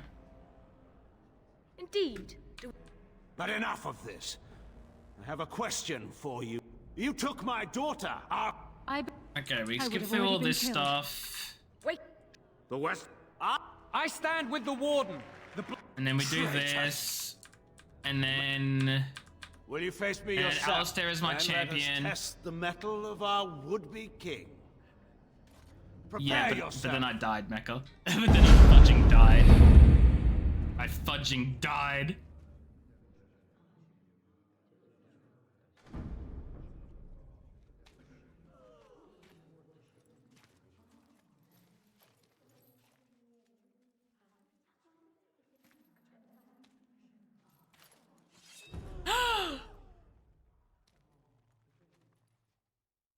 Indeed. But enough of this. I have a question for you. You took my daughter. Okay, we skip through all this stuff. Wait. The West. I stand with the Warden. And then we do this. And then... Will you face me and yourself? Alistair is my and champion. Let us test the mettle of our would-be king. Prepare Yeah, but yourself. then I died, Mecha. But then I fudging died. I fudging died.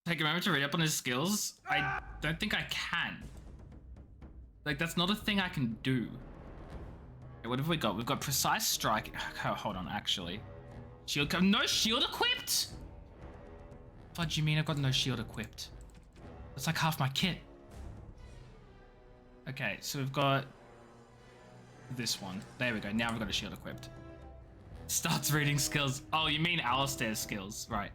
Take a moment to read up on his skills? I don't think I can. Like, that's not a thing I can do. Okay, what have we got? We've got precise strike. Oh, hold on, actually. Shield no shield equipped? What do you mean I've got no shield equipped? That's like half my kit. Okay, so we've got this one. There we go. Now we've got a shield equipped. Starts reading skills. Oh, you mean Alistair's skills, right?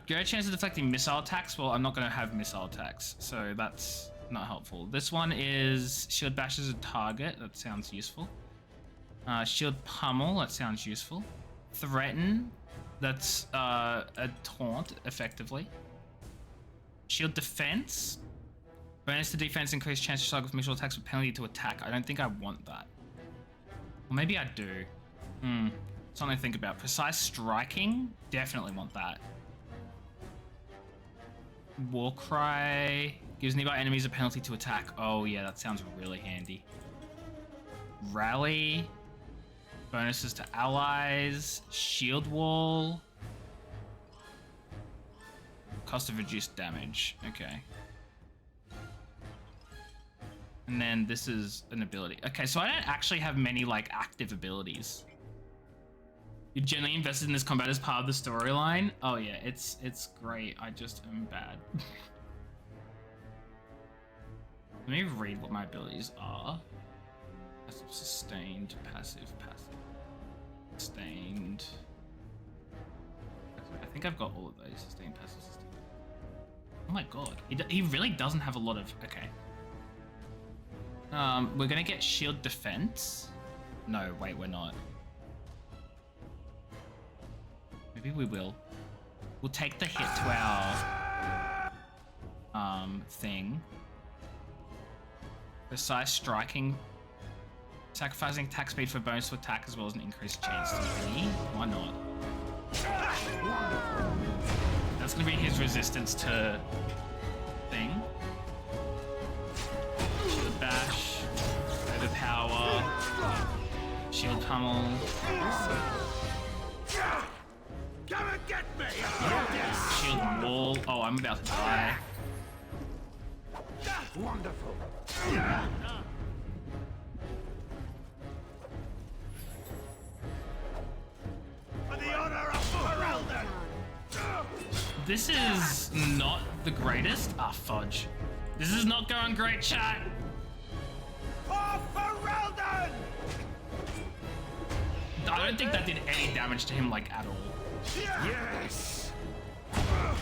Great chance of deflecting missile attacks. Well, I'm not going to have missile attacks, so that's not helpful. This one is shield bashes a target. That sounds useful. Shield pummel. That sounds useful. Threaten. That's a taunt, effectively. Shield defense. Bonus to defense, increased chance to strike with missile attacks with penalty to attack. I don't think I want that. Or maybe I do. Something to think about. Precise striking. Definitely want that. Warcry gives nearby enemies a penalty to attack. Oh yeah, that sounds really handy. Rally. Bonuses to allies. Shield wall. Cost of reduced damage. Okay. And then this is an ability. Okay, so I don't actually have many like active abilities. You're generally invested in this combat as part of the storyline. Oh yeah, it's great. I just am bad. Let me read what my abilities are. Passive, sustained, passive, sustained. I think I've got all of those. Sustained, passive, sustained. Oh my god, he really doesn't have a lot of. Okay. We're gonna get shield defense. No, wait, we're not. Maybe we will. We'll take the hit to our thing. Precise striking. Sacrificing attack speed for bonus to attack as well as an increased chance to me. Why not? That's gonna be his resistance to thing. Shield bash. Overpower. Shield pummel. Come and get me! Shield wall. Oh, I'm about to die. Wonderful. For the honor of Ferelden! This is not the greatest. Ah, fudge. This is not going great, chat. For Ferelden! I don't think that did any damage to him, like, at all. Yes! Uh-oh.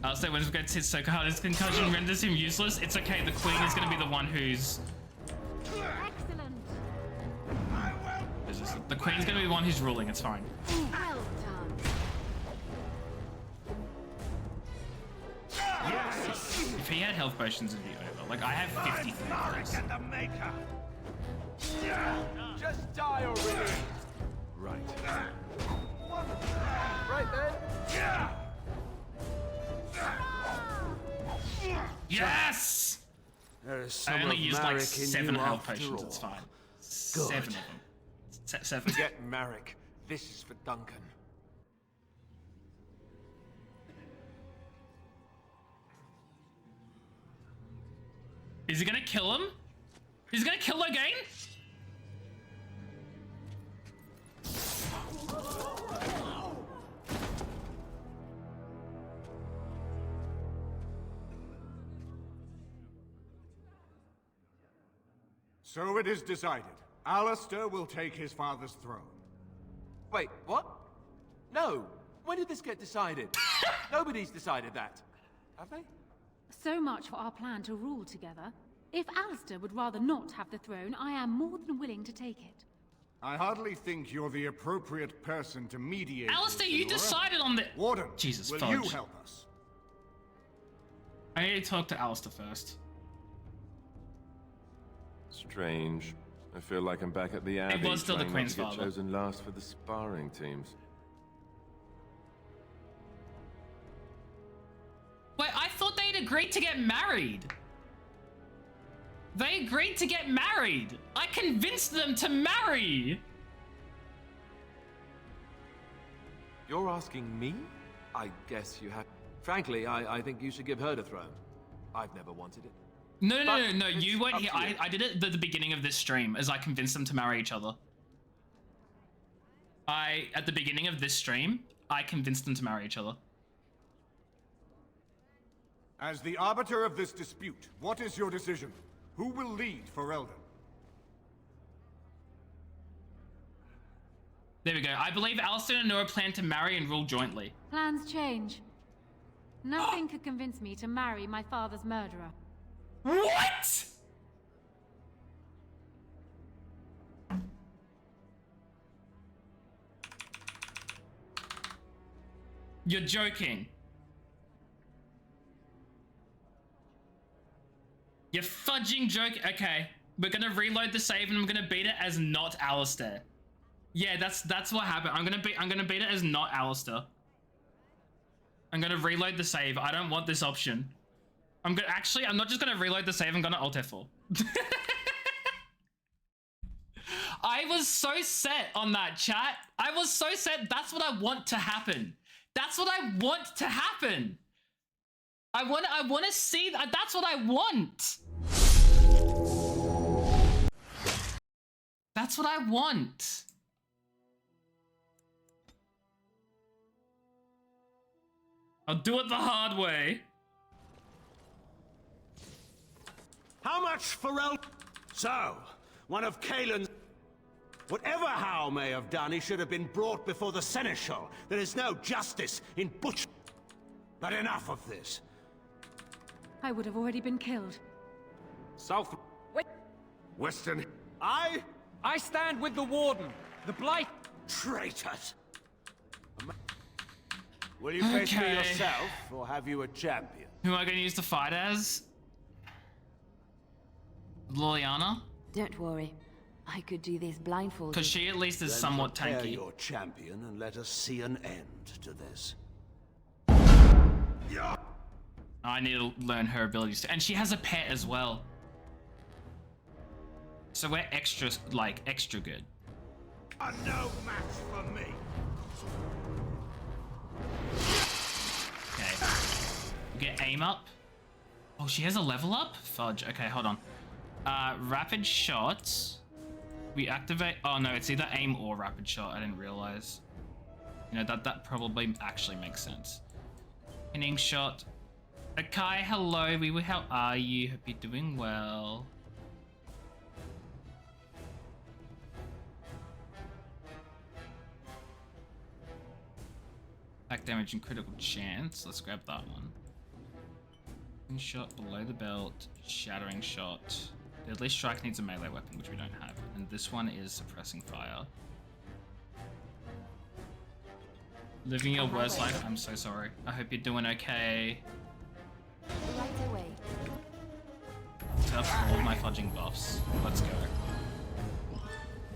I'll say when it gets hit so hard, his concussion renders him useless. It's okay, the queen is going to be the one who's... Excellent. The queen's going to be the one who's ruling, it's fine. Well done. If he had health potions, it'd be over. Like, I have 53 hearts. And the maker! Just die already! Right. Right then. Yes! There is I some only of used like Marek in 7 you health after potions. all. It's fine. Good. 7 of them. 7. Forget Marek. This is for Duncan. Is he gonna kill him? He's gonna kill again? So it is decided. Alistair will take his father's throne. Wait, what? No. When did this get decided? Nobody's decided that. Have they? So much for our plan to rule together. If Alistair would rather not have the throne, I am more than willing to take it. I hardly think you're the appropriate person to mediate. Alistair, this, you Lenora. decided on the... Warden, Jesus, will fudge. you help us? I need to talk to Alistair first. Strange. I feel like I'm back at the Abbey. was still the trying not Queen's to get father. chosen last for the sparring teams. Wait, I thought they'd agreed to get married. They agreed to get married. I convinced them to marry. You're asking me? I guess you have. Frankly, I think you should give her the throne. I've never wanted it. No, But you it's weren't up here. to you. I did it at the beginning of this stream as I convinced them to marry each other. At the beginning of this stream, I convinced them to marry each other. As the arbiter of this dispute, what is your decision? Who will lead for Eldon? There we go. I believe Alistair and Noah plan to marry and rule jointly. Plans change. Nothing could convince me to marry my father's murderer. What? You're joking. You're fudging joke. Okay, we're gonna reload the save and I'm gonna beat it as not Alistair. Yeah, that's what happened. I'm gonna beat it as not Alistair. I'm gonna reload the save. I don't want this option. I'm not just gonna reload the save. I'm gonna Alt F4. I was so set on that, chat. I was so set. That's what I want to happen. That's what I want to happen. I want to see that. That's what I want. That's what I want. I'll do it the hard way. How much for So, one of Kaelin's... Whatever Howe may have done, he should have been brought before the Seneschal. There is no justice in butch... But enough of this. I would have already been killed. South... Wait. Western... I stand with the Warden. The Blight... Traitors! Will you face me yourself, or have you a champion? Who am I going to use to fight as? Liliana? Don't worry. I could do this blindfolded. Because she at least is Then somewhat prepare tanky. your champion and let us see an end to this. I need to learn her abilities too. And she has a pet as well. So we're extra good. No match for me. Okay. Get aim up. Oh, she has a level up? Fudge. Okay, hold on. Rapid shots. We activate... Oh, no, it's either aim or rapid shot. I didn't realize. You know, that probably actually makes sense. Pinning shot. Okay, hello. How are you? Hope you're doing well. Attack damage and critical chance. Let's grab that one. Pinning shot below the belt. Shattering shot. Deadly strike needs a melee weapon, which we don't have. And this one is suppressing fire. Living your worst life. I'm so sorry. I hope you're doing okay. Right away. Set up all my fudging buffs. Let's go.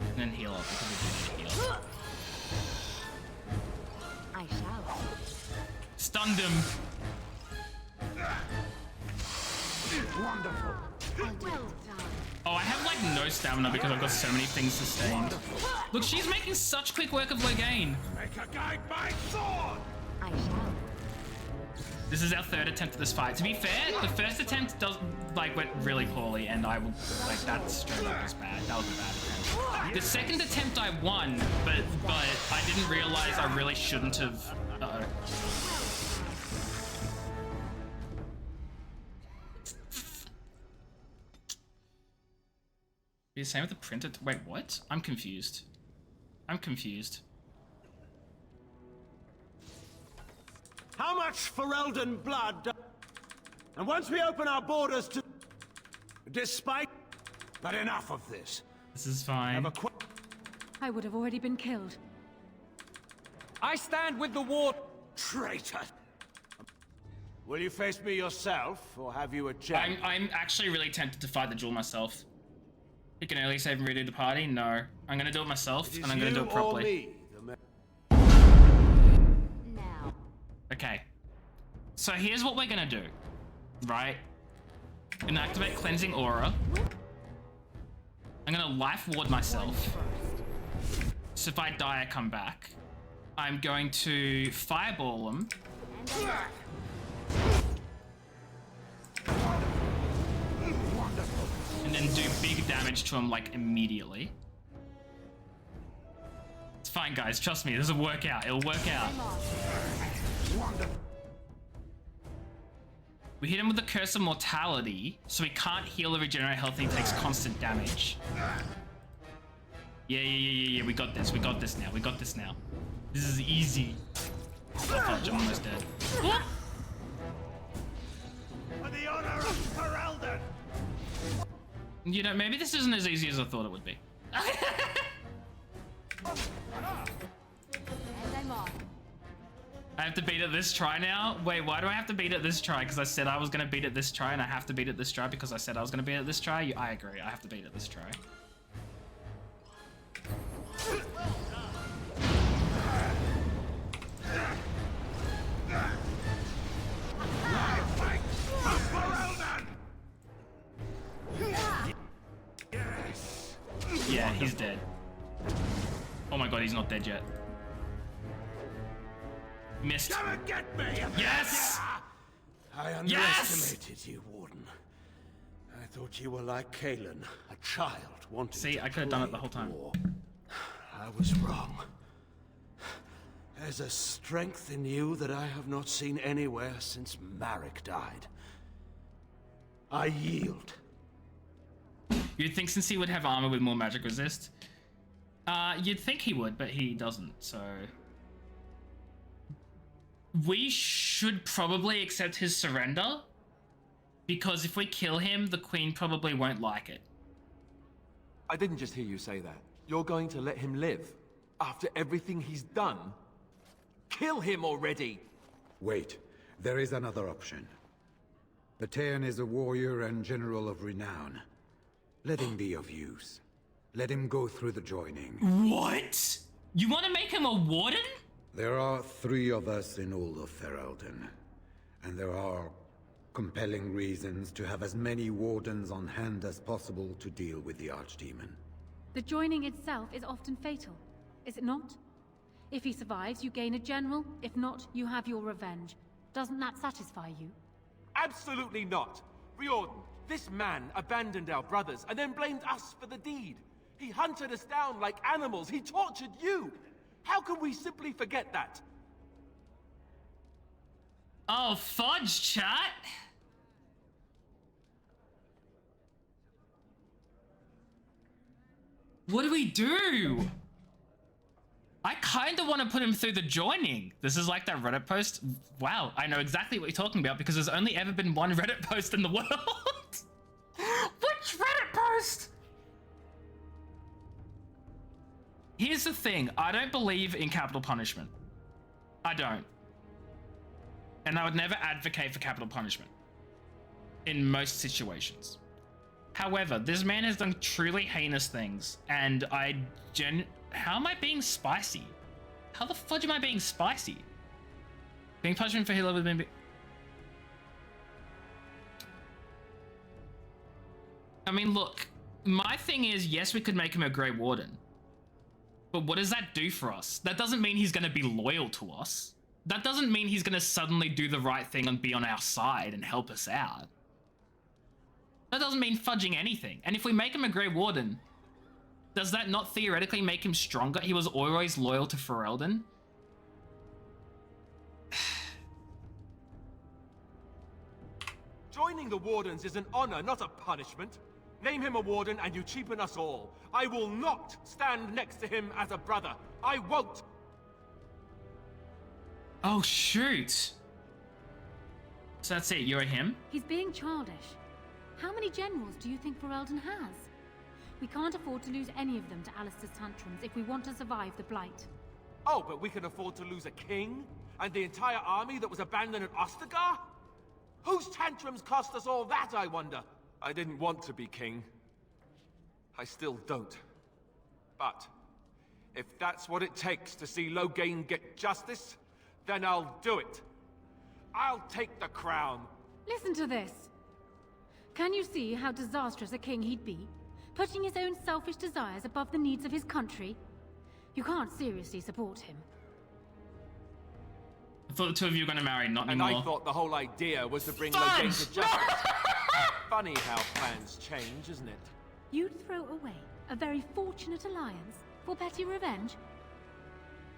And then heal up because we do need to heal. I shall. Stunned him. Wonderful. Oh, I have like no stamina because I've got so many things sustained. Look, she's making such quick work of Loghain. Make a guide my sword! I shall. This is our third attempt at this fight. To be fair, the first attempt went really poorly, and I would like that straight up was bad. That was a bad attempt. The second attempt I won, but I didn't realize I really shouldn't have. Uh-oh. Be the same with the printer. Wait, what? I'm confused. I'm confused. How much Ferelden blood? And once we open our borders to... Despite... But enough of this. This is fine. I would have already been killed. I stand with the war... Traitor! Will you face me yourself, or have you a chance? I'm actually really tempted to fight the duel myself. You can early save and redo the party? No. I'm gonna do it myself, and I'm gonna do it properly. Okay. So here's what we're gonna do. Right? I'm gonna activate Cleansing Aura. I'm gonna life ward myself. So if I die, I come back. I'm going to fireball him. And then do big damage to him like immediately. It's fine, guys. Trust me. This will work out. It'll work out. We hit him with the Curse of Mortality, so he can't heal or regenerate health and he takes constant damage. Yeah. We got this. We got this now. We got this now. This is easy. Oh, fudge, I'm almost dead. For the honor of Ferelden! You know, maybe this isn't as easy as I thought it would be. I have to beat it this try now? Wait, why do I have to beat it this try? Because I said I was going to beat it this try, and I have to beat it this try because I said I was going to beat it this try? I agree, I have to beat it this try. Yeah, he's dead. Oh my god, he's not dead yet. Missed. Come and get me! Yes! I underestimated you, Warden. I thought you were like Kalen, a child wanting See, I could have done it the whole time. War. I was wrong. There's a strength in you that I have not seen anywhere since Marek died. I yield. You'd think since he would have armor with more magic resist, you'd think he would, but he doesn't, so... We should probably accept his surrender, because if we kill him, the Queen probably won't like it. I didn't just hear you say that. You're going to let him live? After everything he's done? Kill him already! Wait, there is another option. Batean is a warrior and general of renown. Let him be of use. Let him go through the joining. What? You want to make him a warden? There are 3 of us in all of Ferelden, and there are compelling reasons to have as many wardens on hand as possible to deal with the Archdemon. The joining itself is often fatal, is it not? If he survives, you gain a general. If not, you have your revenge. Doesn't that satisfy you? Absolutely not! Riordan, this man abandoned our brothers and then blamed us for the deed. He hunted us down like animals. He tortured you. How can we simply forget that? Oh, fudge, chat! What do we do? I kind of want to put him through the joining. This is like that Reddit post. Wow, I know exactly what you're talking about because there's only ever been one Reddit post in the world. Which Reddit post? Here's the thing. I don't believe in capital punishment. I don't. And I would never advocate for capital punishment. In most situations. However, this man has done truly heinous things, and how am I being spicy? How the fudge am I being spicy? Being punishment for his level with I mean, look, my thing is, yes, we could make him a Grey Warden. But what does that do for us? That doesn't mean he's going to be loyal to us. That doesn't mean he's going to suddenly do the right thing and be on our side and help us out. That doesn't mean fudging anything. And if we make him a Grey Warden, does that not theoretically make him stronger? He was always loyal to Ferelden. Joining the Wardens is an honor, not a punishment. Name him a Warden and you cheapen us all. I will not stand next to him as a brother. I won't. Oh, shoot. So that's it, you're him? He's being childish. How many generals do you think Ferelden has? We can't afford to lose any of them to Alistair's tantrums if we want to survive the Blight. Oh, but we can afford to lose a king? And the entire army that was abandoned at Ostagar? Whose tantrums cost us all that, I wonder? I didn't want to be king. I still don't. But if that's what it takes to see Loghain get justice, then I'll do it. I'll take the crown. Listen to this. Can you see how disastrous a king he'd be? Putting his own selfish desires above the needs of his country? You can't seriously support him. I thought the two of you were going to marry, not And anymore. I thought the whole idea was to bring Loghain to justice. Funny how plans change, isn't it? You'd throw away a very fortunate alliance for petty revenge?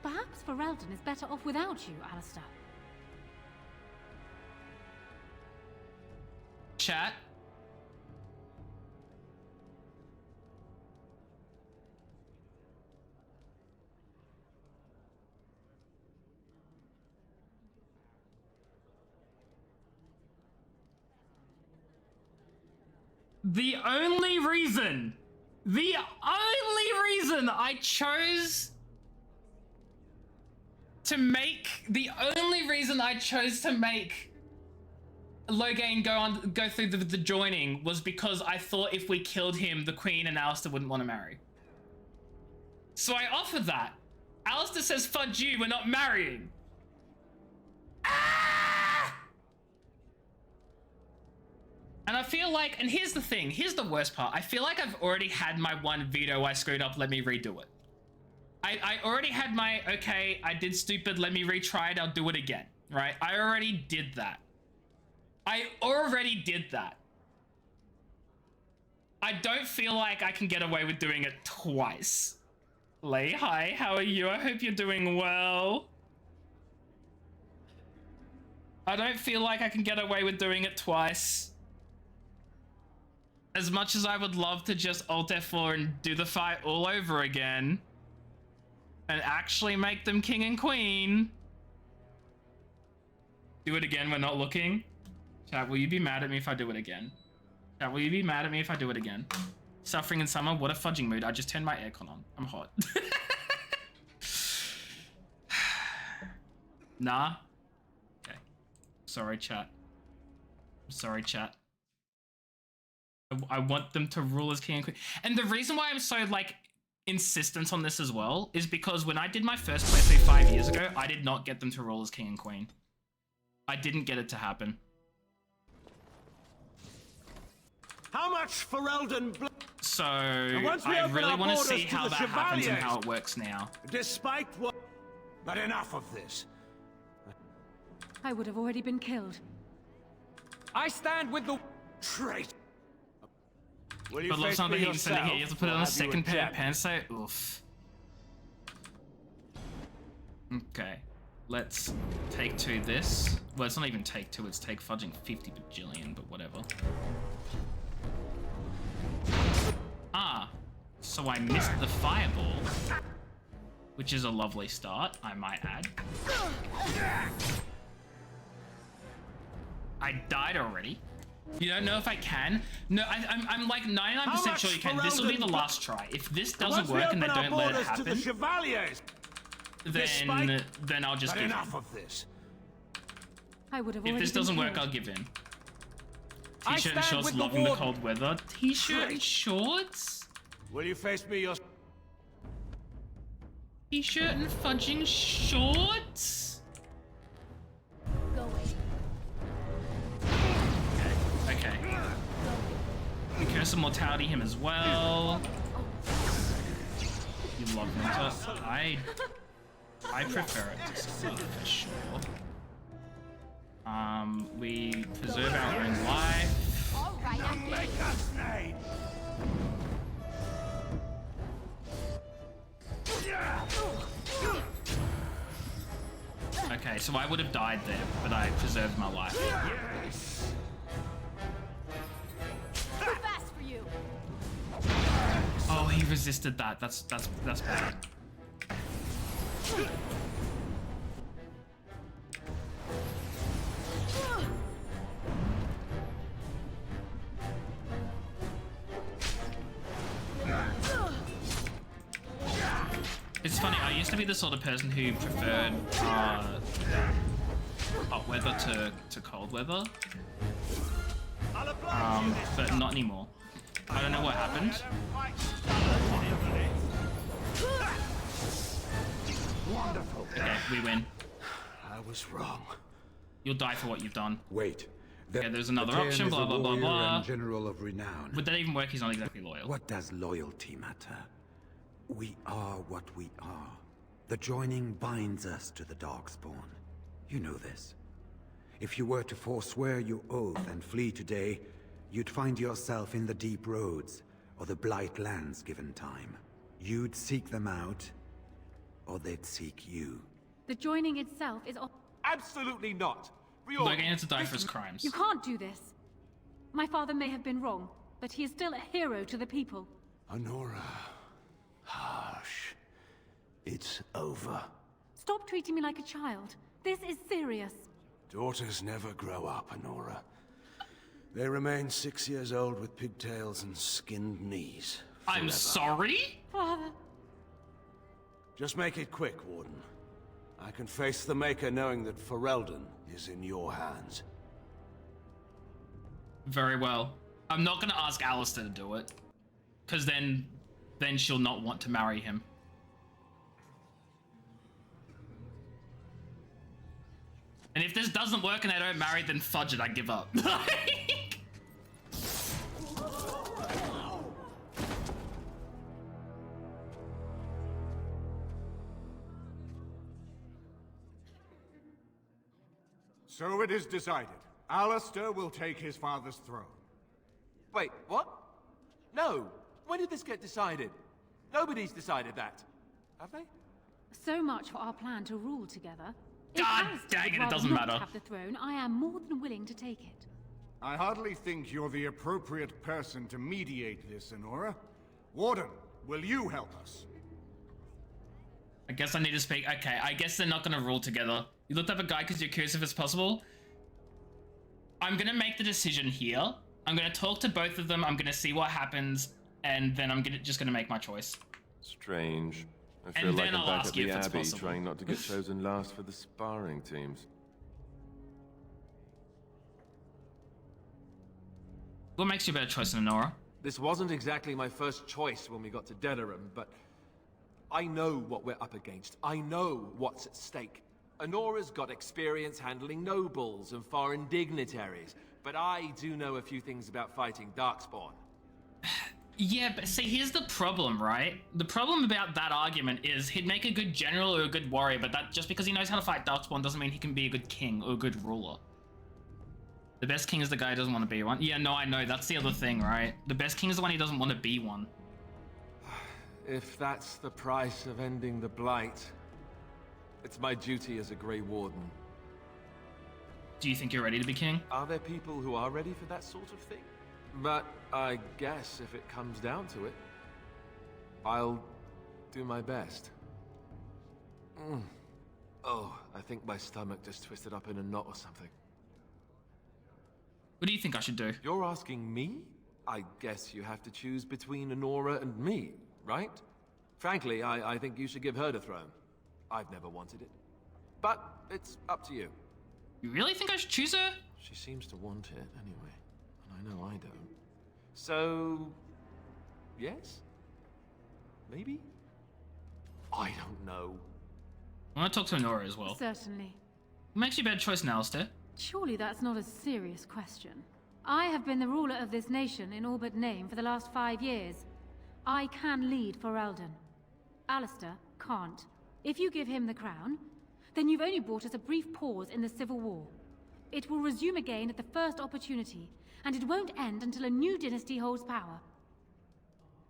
Perhaps Ferelden is better off without you, Alistair. Chat. The only reason I chose to make Loghain go through the joining was because I thought if we killed him, the Queen and Alistair wouldn't want to marry. So I offered that. Alistair says, fudge you, we're not marrying. And I feel like, and here's the thing, here's the worst part. I feel like I've already had my one veto, I screwed up, let me redo it. I already had my, okay, I did stupid, let me retry it, I'll do it again, right? I already did that. I don't feel like I can get away with doing it twice. Lei, hi, how are you? I hope you're doing well. I don't feel like I can get away with doing it twice. As much as I would love to just Alt F4 and do the fight all over again and actually make them king and queen. Do it again, we're not looking. Chat, will you be mad at me if I do it again? Chat, will you be mad at me if I do it again? Suffering in summer, what a fudging mood. I just turned my aircon on. I'm hot. Nah? Okay. Sorry, chat. I'm sorry, chat. I want them to rule as king and queen. And the reason why I'm so, like, insistent on this as well is because when I did my first playthrough 5 years ago, I did not get them to rule as king and queen. I didn't get it to happen. How much Ferelden blood? So, I really want to see how that happens and how it works now. Despite what... But enough of this. I would have already been killed. I stand with the... Traitor! But love something he's sending here. You have to put it on a second pair of pants, so oof. Okay. Let's take two this. Well, it's not even take two, it's take fudging 50 bajillion, but whatever. Ah, so I missed the fireball, which is a lovely start, I might add. I died already. You don't know if I can? No, I'm like 99% sure you can. This will be the last try. If this doesn't work and they don't let it happen, then I'll just give in. I would have if already this doesn't been work, killed. I'll give in. T-shirt and shorts, loving the cold weather. T-shirt and shorts? Will you face me your... T-shirt and fudging shorts? Go away. Okay. We curse of mortality him as well. You love winter. I prefer it to summer for sure. We preserve our own life. All right, I'm Make us name. Okay, so I would have died there, but I preserved my life. Yes. too fast for you. Oh, he resisted that. That's bad. It's funny, I used to be the sort of person who preferred hot weather to cold weather. But not anymore. I don't know what happened. Wonderful. Okay, we win. I was wrong. You'll die for what you've done. Wait. Okay, there's another Bataan option, is blah a blah blah warrior blah. and general of renown. Would that even work? He's not exactly loyal. What does loyalty matter? We are what we are. The joining binds us to the Darkspawn. You know this. If you were to forswear your oath and flee today, you'd find yourself in the deep roads, or the Blight lands given time. You'd seek them out, or they'd seek you. The joining itself is... Absolutely not. They're going to die for his crimes. You can't do this. My father may have been wrong, but he is still a hero to the people. Honora. Hush. It's over. Stop treating me like a child. This is serious. Daughters never grow up, Honora. They remain 6 years old with pigtails and skinned knees. I'm forever. sorry? Father. Just make it quick, Warden. I can face the Maker knowing that Ferelden is in your hands. Very well. I'm not going to ask Alistair to do it. Because then she'll not want to marry him. And if this doesn't work and they don't marry, then fudge it, I give up. So it is decided. Alistair will take his father's throne. Wait, what? No. When did this get decided? Nobody's decided that. Have they? So much for our plan to rule together. If God Alistair dang would it, it rather doesn't not matter. have the throne, I am more than willing to take it. I hardly think you're the appropriate person to mediate this, Honora. Warden, will you help us? I guess I need to speak. Okay, I guess they're not going to rule together. You looked up a guy because you're curious if it's possible. I'm going to make the decision here. I'm going to talk to both of them. I'm going to see what happens. And then I'm just going to make my choice. Strange. I feel And like then I'm I'll back ask at you the if it's Abbey, possible. trying not to get chosen last for the sparring teams. What makes you a better choice than Nora? This wasn't exactly my first choice when we got to Denerim, but I know what we're up against. I know what's at stake. Honora's got experience handling nobles and foreign dignitaries, but I do know a few things about fighting Darkspawn. Yeah, but see, here's the problem, right? The problem about that argument is he'd make a good general or a good warrior, but that just because he knows how to fight Darkspawn doesn't mean he can be a good king or a good ruler. The best king is the guy who doesn't want to be one. Yeah, no, I know. That's the other thing, right? The best king is the one who doesn't want to be one. If that's the price of ending the Blight, it's my duty as a Grey Warden. Do you think you're ready to be king? Are there people who are ready for that sort of thing? But I guess if it comes down to it, I'll do my best. Oh, I think my stomach just twisted up in a knot or something. What do you think I should do? You're asking me? I guess you have to choose between Honora and me, right? Frankly, I think you should give her the throne. I've never wanted it. But it's up to you. You really think I should choose her? She seems to want it anyway, and I know I don't. So, yes? Maybe? I don't know. I want to talk to Honora as well. Certainly. What makes you a better choice than Alistair? Surely that's not a serious question. I have been the ruler of this nation in all but name for the last 5 years. I can lead for Eldon. Alistair can't. If you give him the crown, then you've only brought us a brief pause in the Civil War. It will resume again at the first opportunity, and it won't end until a new dynasty holds power.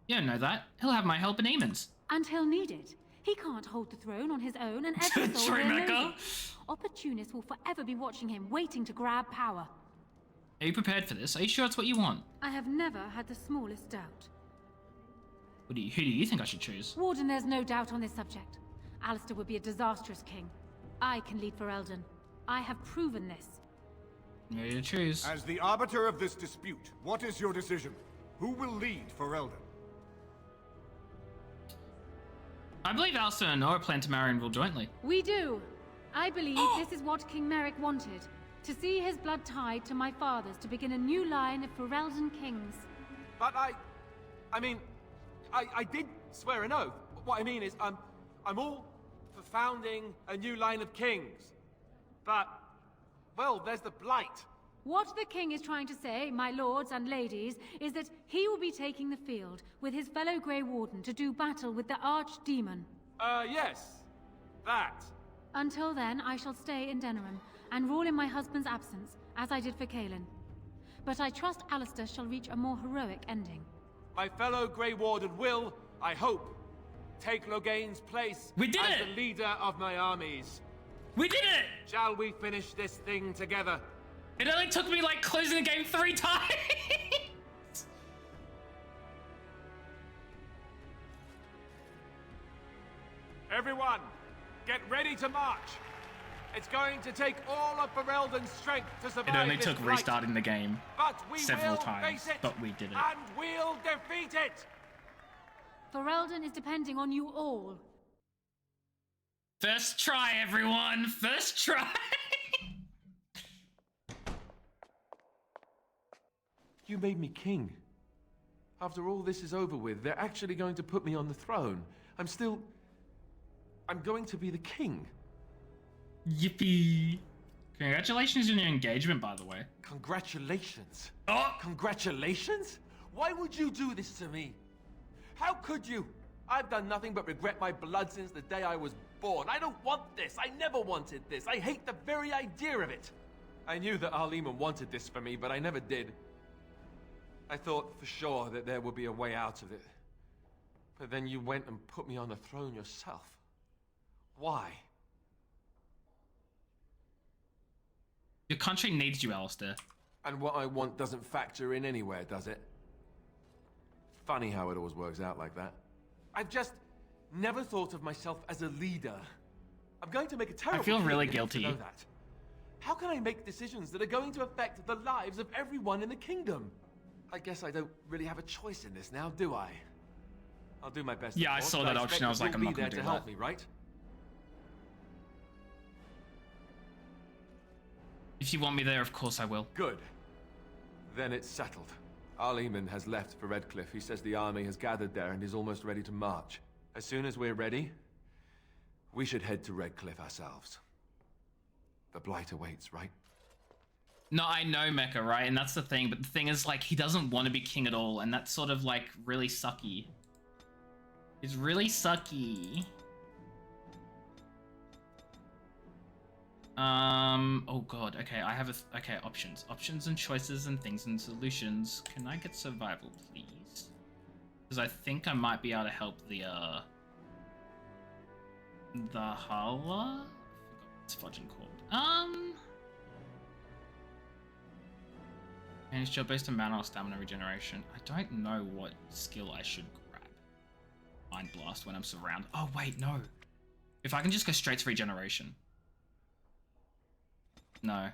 You don't know that. He'll have my help in Eamon's. And he'll need it. He can't hold the throne on his own, and every soul True, here Mecca. knows it. Opportunists will forever be watching him, waiting to grab power. Are you prepared for this? Are you sure it's what you want? I have never had the smallest doubt. Who do you think I should choose? Warden, there's no doubt on this subject. Alistair would be a disastrous king. I can lead for Eldon. I have proven this. Ready to choose. As the arbiter of this dispute, what is your decision? Who will lead for Eldon? I believe Alistair and Nora plan to marry and rule jointly. We do. I believe this is what King Merrick wanted. To see his blood tied to my father's to begin a new line of Ferelden kings. But I mean, I did swear an oath. What I mean is, I'm all for founding a new line of kings. But, well, there's the Blight. What the king is trying to say, my lords and ladies, is that he will be taking the field with his fellow Grey Warden to do battle with the Archdemon. Yes. That. Until then, I shall stay in Denerim and rule in my husband's absence, as I did for Kaelin. But I trust Alistair shall reach a more heroic ending. My fellow Grey Warden will, I hope, take Loghain's place as the leader of my armies. We did it! Shall we finish this thing together? It only took me like closing the game 3 times! Everyone, get ready to march! It's going to take all of Ferelden's strength to survive. It only this took fight. restarting the game But we several will times, face it, but we did it. And we'll defeat it! Ferelden is depending on you all. First try, everyone! First try! You made me king. After all this is over with, they're actually going to put me on the throne. I'm going to be the king. Yippee! Congratulations on your engagement, by the way. Congratulations. Oh! Congratulations? Why would you do this to me? How could you? I've done nothing but regret my blood since the day I was born. I don't want this. I never wanted this. I hate the very idea of it. I knew that Arleman wanted this for me, but I never did. I thought for sure that there would be a way out of it. But then you went and put me on the throne yourself. Why? Your country needs you, Alistair. And what I want doesn't factor in anywhere, does it? Funny how it always works out like that. I've just never thought of myself as a leader. I'm going to make a terrible I feel really king, you have to guilty. know that. How can I make decisions that are going to affect the lives of everyone in the kingdom? I guess I don't really have a choice in this now, do I? I'll do my best. Yeah, of I course, saw but that option, I was expect like, I'm you'll not be gonna there do to help that. me, right? If you want me there, of course I will. Good. Then it's settled. Arleman has left for Redcliffe. He says the army has gathered there and is almost ready to march. As soon as we're ready, we should head to Redcliffe ourselves. The Blight awaits, right? No, I know Mecca, right? And that's the thing, but the thing is, like, he doesn't want to be king at all, and that's sort of, like, really sucky. It's really sucky. Oh god, okay, I have okay, options. Options and choices and things and solutions. Can I get survival, please? Because I think I might be able to help the Hala? I forgot what it's fudging called. Manage job based on mana or stamina regeneration. I don't know what skill I should grab. Mind Blast when I'm surrounded. Oh wait, no. If I can just go straight to regeneration. No.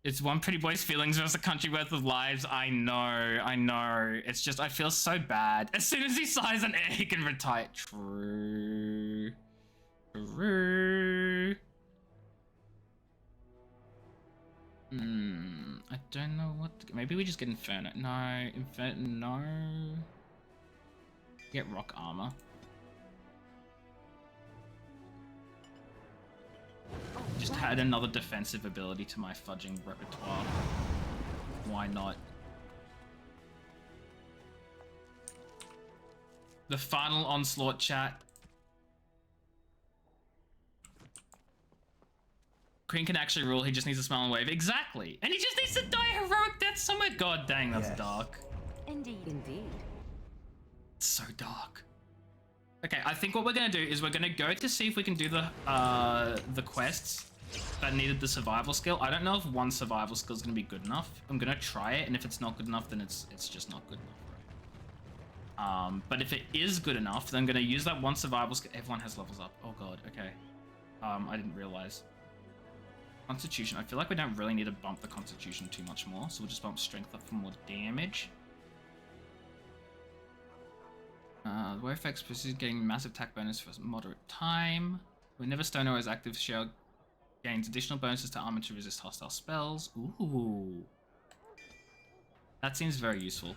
It's one pretty boy's feelings versus a country worth of lives. I know. It's just, I feel so bad. As soon as he sighs an air, he can retire. True. I don't know what to, maybe we just get Inferno. No, Inferno, no. Get rock armor. Just add another defensive ability to my fudging repertoire. Why not? The final onslaught, chat. Queen can actually rule, he just needs to smile and wave. Exactly! And he just needs to die heroic death somewhere. God dang, that's dark. Indeed. Indeed. It's so dark. Okay, I think what we're gonna do is we're gonna go to see if we can do the quests that needed the survival skill. I don't know if one survival skill is gonna be good enough. I'm gonna try it, and if it's not good enough, then it's just not good enough, right? But if it is good enough, then I'm gonna use that one survival skill. Everyone has levels up. Oh god, okay. I didn't realize. Constitution. I feel like we don't really need to bump the Constitution too much more, so we'll just bump Strength up for more damage. The wear effects is getting massive attack bonus for moderate time. Whenever Stoner is active, Shell gains additional bonuses to armor to resist hostile spells. Ooh. That seems very useful.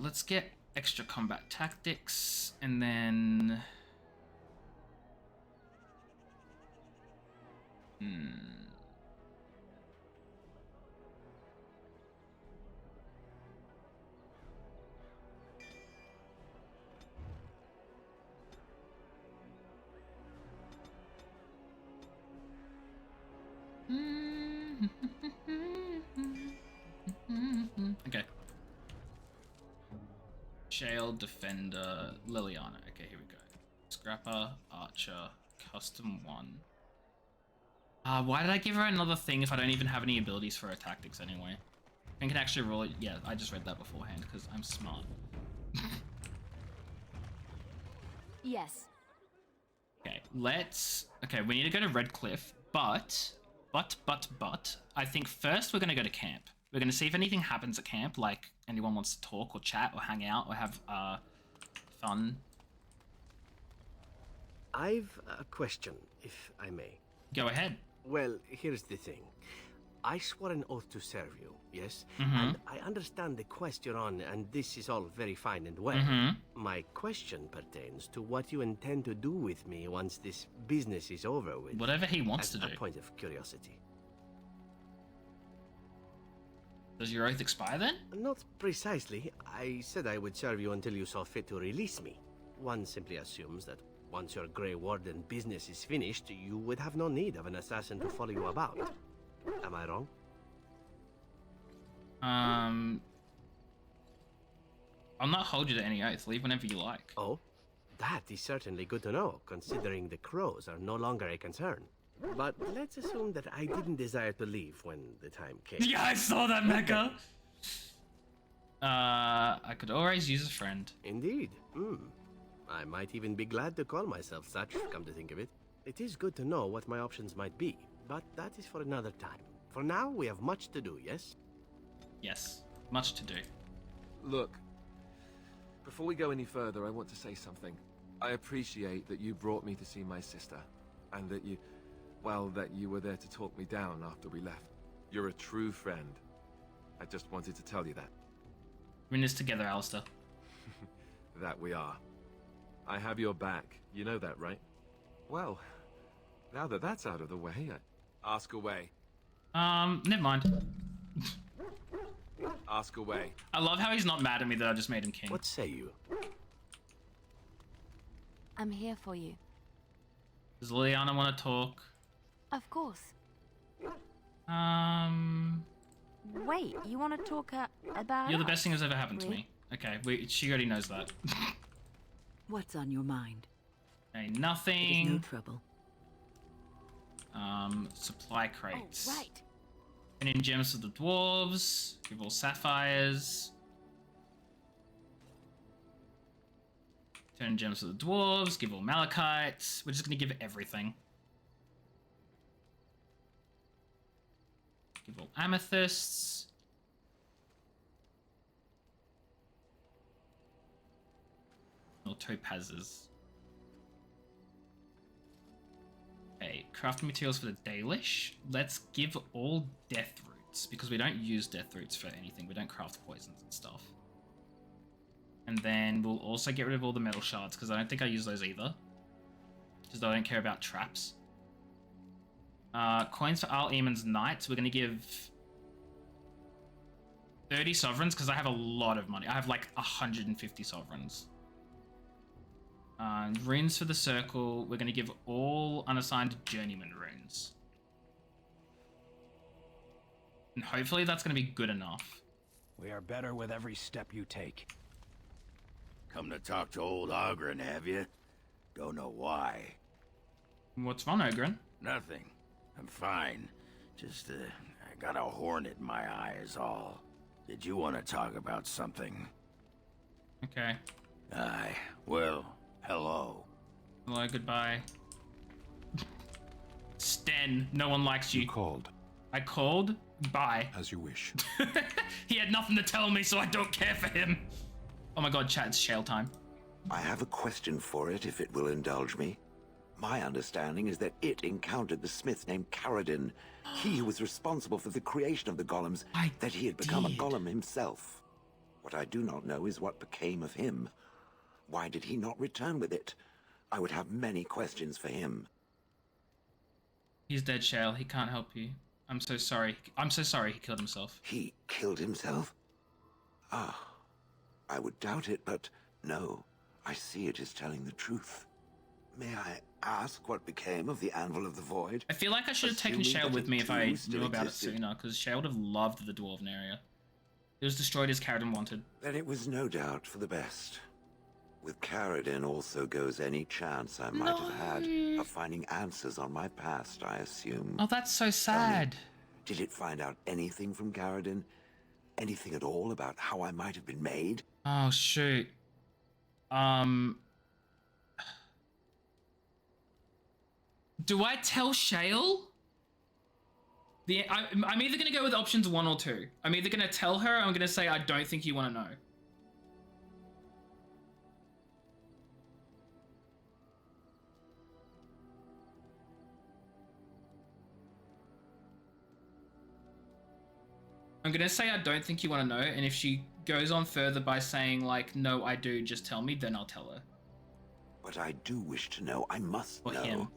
Let's get extra combat tactics, and then... Okay. Shale, Defender, Liliana. Okay, here we go. Scrapper, Archer, Custom 1. Why did I give her another thing if I don't even have any abilities for her tactics anyway? I can actually roll it. Yeah, I just read that beforehand because I'm smart. Yes. Okay, let's... Okay, we need to go to Red Cliff, but... I think first we're going to go to camp. We're going to see if anything happens at camp, like anyone wants to talk or chat or hang out or have fun. I've a question, if I may. Go ahead. Well, here's the thing. I swore an oath to serve you, yes? Mhm. And I understand the quest you're on, and this is all very fine and well. Mhm. My question pertains to what you intend to do with me once this business is over with. Whatever he wants to do. A point of curiosity. Does your oath expire then? Not precisely. I said I would serve you until you saw fit to release me. One simply assumes that once your Grey Warden business is finished, you would have no need of an assassin to follow you about. Am I wrong? I'll not hold you to any oath. Leave whenever you like. Oh, that is certainly good to know, considering the crows are no longer a concern. But let's assume that I didn't desire to leave when the time came. Yeah, I saw that, Mecha! I could always use a friend. Indeed. I might even be glad to call myself such, come to think of it. It is good to know what my options might be, but that is for another time. For now, we have much to do, yes? Yes, much to do. Look, before we go any further, I want to say something. I appreciate that you brought me to see my sister, and that you, well, that you were there to talk me down after we left. You're a true friend. I just wanted to tell you that. We're in this together, Alistair. That we are. I have your back. You know that, right? Well, now that that's out of the way, ask away. Never mind. Ask away. I love how he's not mad at me that I just made him king. What say you? I'm here for you. Does Liliana want to talk? Of course. Wait, you want to talk about You're the best thing that's ever happened to me. Okay, she already knows that. What's on your mind? Okay, nothing. No trouble. Supply crates. Oh, right. And in gems of the dwarves. Give all sapphires. Turn gems of the dwarves. Give all malachites. We're just gonna give everything. Give all amethysts. Or topazes. Okay, crafting materials for the Dalish. Let's give all death roots. roots, because we don't use death roots for anything. We don't craft poisons and stuff. And then we'll also get rid of all the metal shards, because I don't think I use those either. Because I don't care about traps. Coins for Al Eamon's Knights. We're going to give 30 sovereigns, because I have a lot of money. I have like 150 sovereigns. Runes for the circle. We're going to give all unassigned journeyman runes. And hopefully that's going to be good enough. We are better with every step you take. Come to talk to old Ogren, have you? Don't know why. What's wrong, Ogren? Nothing. I'm fine. Just, I got a hornet in my eye is all. Did you want to talk about something? Okay. Aye. Well, hello. Hello, goodbye. Sten, no one likes you. You called. I called? Bye. As you wish. He had nothing to tell me, so I don't care for him. Oh my god, chat, it's shale time. I have a question for it, if it will indulge me. My understanding is that it encountered the smith named Caradin. He who was responsible for the creation of the golems, that he had become a golem himself. What I do not know is what became of him. Why did he not return with it? I would have many questions for him. He's dead, Shale. He can't help you. I'm so sorry. I'm so sorry he killed himself. He killed himself? Ah, I would doubt it, but no. I see it is telling the truth. May I ask what became of the Anvil of the Void? I feel like I should have taken Shale with me if I knew about it sooner, because Shale would have loved the Dwarven area. It was destroyed as Caradin wanted. Then it was no doubt for the best. With Caradin also goes any chance I might have had of finding answers on my past, I assume. Oh, that's so sad. Did it find out anything from Caradin? Anything at all about how I might have been made? Oh, shoot. Do I tell Shale? I'm either going to go with options 1 or 2. I'm either going to tell her or I'm going to say I don't think you want to know. I'm going to say I don't think you want to know, and if she goes on further by saying, like, no, I do, just tell me, then I'll tell her. But I do wish to know. I must know. Him.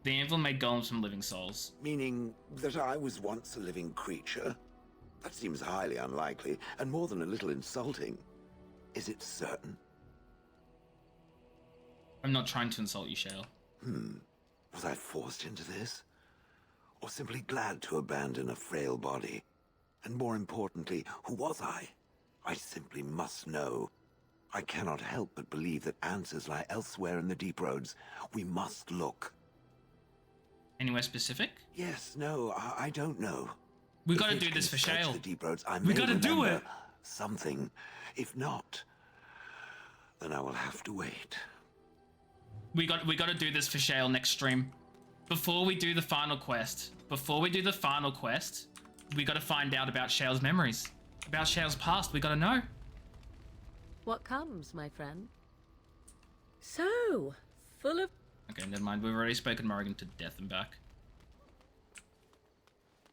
The Anvil made golems from living souls. Meaning that I was once a living creature? That seems highly unlikely, and more than a little insulting. Is it certain? I'm not trying to insult you, Shale. Was I forced into this? Or simply glad to abandon a frail body? And more importantly, who was I? I simply must know. I cannot help but believe that answers lie elsewhere in the deep roads. We must look. Anywhere specific? Yes, no, I don't know. We gotta do this for Shale. The deep roads, I we gotta do it. Something. If not, then I will have to wait. We gotta do this for Shale next stream. Before we do the final quest, we gotta find out about Shale's memories. About Shale's past, we gotta know. What comes, my friend? So, full of... Okay, never mind. We've already spoken Morrigan to death and back.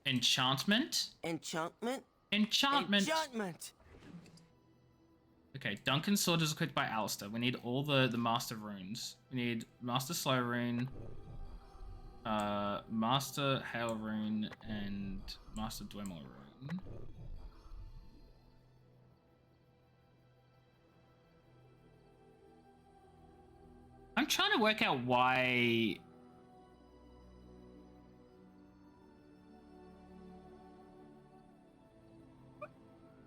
Enchantment? Enchantment? Enchantment! Enchantment! Okay, Duncan's sword is equipped by Alistair. We need all the Master runes. We need Master Slow rune, Master Hail rune, and Master Dwemer rune. I'm trying to work out why...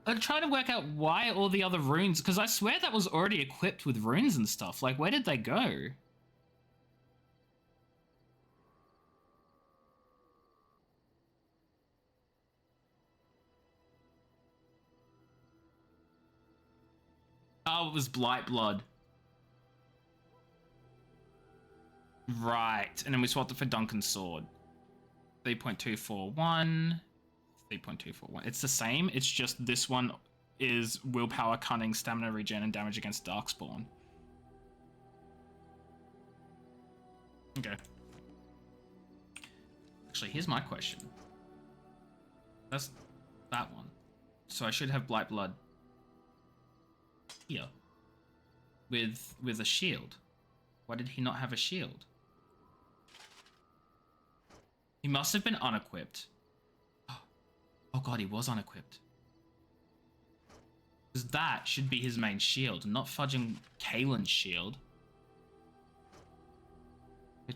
I'm trying to work out why all the other runes, because I swear that was already equipped with runes and stuff. Like, where did they go? Oh, it was Blight Blood. Right, and then we swapped it for Duncan's sword. 3.241, 3.241. It's the same, it's just this one is willpower, cunning, stamina regen, and damage against Darkspawn. Okay. Actually, here's my question. That's that one. So I should have Blight Blood here. With a shield. Why did he not have a shield? He must have been unequipped. Oh god, he was unequipped. Because that should be his main shield, not fudging Kalen's shield.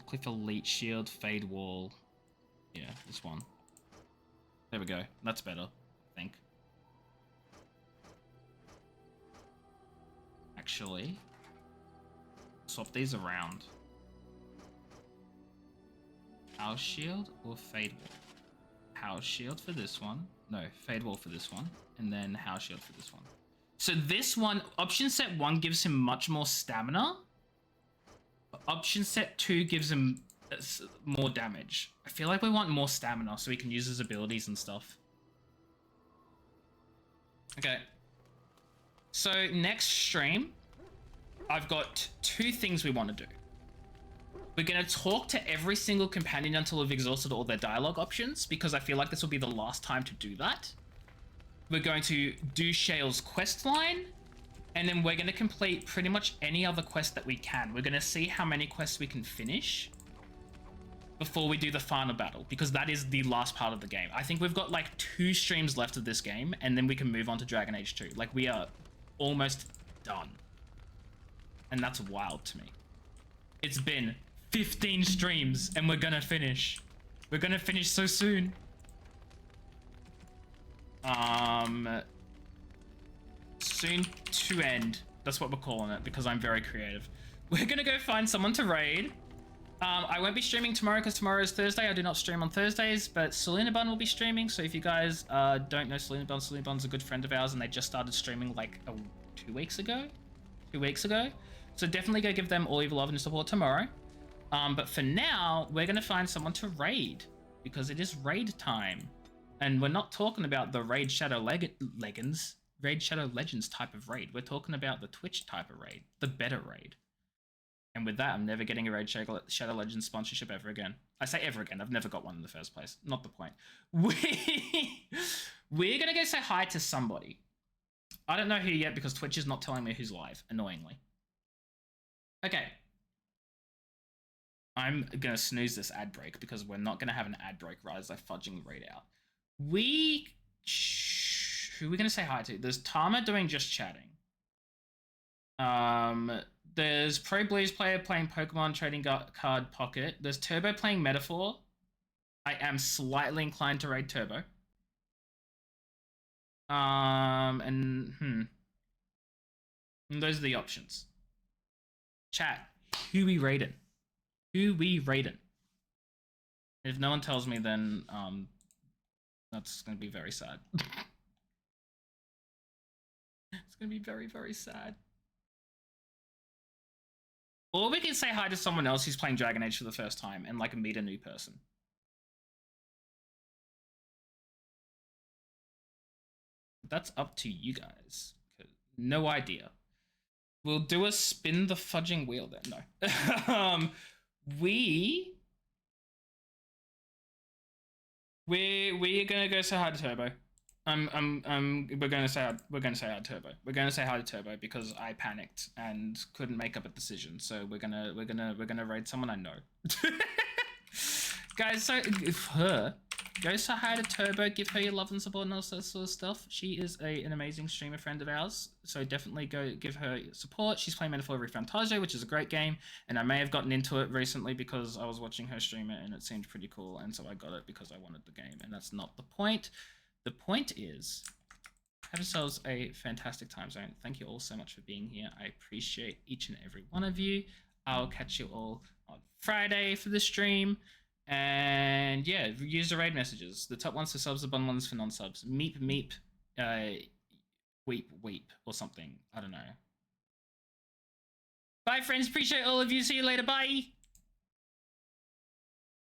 Cliff Elite Shield, Fade Wall. Yeah, this one. There we go. That's better, I think. Actually, swap these around. House Shield or Fade Wall? House Shield for this one. No, Fade Wall for this one. And then House Shield for this one. So this one, option set 1 gives him much more stamina. Option set 2 gives him more damage. I feel like we want more stamina so he can use his abilities and stuff. Okay. So next stream, I've got 2 things we want to do. We're going to talk to every single companion until we've exhausted all their dialogue options, because I feel like this will be the last time to do that. We're going to do Shale's quest line, and then we're going to complete pretty much any other quest that we can. We're going to see how many quests we can finish before we do the final battle, because that is the last part of the game. I think we've got like 2 streams left of this game, and then we can move on to Dragon Age 2. Like, we are almost done. And that's wild to me. It's been 15 streams, and we're gonna finish. We're gonna finish so soon. Soon to end. That's what we're calling it, because I'm very creative. We're gonna go find someone to raid. I won't be streaming tomorrow because tomorrow is Thursday. I do not stream on Thursdays, but Selena Bun will be streaming. So if you guys don't know Selena Bun's a good friend of ours, and they just started streaming like 2 weeks ago. 2 weeks ago. So definitely go give them all your love and support tomorrow. But for now, we're gonna find someone to raid, because it is raid time. And we're not talking about the Raid Shadow Legends type of raid. We're talking about the Twitch type of raid, the better raid. And with that, I'm never getting a Raid Shadow Legends sponsorship ever again. I say ever again, I've never got one in the first place. Not the point. We're gonna go say hi to somebody. I don't know who yet, because Twitch is not telling me who's live, annoyingly. Okay. I'm gonna snooze this ad break, because we're not gonna have an ad break right as I fudging raid out. Who are we gonna say hi to? There's Tama doing just chatting. There's Pro Blues player playing Pokemon Trading Card Pocket. There's Turbo playing Metaphor. I am slightly inclined to raid Turbo. And those are the options. Chat, who we raiding? Who we raiding? If no one tells me, then that's gonna be very sad. It's gonna be very, very sad. Or we can say hi to someone else who's playing Dragon Age for the first time and like meet a new person. That's up to you guys. No idea. We'll do a spin the fudging wheel then. No. We're gonna go say hi to Turbo. We're gonna say hi to Turbo. We're gonna say hi to Turbo because I panicked and couldn't make up a decision. So we're gonna raid someone I know. Guys, so go say hi to Turbo, give her your love and support and all that sort of stuff. She is an amazing streamer friend of ours, so definitely go give her support. She's playing Metaphor Fantasio, which is a great game, and I may have gotten into it recently because I was watching her stream it and it seemed pretty cool, and so I got it because I wanted the game, and that's not the point. The point is, have yourselves a fantastic time zone. Thank you all so much for being here. I appreciate each and every one of you. I'll catch you all on Friday for the stream. And yeah, use the raid messages. The top ones for subs, the bottom ones for non-subs. Meep, meep, weep, weep, or something. I don't know. Bye, friends. Appreciate all of you. See you later. Bye.